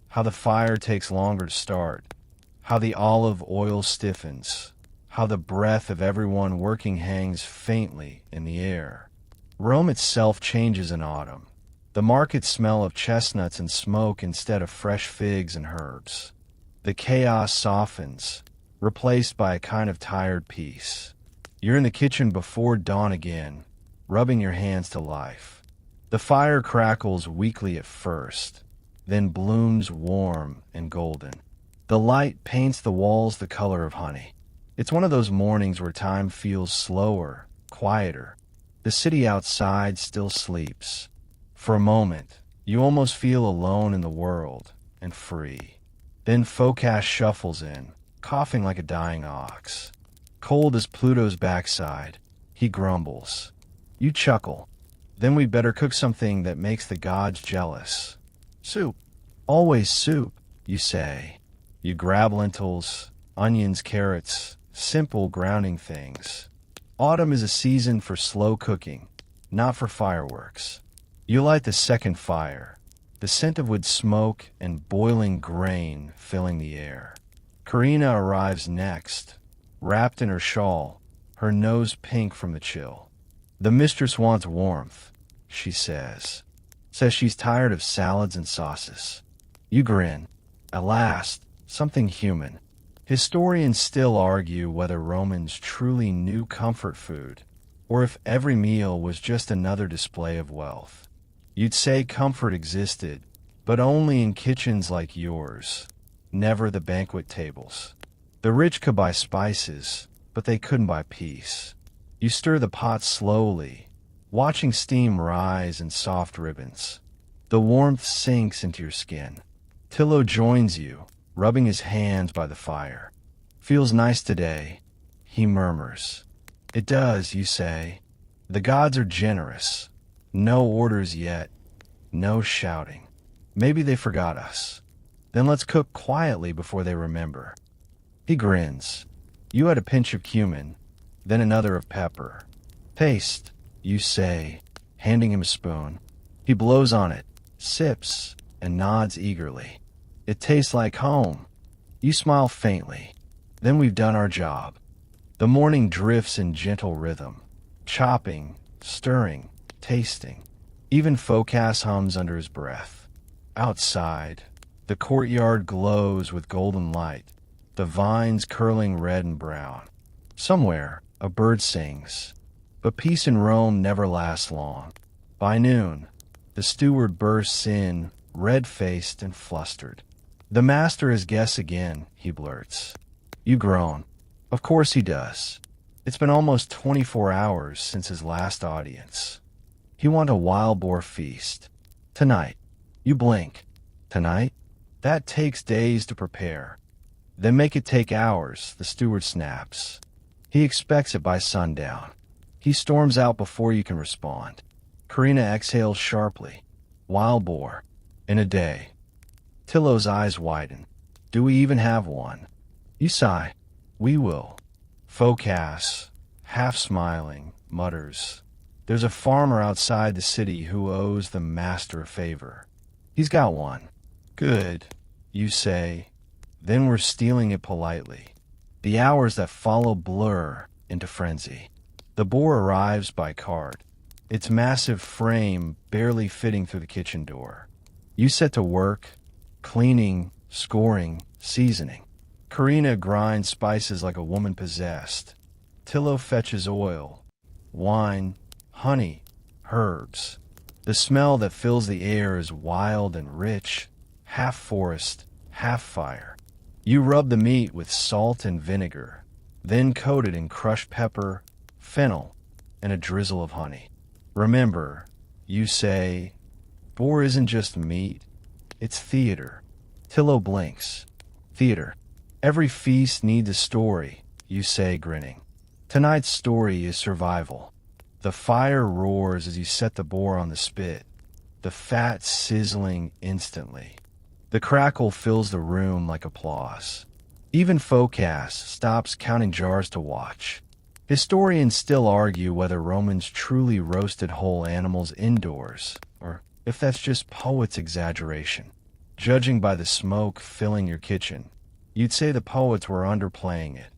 how the fire takes longer to start, how the olive oil stiffens, how the breath of everyone working hangs faintly in the air. Rome itself changes in autumn. The markets smell of chestnuts and smoke instead of fresh figs and herbs. The chaos softens, replaced by a kind of tired peace. You're in the kitchen before dawn again, rubbing your hands to life. The fire crackles weakly at first, then blooms warm and golden. The light paints the walls the color of honey. It's one of those mornings where time feels slower, quieter. The city outside still sleeps. For a moment, you almost feel alone in the world and free. Then Foculus shuffles in, coughing like a dying ox. Cold as Pluto's backside, he grumbles. You chuckle. Then we'd better cook something that makes the gods jealous. Soup. Always soup, you say. You grab lentils, onions, carrots, simple grounding things. Autumn is a season for slow cooking. not for fireworks. You light the second fire, the scent of wood smoke and boiling grain filling the air. Karina arrives next, wrapped in her shawl, her nose pink from the chill. The mistress wants warmth, she says. Says she's tired of salads and sauces. You grin. At last, something human. Historians still argue whether Romans truly knew comfort food, or if every meal was just another display of wealth. You'd say comfort existed, but only in kitchens like yours, never the banquet tables. The rich could buy spices, but they couldn't buy peace. You stir the pot slowly, watching steam rise in soft ribbons. The warmth sinks into your skin. Tillo joins you, rubbing his hands by the fire. Feels nice today, he murmurs. It does, you say. The gods are generous. No orders yet. No shouting. Maybe they forgot us. Then let's cook quietly before they remember. He grins. You add a pinch of cumin, then another of pepper. Taste, you say, handing him a spoon. He blows on it, sips, and nods eagerly. It tastes like home. You smile faintly. Then we've done our job. The morning drifts in gentle rhythm, chopping, stirring, tasting. Even foculus hums under his breath. Outside, the courtyard glows with golden light, the vines curling red and brown. Somewhere, a bird sings. But peace in Rome never lasts long. By noon, the steward bursts in, red-faced and flustered. The master is guest again, he blurts. You groan. Of course he does. It's been almost 24 hours since his last audience. He wants a wild boar feast. Tonight. You blink. Tonight? That takes days to prepare. Then make it take hours, the steward snaps. He expects it by sundown. He storms out before you can respond. Karina exhales sharply. Wild boar. In a day. Tillo's eyes widen. Do we even have one? You sigh. We will. Foculus, half smiling, mutters. There's a farmer outside the city who owes the master a favor. He's got one. Good, you say. Then we're stealing it politely. The hours that follow blur into frenzy. The boar arrives by cart, its massive frame barely fitting through the kitchen door. You set to work, cleaning, scoring, seasoning. Karina grinds spices like a woman possessed. Tillo fetches oil, wine, honey, herbs. The smell that fills the air is wild and rich, half forest, half fire. You rub the meat with salt and vinegar, then coat it in crushed pepper, fennel, and a drizzle of honey. Remember, you say, boar isn't just meat, it's theater. Tillo blinks. Theater. Every feast needs a story, you say, grinning. Tonight's story is survival. The fire roars as you set the boar on the spit, the fat sizzling instantly. The crackle fills the room like applause. Even foculus stops counting jars to watch. Historians still argue whether Romans truly roasted whole animals indoors, or if that's just poets' exaggeration. Judging by the smoke filling your kitchen, you'd say the poets were underplaying it.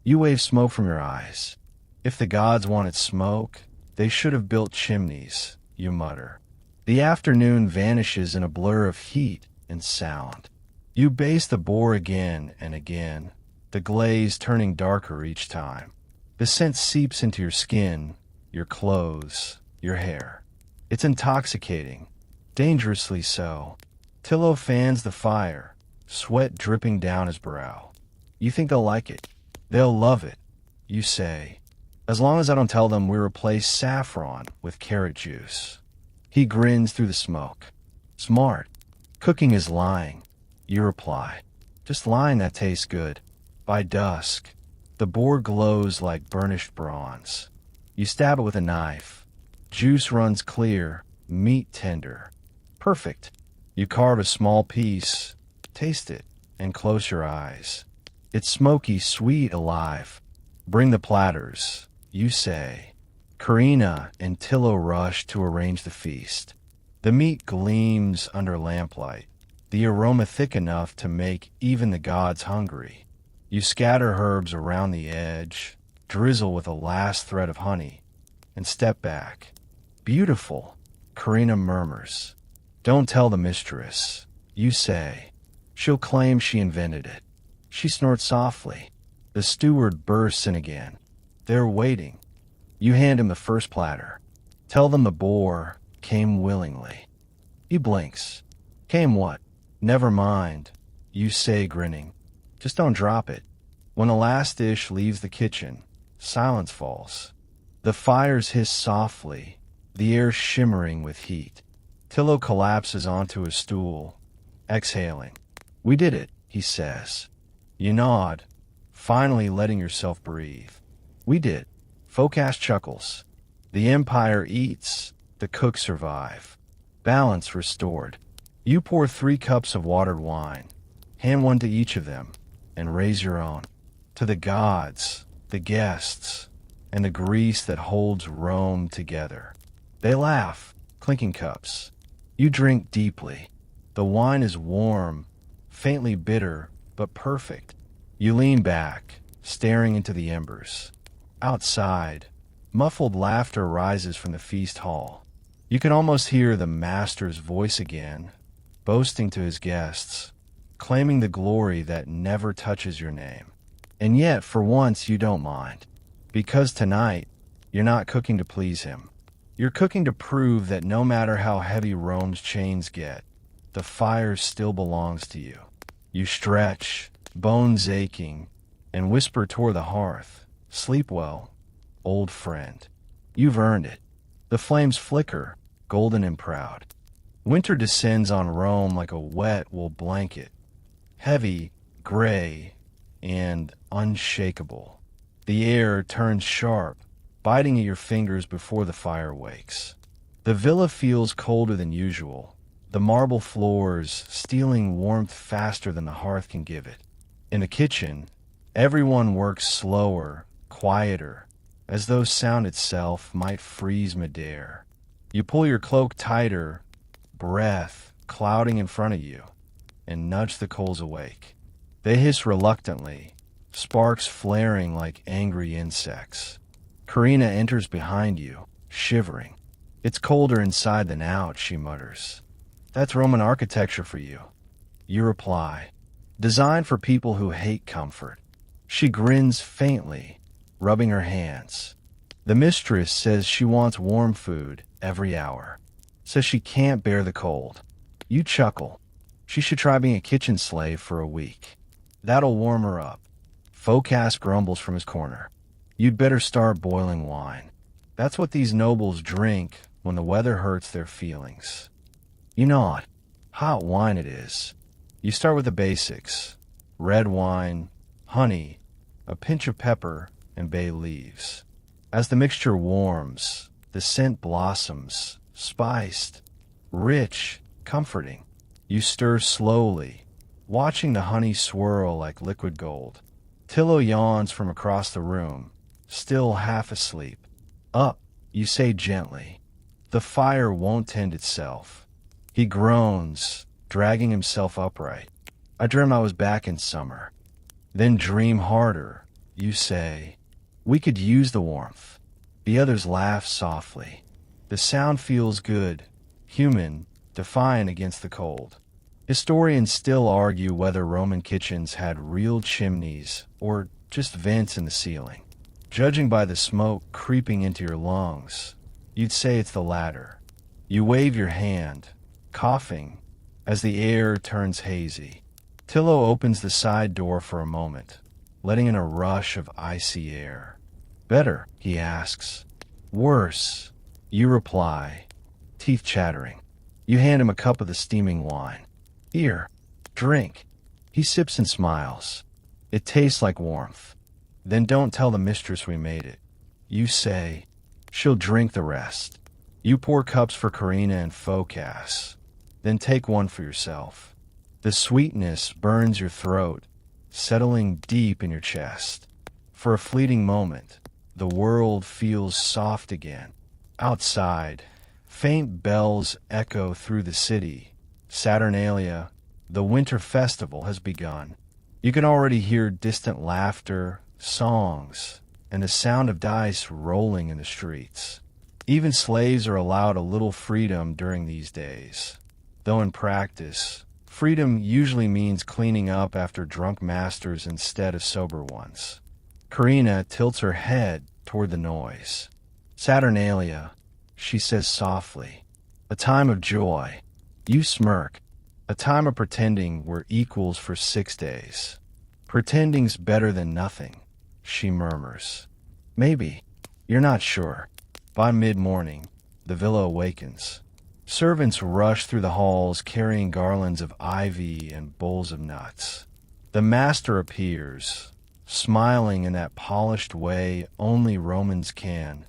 You wave smoke from your eyes. If the gods wanted smoke, they should have built chimneys, you mutter. The afternoon vanishes in a blur of heat and sound. You baste the boar again and again, the glaze turning darker each time. The scent seeps into your skin, your clothes, your hair. It's intoxicating, dangerously so. Tillo fans the fire, sweat dripping down his brow. You think they'll like it. They'll love it, you say. As long as I don't tell them we replace saffron with carrot juice. He grins through the smoke. Smart. Cooking is lying, you reply. Just lying that tastes good. By dusk, the boar glows like burnished bronze. You stab it with a knife. Juice runs clear, meat tender. Perfect. You carve a small piece, taste it, and close your eyes. It's smoky, sweet, alive. Bring the platters, you say. Karina and Tillo rush to arrange the feast. The meat gleams under lamplight, the aroma thick enough to make even the gods hungry. You scatter herbs around the edge, drizzle with a last thread of honey, and step back. Beautiful, Karina murmurs. Don't tell the mistress, you say. She'll claim she invented it. She snorts softly. The steward bursts in again. They're waiting. You hand him the first platter. Tell them the boar came willingly. He blinks. Came what? Never mind, you say, grinning. Just don't drop it. When the last dish leaves the kitchen, silence falls. The fires hiss softly, the air shimmering with heat. Tillo collapses onto a stool, exhaling. We did it, he says. You nod, finally letting yourself breathe. We did. Foculus chuckles. The empire eats, the cooks survive. Balance restored. You pour 3 cups of watered wine, hand one to each of them, and raise your own. To the gods, the guests, and the grease that holds Rome together. They laugh, clinking cups. You drink deeply. The wine is warm, faintly bitter, but perfect. You lean back, staring into the embers. Outside, muffled laughter rises from the feast hall. You can almost hear the master's voice again, boasting to his guests, claiming the glory that never touches your name. And yet, for once, you don't mind. Because tonight, you're not cooking to please him. You're cooking to prove that no matter how heavy Rome's chains get, the fire still belongs to you. You stretch, bones aching, and whisper toward the hearth, sleep well, old friend. You've earned it. The flames flicker, golden and proud. Winter descends on Rome like a wet wool blanket, heavy, gray, and unshakable. The air turns sharp, biting at your fingers before the fire wakes. The villa feels colder than usual, the marble floors stealing warmth faster than the hearth can give it. In the kitchen, everyone works slower, quieter, as though sound itself might freeze midair. You pull your cloak tighter, breath clouding in front of you, and nudge the coals awake. They hiss reluctantly, sparks flaring like angry insects. Karina enters behind you, shivering. It's colder inside than out, she mutters. That's Roman architecture for you. You reply, designed for people who hate comfort. She grins faintly, rubbing her hands. The mistress says she wants warm food every hour. Says she can't bear the cold. You chuckle. She should try being a kitchen slave for a week. That'll warm her up. Foculus grumbles from his corner. You'd better start boiling wine. That's what these nobles drink when the weather hurts their feelings. You nod. Hot wine it is. You start with the basics. Red wine, honey, a pinch of pepper, and bay leaves. As the mixture warms, the scent blossoms, spiced, rich, comforting. You stir slowly, watching the honey swirl like liquid gold. Tillo yawns from across the room, still half asleep. Up, you say gently. The fire won't tend itself. He groans, dragging himself upright. I dream I was back in summer. Then dream harder, you say. We could use the warmth. The others laugh softly. The sound feels good, human, defiant against the cold. Historians still argue whether Roman kitchens had real chimneys or just vents in the ceiling. Judging by the smoke creeping into your lungs, you'd say it's the latter. You wave your hand, coughing, as the air turns hazy. Tillo opens the side door for a moment, letting in a rush of icy air. Better, he asks. Worse, you reply, teeth chattering. You hand him a cup of the steaming wine. Here, drink. He sips and smiles. It tastes like warmth. Then don't tell the mistress we made it. You say, she'll drink the rest. You pour cups for Karina and Foculus. Then take one for yourself. The sweetness burns your throat, settling deep in your chest. For a fleeting moment, the world feels soft again. Outside, faint bells echo through the city. Saturnalia, the winter festival, has begun. You can already hear distant laughter, songs, and the sound of dice rolling in the streets. Even slaves are allowed a little freedom during these days. Though in practice, freedom usually means cleaning up after drunk masters instead of sober ones. Karina tilts her head toward the noise. Saturnalia, she says softly. A time of joy. You smirk. A time of pretending we're equals for 6 days. Pretending's better than nothing, she murmurs. Maybe. You're not sure. By mid-morning, the villa awakens. Servants rush through the halls carrying garlands of ivy and bowls of nuts. The master appears, smiling in that polished way only Romans can,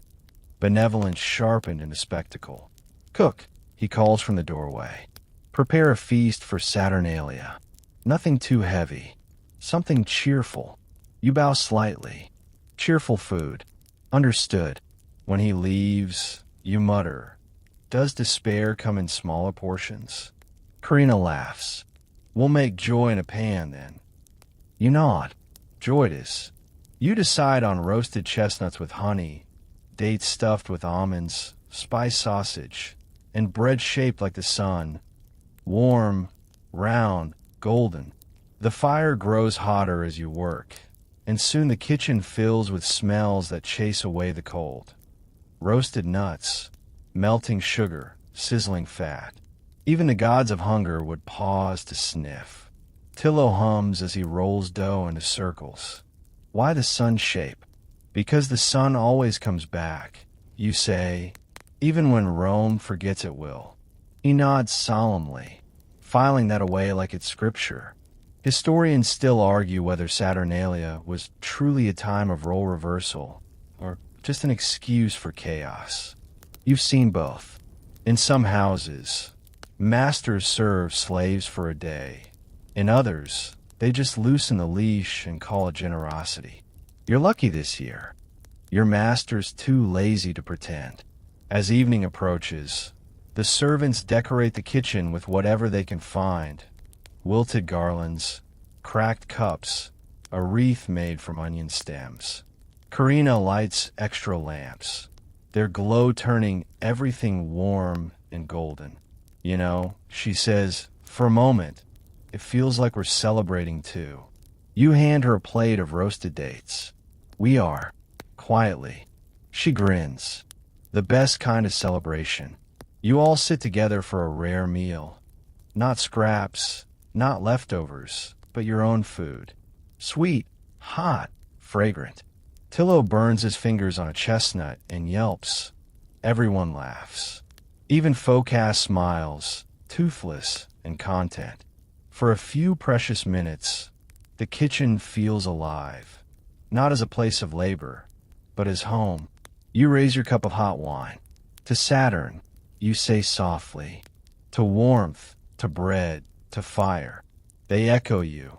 benevolence sharpened in a spectacle. Cook, he calls from the doorway. Prepare a feast for Saturnalia. Nothing too heavy. Something cheerful. You bow slightly. Cheerful food. Understood. When he leaves, you mutter, does despair come in smaller portions? Karina laughs. We'll make joy in a pan, then. You nod. Joy it is. You decide on roasted chestnuts with honey, dates stuffed with almonds, spice sausage, and bread shaped like the sun. Warm, round, golden. The fire grows hotter as you work, and soon the kitchen fills with smells that chase away the cold. Roasted nuts, melting sugar, sizzling fat. Even the gods of hunger would pause to sniff. Tillo hums as he rolls dough into circles. Why the sun shape? Because the sun always comes back, you say, even when Rome forgets it will. He nods solemnly, filing that away like it's scripture. Historians still argue whether Saturnalia was truly a time of role reversal, or just an excuse for chaos. You've seen both. In some houses, masters serve slaves for a day. In others, they just loosen the leash and call it generosity. You're lucky this year. Your master's too lazy to pretend. As evening approaches, the servants decorate the kitchen with whatever they can find. Wilted garlands, cracked cups, a wreath made from onion stems. Karina lights extra lamps, their glow turning everything warm and golden. You know, she says, for a moment, it feels like we're celebrating too. You hand her a plate of roasted dates. We are, quietly. She grins. The best kind of celebration. You all sit together for a rare meal. Not scraps, not leftovers, but your own food. Sweet, hot, fragrant. Tillo burns his fingers on a chestnut and yelps. Everyone laughs. Even Foculus smiles, toothless and content. For a few precious minutes, the kitchen feels alive. Not as a place of labor, but as home. You raise your cup of hot wine. To Saturn, you say softly. To warmth, to bread, to fire. They echo you.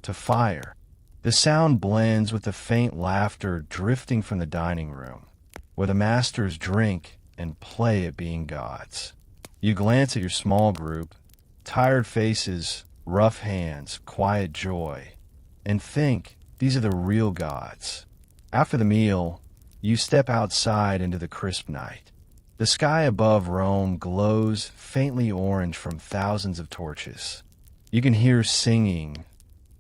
To fire. The sound blends with the faint laughter drifting from the dining room, where the masters drink and play at being gods. You glance at your small group, tired faces, rough hands, quiet joy, and think these are the real gods. After the meal, you step outside into the crisp night. The sky above Rome glows faintly orange from thousands of torches. You can hear singing,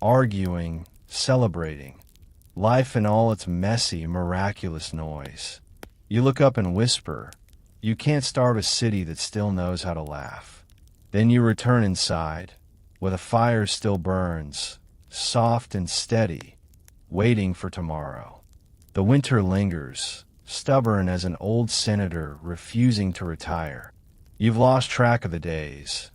arguing, celebrating, life in all its messy, miraculous noise. You look up and whisper, you can't starve a city that still knows how to laugh. Then you return inside, where the fire still burns, soft and steady, waiting for tomorrow. The winter lingers, stubborn as an old senator refusing to retire. You've lost track of the days.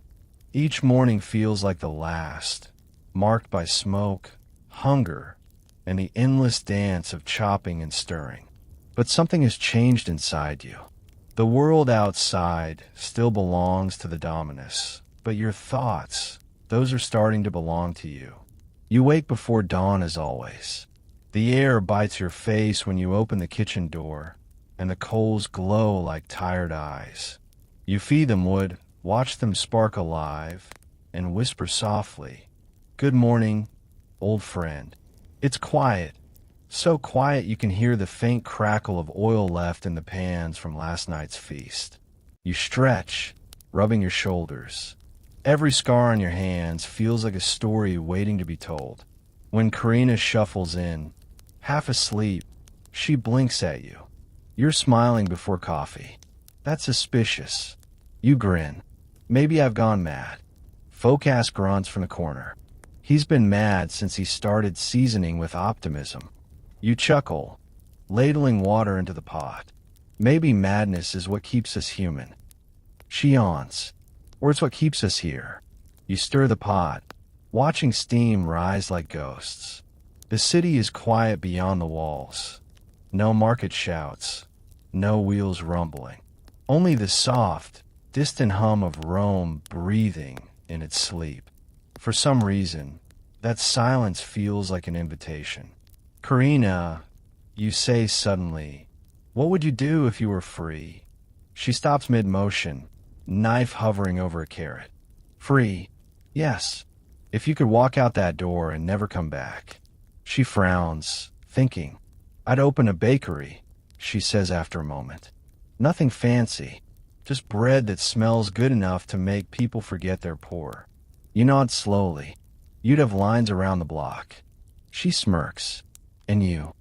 Each morning feels like the last, marked by smoke, hunger, and the endless dance of chopping and stirring. But something has changed inside you. The world outside still belongs to the dominus, but your thoughts, those are starting to belong to you. You wake before dawn as always. The air bites your face when you open the kitchen door, and the coals glow like tired eyes. You feed them wood, watch them spark alive, and whisper softly, "Good morning, old friend." It's quiet, so quiet you can hear the faint crackle of oil left in the pans from last night's feast. You stretch, rubbing your shoulders. Every scar on your hands feels like a story waiting to be told. When Karina shuffles in, half asleep, she blinks at you. You're smiling before coffee. That's suspicious. You grin. Maybe I've gone mad. Foculus grunts from the corner. He's been mad since he started seasoning with optimism. You chuckle, ladling water into the pot. Maybe madness is what keeps us human. She yawns. Or it's what keeps us here. You stir the pot, watching steam rise like ghosts. The city is quiet beyond the walls. No market shouts, no wheels rumbling. Only the soft, distant hum of Rome breathing in its sleep. For some reason, that silence feels like an invitation. "Karina," you say suddenly, "what would you do if you were free?" She stops mid-motion, knife hovering over a carrot. "Free? Yes. If you could walk out that door and never come back." She frowns, thinking. "I'd open a bakery," she says after a moment. "Nothing fancy, just bread that smells good enough to make people forget they're poor." You nod slowly. "You'd have lines around the block." She smirks. "And you?"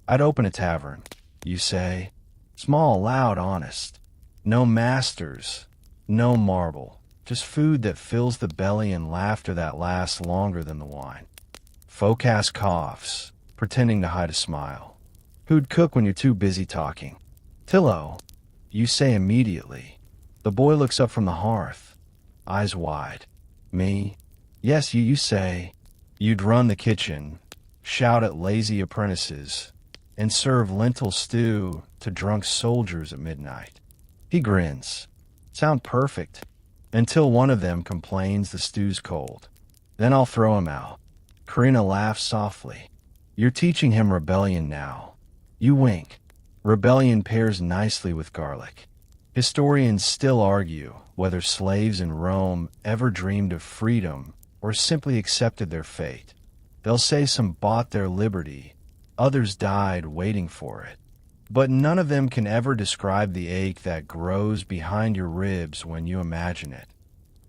"I'd open a tavern," you say. "Small, loud, honest. No masters, no marble, just food that fills the belly and laughter that lasts longer than the wine." Foculus coughs, pretending to hide a smile. "Who'd cook when you're too busy talking?" "Tillo," you say immediately. The boy looks up from the hearth, eyes wide. "Me?" "Yes, you say." You'd run the kitchen, shout at lazy apprentices, and serve lentil stew to drunk soldiers at midnight. He grins. "Sound perfect. Until one of them complains the stew's cold. Then I'll throw him out." Karina laughs softly. "You're teaching him rebellion now." You wink. Rebellion pairs nicely with garlic. Historians still argue whether slaves in Rome ever dreamed of freedom or simply accepted their fate. They'll say some bought their liberty, others died waiting for it. But none of them can ever describe the ache that grows behind your ribs when you imagine it.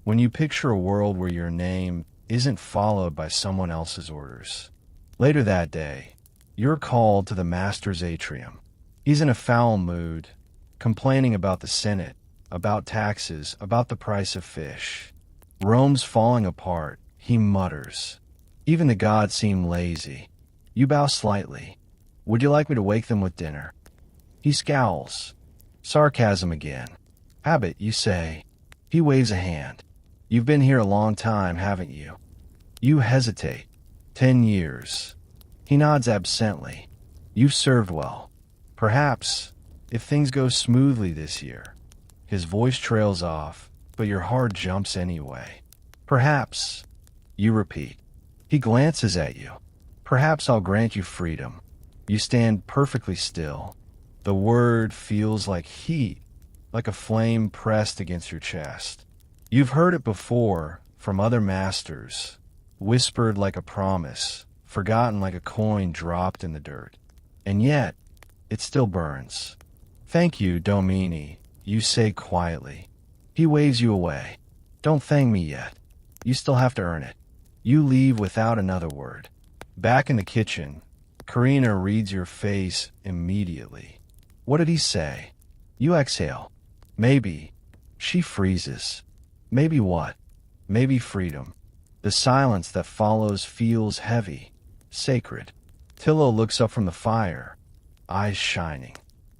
When you picture a world where your name isn't followed by someone else's orders. Later that day, you're called to the master's atrium. He's in a foul mood, complaining about the Senate, about taxes, about the price of fish. Rome's falling apart, he mutters. Even the gods seem lazy. You bow slightly. "Would you like me to wake them with dinner?" He scowls. Sarcasm again. "Habit, you say." He waves a hand. "You've been here a long time, haven't you?" You hesitate. 10 years. He nods absently. "You've served well. Perhaps, if things go smoothly this year." His voice trails off, but your heart jumps anyway. "Perhaps," you repeat. He glances at you. "Perhaps I'll grant you freedom." You stand perfectly still. The word feels like heat, like a flame pressed against your chest. You've heard it before from other masters, whispered like a promise, forgotten like a coin dropped in the dirt. And yet, it still burns. "Thank you, Domini," you say quietly. He waves you away. "Don't thank me yet. You still have to earn it." You leave without another word. Back in the kitchen, Karina reads your face immediately. What did he say? You exhale. Maybe. She freezes. Maybe what? Maybe freedom. The silence that follows feels heavy, sacred. Tillo looks up from the fire, eyes shining.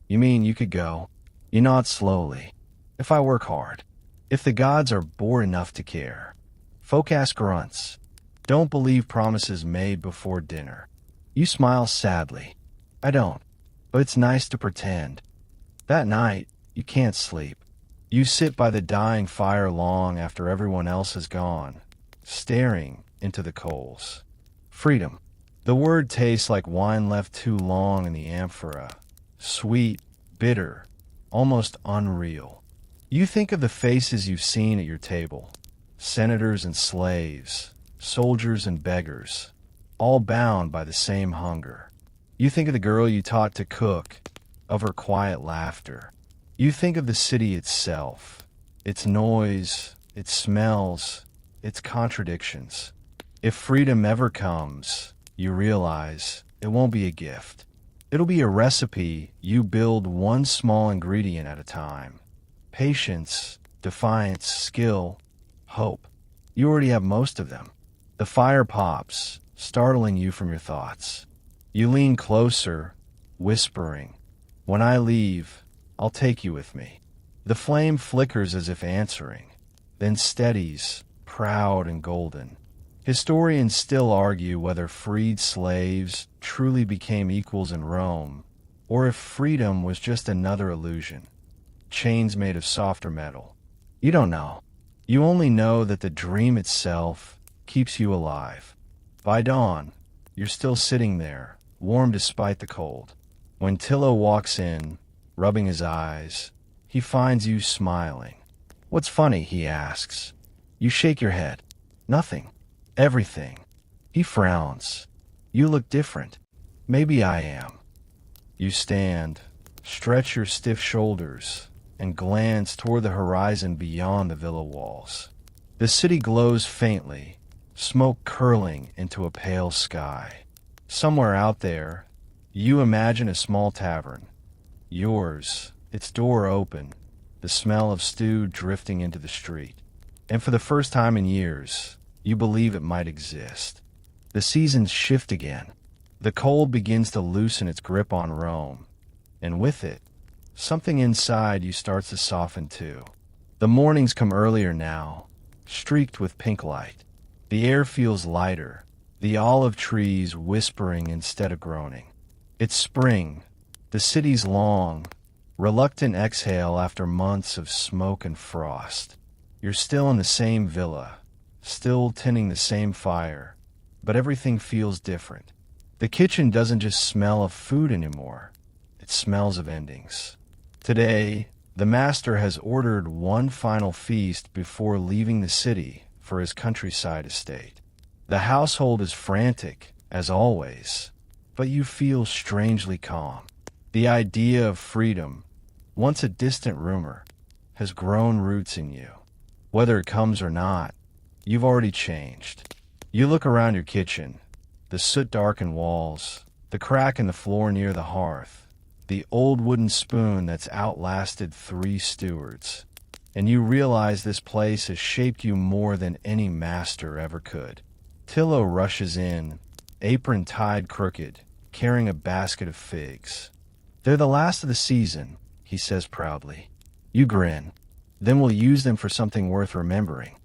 "You mean you could go?" You nod slowly. "If I work hard. If the gods are bored enough to care." Foculus grunts. "Don't believe promises made before dinner." You smile sadly. "I don't. But it's nice to pretend." That night, you can't sleep. You sit by the dying fire long after everyone else has gone, staring into the coals. Freedom. The word tastes like wine left too long in the amphora. Sweet, bitter, almost unreal. You think of the faces you've seen at your table. Senators and slaves, soldiers and beggars, all bound by the same hunger. You think of the girl you taught to cook, of her quiet laughter. You think of the city itself, its noise, its smells, its contradictions. If freedom ever comes, you realize it won't be a gift. It'll be a recipe you build one small ingredient at a time. Patience, defiance, skill, hope. You already have most of them. The fire pops, startling you from your thoughts. You lean closer, whispering, "When I leave, I'll take you with me." The flame flickers as if answering, then steadies, proud and golden. Historians still argue whether freed slaves truly became equals in Rome, or if freedom was just another illusion. Chains made of softer metal. You don't know. You only know that the dream itself keeps you alive. By dawn, you're still sitting there, warm despite the cold. When Tillo walks in, rubbing his eyes, he finds you smiling. "What's funny?" he asks. You shake your head. "Nothing. Everything." He frowns. "You look different." "Maybe I am." You stand, stretch your stiff shoulders, and glance toward the horizon beyond the villa walls. The city glows faintly, smoke curling into a pale sky. Somewhere out there, you imagine a small tavern. Yours, its door open, the smell of stew drifting into the street. And for the first time in years, you believe it might exist. The seasons shift again. The cold begins to loosen its grip on Rome, and with it, something inside you starts to soften too. The mornings come earlier now, streaked with pink light. The air feels lighter, the olive trees whispering instead of groaning. It's spring, the city's long, reluctant exhale after months of smoke and frost. You're still in the same villa, still tending the same fire, but everything feels different. The kitchen doesn't just smell of food anymore, it smells of endings. Today, the master has ordered one final feast before leaving the city for his countryside estate. The household is frantic, as always, but you feel strangely calm. The idea of freedom, once a distant rumor, has grown roots in you. Whether it comes or not, you've already changed. You look around your kitchen, the soot-darkened walls, the crack in the floor near the hearth, the old wooden spoon that's outlasted 3 stewards, and you realize this place has shaped you more than any master ever could. Tillo rushes in, apron tied crooked, carrying a basket of figs. "They're the last of the season," he says proudly. You grin. "Then we'll use them for something worth remembering."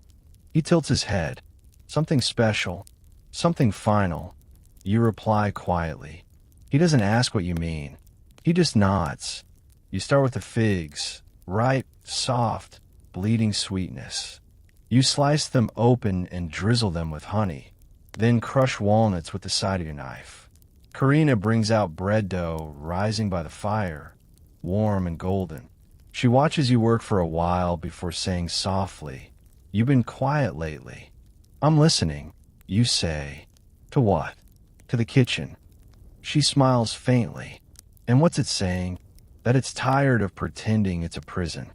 He tilts his head. "Something special, something final." You reply quietly. He doesn't ask what you mean. He just nods. You start with the figs, ripe, soft, bleeding sweetness. You slice them open and drizzle them with honey, then crush walnuts with the side of your knife. Karina brings out bread dough rising by the fire, warm and golden. She watches you work for a while before saying softly, "You've been quiet lately." "I'm listening," you say. "To what?" "To the kitchen." She smiles faintly. "And what's it saying?" "That it's tired of pretending it's a prison."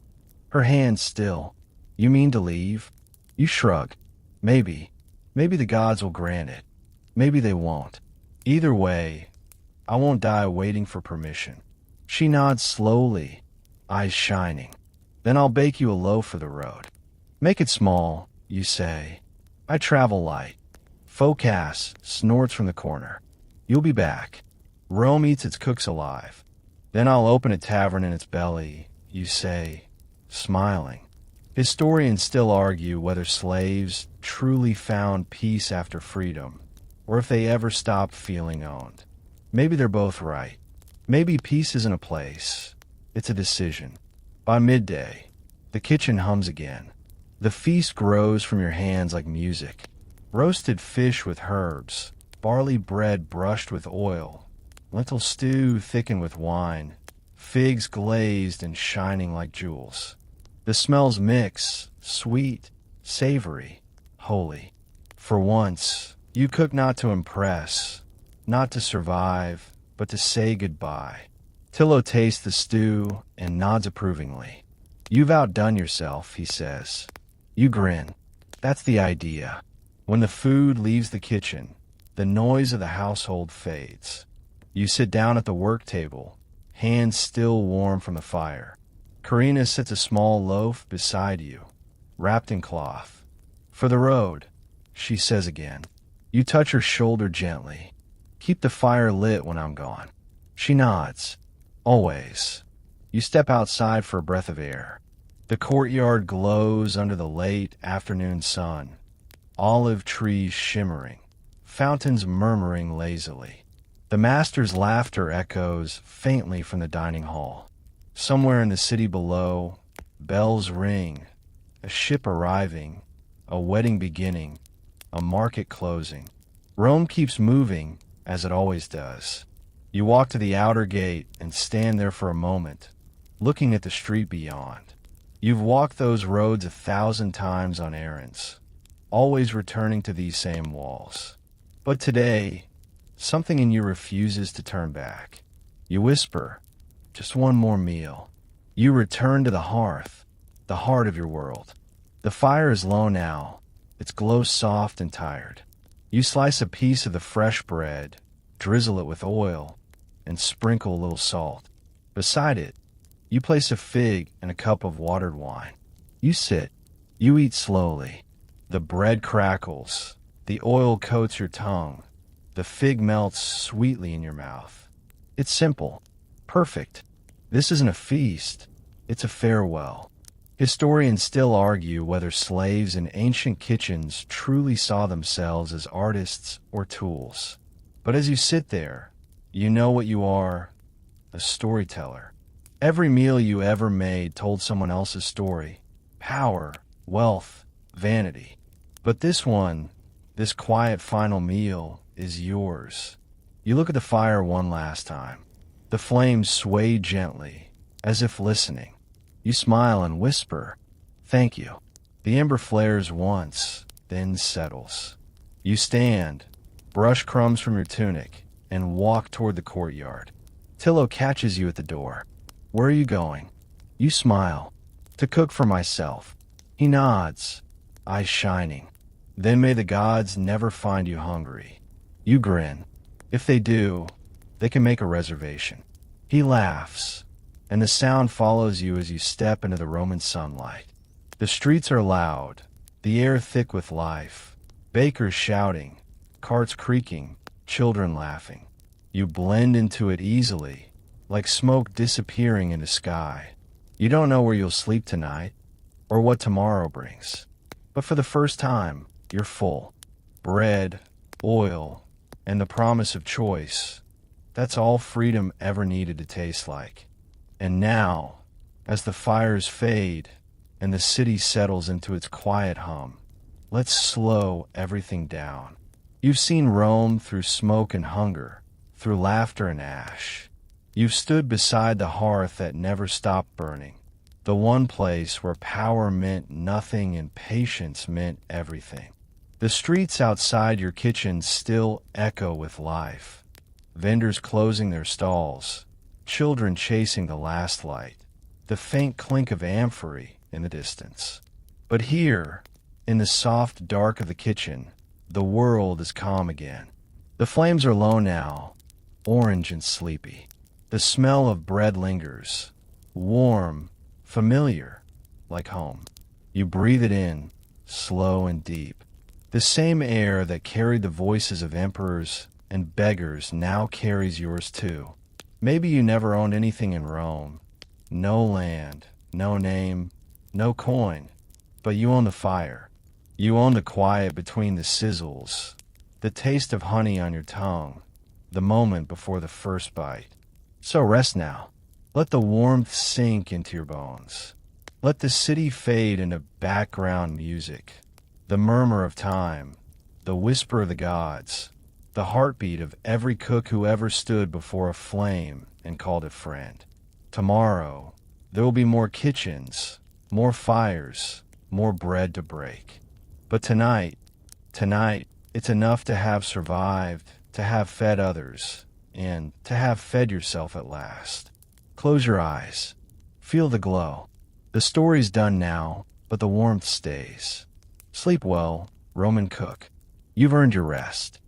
Her hands still. "You mean to leave?" You shrug. "Maybe. Maybe the gods will grant it. Maybe they won't. Either way, I won't die waiting for permission." She nods slowly, eyes shining. "Then I'll bake you a loaf for the road." "Make it small," you say. "I travel light." Foculus snorts from the corner. "You'll be back. Rome eats its cooks alive. Then I'll open a tavern in its belly," you say, smiling. Historians still argue whether slaves truly found peace after freedom, or if they ever stopped feeling owned. Maybe they're both right. Maybe peace isn't a place, it's a decision. By midday, the kitchen hums again. The feast grows from your hands like music. Roasted fish with herbs, barley bread brushed with oil, lentil stew thickened with wine, figs glazed and shining like jewels. The smells mix, sweet, savory, holy. For once, you cook not to impress, not to survive, but to say goodbye. Tillo tastes the stew and nods approvingly. You've outdone yourself, he says. You grin. That's the idea. When the food leaves the kitchen, the noise of the household fades. You sit down at the work table, hands still warm from the fire. Karina sits a small loaf beside you, wrapped in cloth. For the road, she says again. You touch her shoulder gently. Keep the fire lit when I'm gone. She nods. Always. You step outside for a breath of air. The courtyard glows under the late afternoon sun. Olive trees shimmering. Fountains murmuring lazily. The master's laughter echoes faintly from the dining hall. Somewhere in the city below, bells ring. A ship arriving. A wedding beginning. A market closing. Rome keeps moving, as it always does. You walk to the outer gate and stand there for a moment, looking at the street beyond. You've walked those roads 1,000 times on errands, always returning to these same walls. But today, something in you refuses to turn back. You whisper, just one more meal. You return to the hearth, the heart of your world. The fire is low now, its glow soft and tired. You slice a piece of the fresh bread, drizzle it with oil, and sprinkle a little salt. Beside it, you place a fig and a cup of watered wine. You sit. You eat slowly. The bread crackles. The oil coats your tongue. The fig melts sweetly in your mouth. It's simple. Perfect. This isn't a feast. It's a farewell. Historians still argue whether slaves in ancient kitchens truly saw themselves as artists or tools. But as you sit there, you know what you are, a storyteller. Every meal you ever made told someone else's story. Power, wealth, vanity. But this one, this quiet final meal, is yours. You look at the fire one last time. The flames sway gently, as if listening. You smile and whisper, "Thank you." The ember flares once, then settles. You stand, brush crumbs from your tunic, and walk toward the courtyard. Tillo catches you at the door. "Where are you going?" You smile. "To cook for myself." He nods, eyes shining. "Then may the gods never find you hungry." You grin. "If they do, they can make a reservation." He laughs, and the sound follows you as you step into the Roman sunlight. The streets are loud, the air thick with life, bakers shouting, carts creaking, children laughing. You blend into it easily, like smoke disappearing in the sky. You don't know where you'll sleep tonight, or what tomorrow brings. But for the first time, you're full. Bread, oil, and the promise of choice. That's all freedom ever needed to taste like. And now, as the fires fade and the city settles into its quiet hum, let's slow everything down. You've seen Rome through smoke and hunger, through laughter and ash. You've stood beside the hearth that never stopped burning, the one place where power meant nothing and patience meant everything. The streets outside your kitchen still echo with life. Vendors closing their stalls, children chasing the last light, the faint clink of amphory in the distance. But here, in the soft dark of the kitchen, the world is calm again. The flames are low now, orange and sleepy. The smell of bread lingers, warm, familiar, like home. You breathe it in, slow and deep. The same air that carried the voices of emperors and beggars now carries yours too. Maybe you never owned anything in Rome. No land, no name, no coin. But you own the fire. You own the quiet between the sizzles, the taste of honey on your tongue, the moment before the first bite. So rest now. Let the warmth sink into your bones. Let the city fade into background music, the murmur of time, the whisper of the gods. the heartbeat of every cook who ever stood before a flame and called it friend. Tomorrow, there will be more kitchens, more fires, more bread to break. But tonight, it's enough to have survived, to have fed others, and to have fed yourself at last. Close your eyes. Feel the glow. The story's done now, but the warmth stays. Sleep well, Roman cook. You've earned your rest.